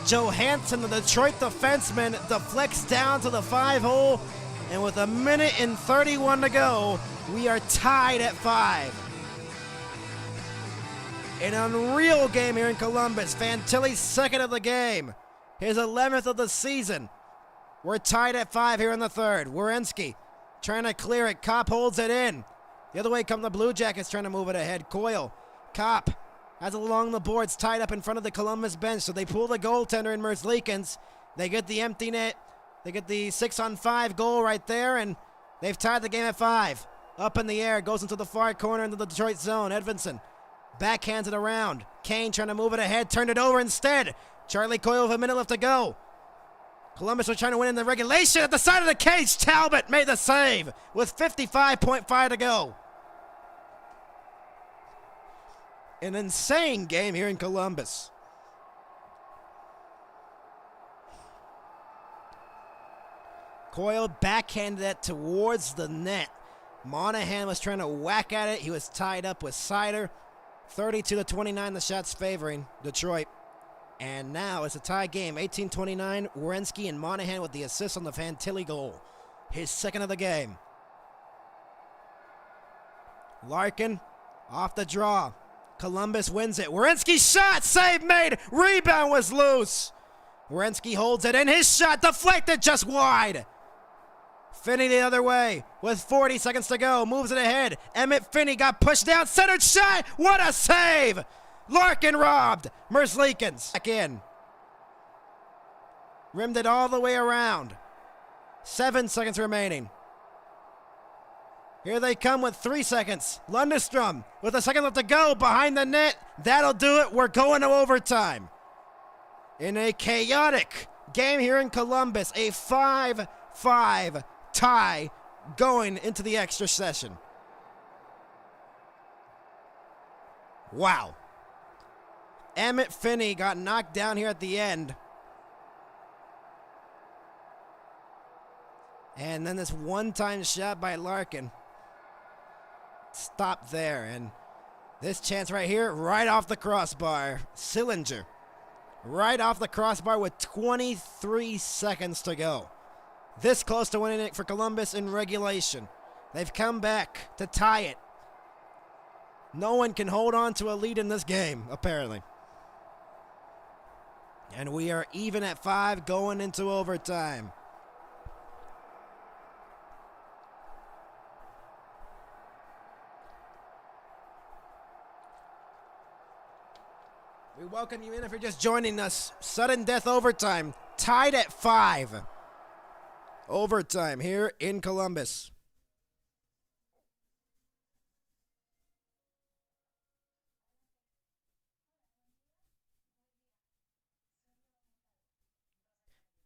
Johansson, the Detroit defenseman, deflects down to the 5-hole, and with 1:31 to go, we are tied at 5. An unreal game here in Columbus. Fantilli's second of the game, his 11th of the season. We're tied at 5 here in the third. Werenski trying to clear it. Kopp holds it in. The other way come the Blue Jackets trying to move it ahead. Coyle, Kopp has it along the boards, tied up in front of the Columbus bench. So they pull the goaltender in Merzlikins. They get the empty net. They get the 6-on-5 goal right there, and they've tied the game at 5. Up in the air, goes into the far corner into the Detroit zone. Edvinsson backhands it around. Kane trying to move it ahead, turned it over instead. Charlie Coyle with a minute left to go. Columbus was trying to win in the regulation at the side of the cage. Talbot made the save with 55.5 to go. An insane game here in Columbus. Coyle backhanded that towards the net. Monahan was trying to whack at it. He was tied up with Seider. 32-29, the shots favoring Detroit. And now it's a tie game, 18-29. Werenski and Monahan with the assist on the Fantilli goal. His second of the game. Larkin off the draw. Columbus wins it. Werenski shot, save made, rebound was loose. Werenski holds it in, his shot deflected just wide. Finney the other way with 40 seconds to go. Moves it ahead. Emmett Finney got pushed down. Centered shot. What a save. Larkin robbed. Merzlikins back in. Rimmed it all the way around. 7 seconds remaining. Here they come with 3 seconds. Lundestrom with a second left to go behind the net. That'll do it. We're going to overtime. In a chaotic game here in Columbus, a 5-5 tie going into the extra session. Wow. Emmett Finney got knocked down here at the end. And then this one-time shot by Larkin. Stopped there. And this chance right here, right off the crossbar. Sillinger. Right off the crossbar with 23 seconds to go. This close to winning it for Columbus in regulation. They've come back to tie it. No one can hold on to a lead in this game, apparently. And we are even at 5 going into overtime. We welcome you in if you're just joining us. Sudden death overtime, tied at 5. Overtime here in Columbus.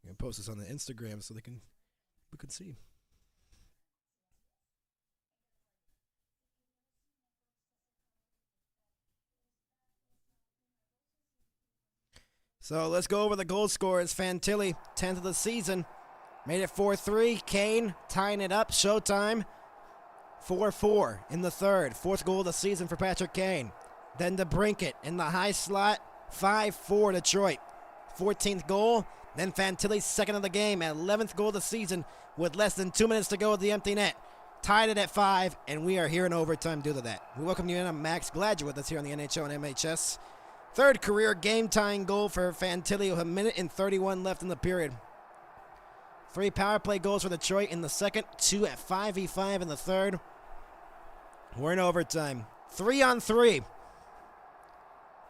I'm going to post this on the Instagram so they can we could see. So let's go over the goal scorers. Fantilli, 10th of the season. Made it 4-3. Kane tying it up. Showtime. 4-4 in the third. Fourth goal of the season for Patrick Kane. Then DeBrincat in the high slot. 5-4 Detroit. 14th goal. Then Fantilli's second of the game. 11th goal of the season with less than 2 minutes to go at the empty net. Tied it at 5, and we are here in overtime due to that. We welcome you in. I'm Max. Glad you're with us here on the NHL and MHS. Third career game-tying goal for Fantilli with 1:31 left in the period. 3 power play goals for Detroit in the second, 2 at 5v5 in the third. We're in overtime. 3-on-3.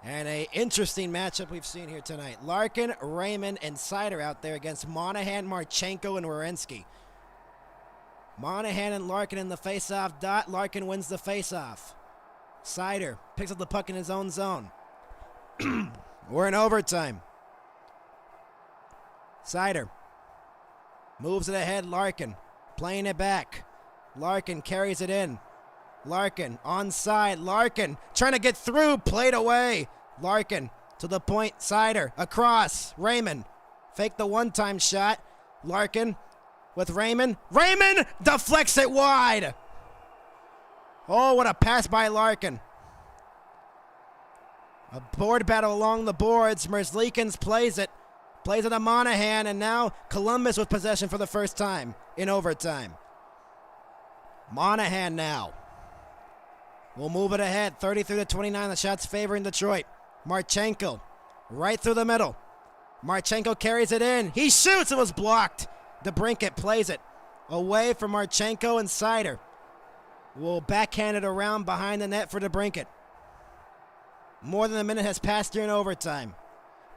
And a interesting matchup we've seen here tonight. Larkin, Raymond, and Seider out there against Monahan, Marchenko, and Werenski. Monahan and Larkin in the face-off dot. Larkin wins the face-off. Seider picks up the puck in his own zone. We're in overtime. Seider moves it ahead. Larkin playing it back. Larkin carries it in. Larkin onside. Larkin trying to get through. Played away. Larkin to the point. Seider across. Raymond fake the one-time shot. Larkin with Raymond. Raymond deflects it wide. Oh, what a pass by Larkin. A board battle along the boards. Merzlikins plays it. Plays it to Monahan, and now Columbus with possession for the first time in overtime. Monahan now. We'll move it ahead. 33-29. The shot's favoring Detroit. Marchenko right through the middle. Marchenko carries it in. He shoots. It was blocked. DeBrincat plays it away from Marchenko, and Seider will backhand it around behind the net for DeBrincat. More than a minute has passed during overtime.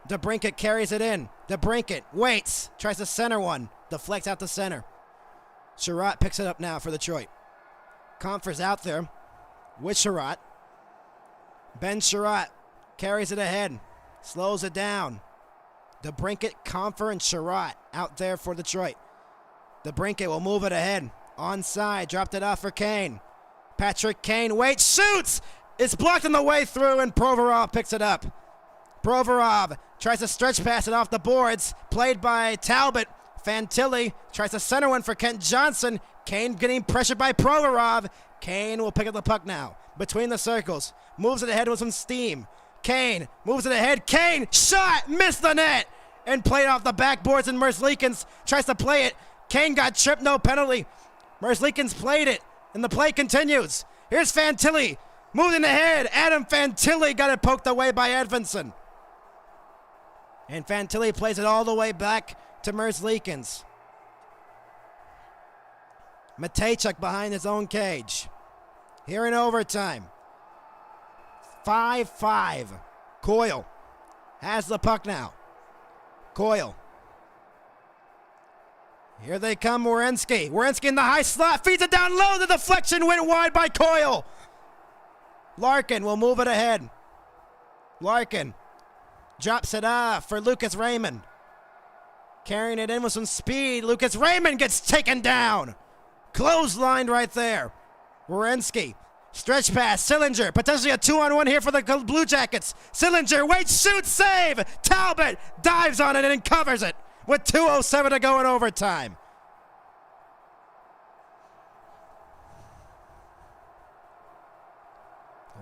DeBrincat carries it in. DeBrincat waits. Tries to center one. Deflects out to center. Sherratt picks it up now for Detroit. Comfort's out there with Sherratt. Ben Sherratt carries it ahead. Slows it down. DeBrincat, Comfort, and Sherratt out there for Detroit. DeBrincat will move it ahead. Onside. Dropped it off for Kane. Patrick Kane waits. Shoots! It's blocked on the way through, and Provorov picks it up. Provorov tries to stretch pass it off the boards. Played by Talbot. Fantilli tries to center one for Kent Johnson. Kane getting pressured by Provorov. Kane will pick up the puck now. Between the circles. Moves it ahead with some steam. Kane moves it ahead. Kane shot! Missed the net! And played off the backboards, and Merzlikins tries to play it. Kane got tripped, no penalty. Merzlikins played it, and the play continues. Here's Fantilli. Moving ahead, Adam Fantilli got it poked away by Edvinsson. And Fantilli plays it all the way back to Merzlikins. Matejchuk behind his own cage. Here in overtime. 5-5. Coyle has the puck now. Coyle. Here they come, Werenski. Werenski in the high slot, feeds it down low. The deflection went wide by Coyle. Larkin will move it ahead. Larkin drops it off for Lucas Raymond. Carrying it in with some speed. Lucas Raymond gets taken down. Clotheslined right there. Werenski. Stretch pass. Sillinger. Potentially a 2-on-1 here for the Blue Jackets. Sillinger waits, shoots, save. Talbot dives on it and covers it with 2:07 to go in overtime.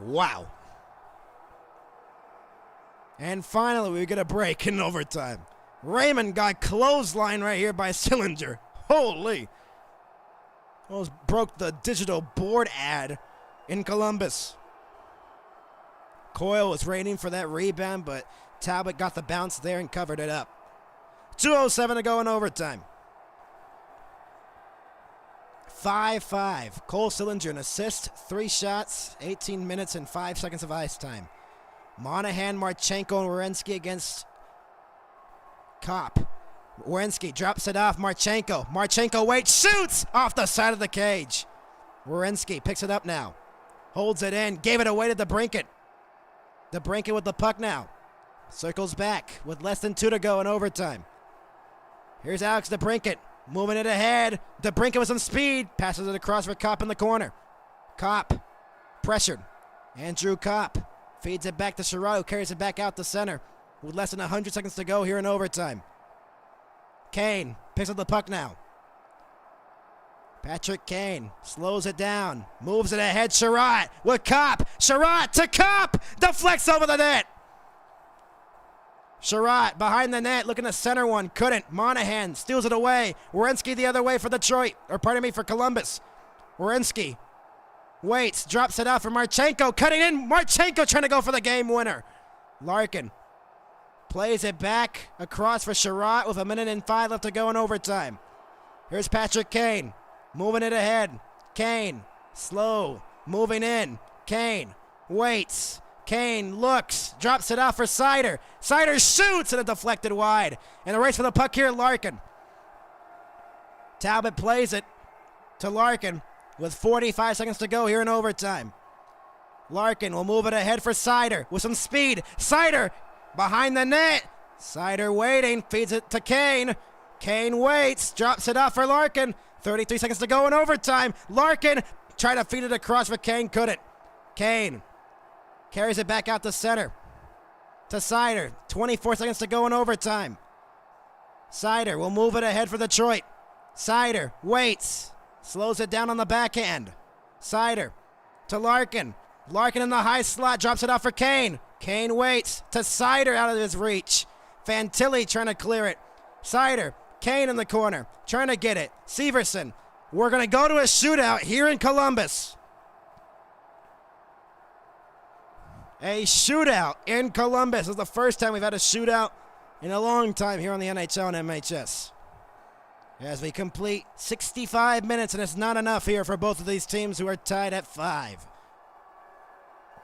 Wow. And finally, we get a break in overtime. Raymond got clothesline right here by Sillinger. Holy. Almost broke the digital board ad in Columbus. Coyle was waiting for that rebound, but Talbot got the bounce there and covered it up. 2:07 to go in overtime. 5-5. Cole Sillinger, an assist, 3 shots, 18 minutes and 5 seconds of ice time. Monahan, Marchenko, and Werenski against Kopp. Werenski drops it off. Marchenko. Marchenko waits, shoots off the side of the cage. Werenski picks it up now. Holds it in. Gave it away to DeBrincat. DeBrincat with the puck now. Circles back with less than 2 to go in overtime. Here's Alex DeBrincat. moving it ahead. DeBrincat with some speed, passes it across for Kopp in the corner. Kopp, pressured. Andrew Kopp feeds it back to Sherrod, who carries it back out to center with less than 100 seconds to go here in overtime. Kane picks up the puck now. Patrick Kane slows it down, moves it ahead. Sherrod with Kopp. Sherrod to Kopp, deflects over the net. Sherrod behind the net, looking to center one, couldn't. Monahan steals it away. Werenski the other way for Detroit, for Columbus. Werenski waits, drops it out for Marchenko, cutting in. Marchenko trying to go for the game winner. Larkin plays it back across for Sherrod with 1:05 left to go in overtime. Here's Patrick Kane, moving it ahead. Kane, slow, moving in. Kane waits. Kane looks, drops it off for Seider. Seider shoots, and it deflected wide. And the race for the puck here, Larkin. Talbot plays it to Larkin with 45 seconds to go here in overtime. Larkin will move it ahead for Seider with some speed. Seider behind the net. Seider waiting, feeds it to Kane. Kane waits, drops it off for Larkin. 33 seconds to go in overtime. Larkin trying to feed it across for Kane, couldn't. Kane carries it back out to center. To Seider. 24 seconds to go in overtime. Seider will move it ahead for Detroit. Seider waits. Slows it down on the backhand. Seider to Larkin. Larkin in the high slot. Drops it off for Kane. Kane waits. To Seider out of his reach. Fantilli trying to clear it. Seider. Kane in the corner. Trying to get it. Severson. We're going to go to a shootout here in Columbus. A shootout in Columbus. This is the first time we've had a shootout in a long time here on the NHL and MHS. As we complete 65 minutes, and it's not enough here for both of these teams who are tied at 5.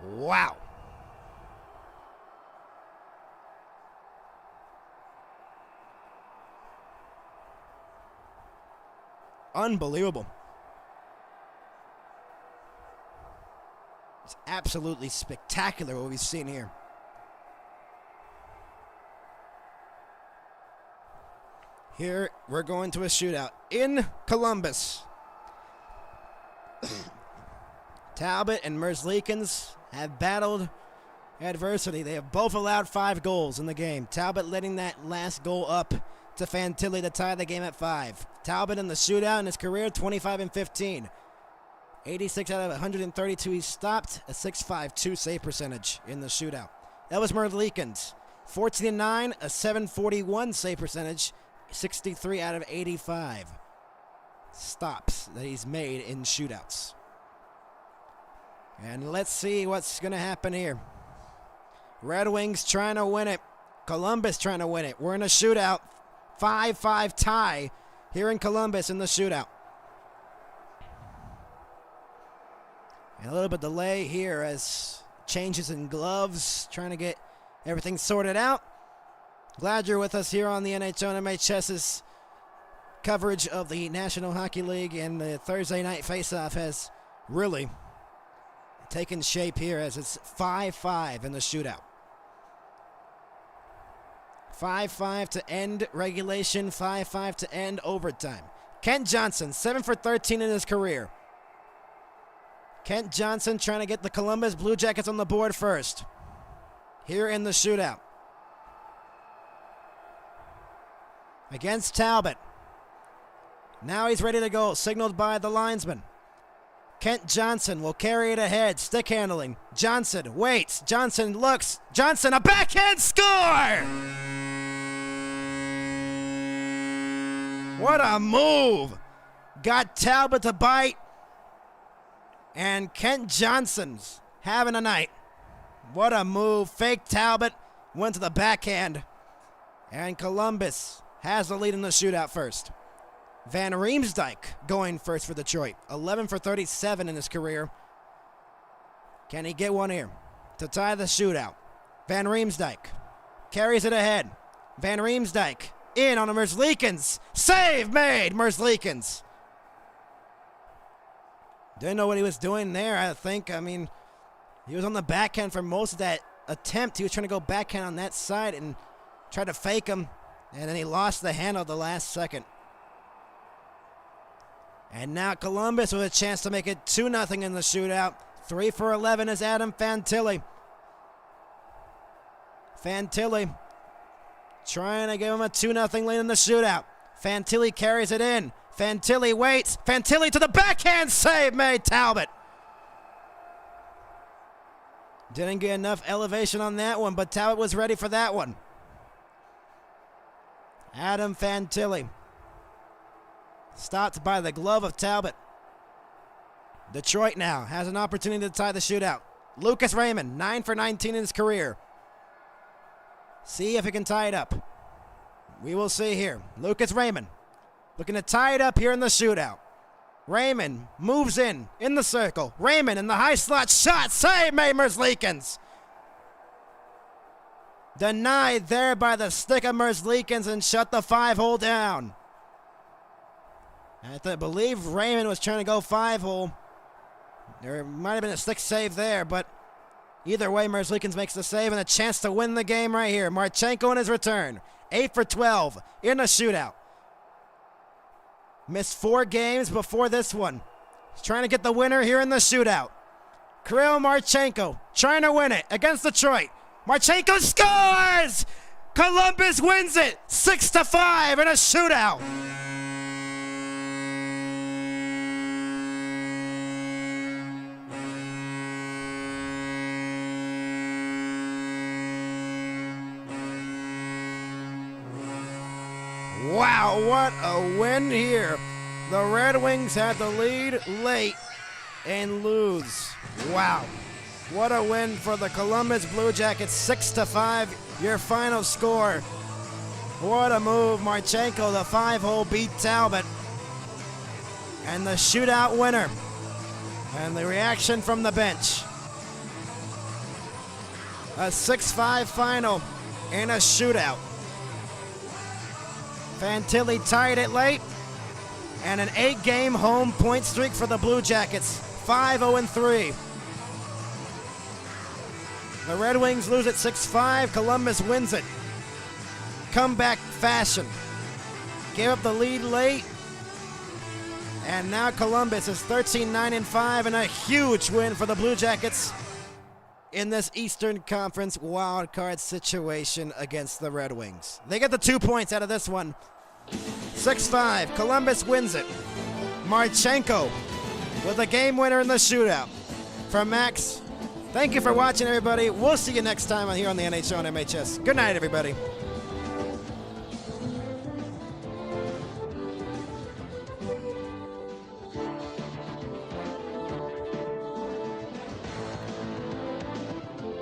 Wow. Unbelievable. It's absolutely spectacular what we've seen here. Here, we're going to a shootout in Columbus. Talbot and Merzlikins have battled adversity. They have both allowed 5 goals in the game. Talbot letting that last goal up to Fantilli to tie the game at 5. Talbot in the shootout in his career, 25-15. 86 out of 132 he stopped, a .652 save percentage in the shootout. That was Merzlikins. 14-9, a .741 save percentage, 63 out of 85 stops that he's made in shootouts. And let's see what's going to happen here. Red Wings trying to win it. Columbus trying to win it. We're in a shootout. 5-5 tie here in Columbus in the shootout. And a little bit delay here as changes in gloves, trying to get everything sorted out. Glad you're with us here on the NHL and MHS's coverage of the National Hockey League, and the Thursday night faceoff has really taken shape here as it's 5-5 in the shootout. 5-5 to end regulation, 5-5 to end overtime. Kent Johnson, 7 for 13 in his career. Kent Johnson trying to get the Columbus Blue Jackets on the board first here in the shootout. Against Talbot. Now he's ready to go, signaled by the linesman. Kent Johnson will carry it ahead, stick handling. Johnson waits, Johnson looks, Johnson, a backhand score! What a move! Got Talbot to bite, and Kent Johnson's having a night. What a move. Fake Talbot, went to the backhand, and Columbus has the lead in the shootout first. Van Riemsdyk going first for Detroit. 11 for 37 in his career. Can he get one here to tie the shootout? Van Riemsdyk carries it ahead. Van Riemsdyk in on a Merzlikins. Save made, Merzlikins. Didn't know what he was doing there, I think. I mean, he was on the backhand for most of that attempt. He was trying to go backhand on that side and tried to fake him, and then he lost the handle at the last second. And now Columbus with a chance to make it 2-0 in the shootout. 3 for 11 is Adam Fantilli. Fantilli trying to give him a 2-0 lead in the shootout. Fantilli carries it in. Fantilli waits. Fantilli to the backhand save made Talbot. Didn't get enough elevation on that one, but Talbot was ready for that one. Adam Fantilli. Stopped by the glove of Talbot. Detroit now has an opportunity to tie the shootout. Lucas Raymond, 9 for 19 in his career. See if he can tie it up. We will see here. Lucas Raymond looking to tie it up here in the shootout. Raymond moves in the circle. Raymond in the high slot shot. Save made Merzlikins. Denied there by the stick of Merzlikins and shut the 5-hole down. I believe Raymond was trying to go 5-hole. There might have been a stick save there, but either way, Merzlikins makes the save and a chance to win the game right here. Marchenko in his return. 8 for 12 in a shootout. Missed 4 games before this one. He's trying to get the winner here in the shootout. Kirill Marchenko trying to win it against Detroit. Marchenko scores! Columbus wins it 6-5 in a shootout. Wow, what a win here. The Red Wings had the lead late and lose. Wow, what a win for the Columbus Blue Jackets, 6-5, your final score. What a move, Marchenko, the 5-hole beat Talbot. And the shootout winner. And the reaction from the bench. A 6-5 final in a shootout. Fantilli tied it late, and an 8-game home point streak for the Blue Jackets, 5-0-3. The Red Wings lose it 6-5, Columbus wins it. Comeback fashion. Gave up the lead late, and now Columbus is 13-9-5 and a huge win for the Blue Jackets in this Eastern Conference wild card situation against the Red Wings. They get the 2 points out of this one. 6-5, Columbus wins it. Marchenko with a game winner in the shootout. From Max, thank you for watching, everybody. We'll see you next time here on the NHL and MHS. Good night, everybody.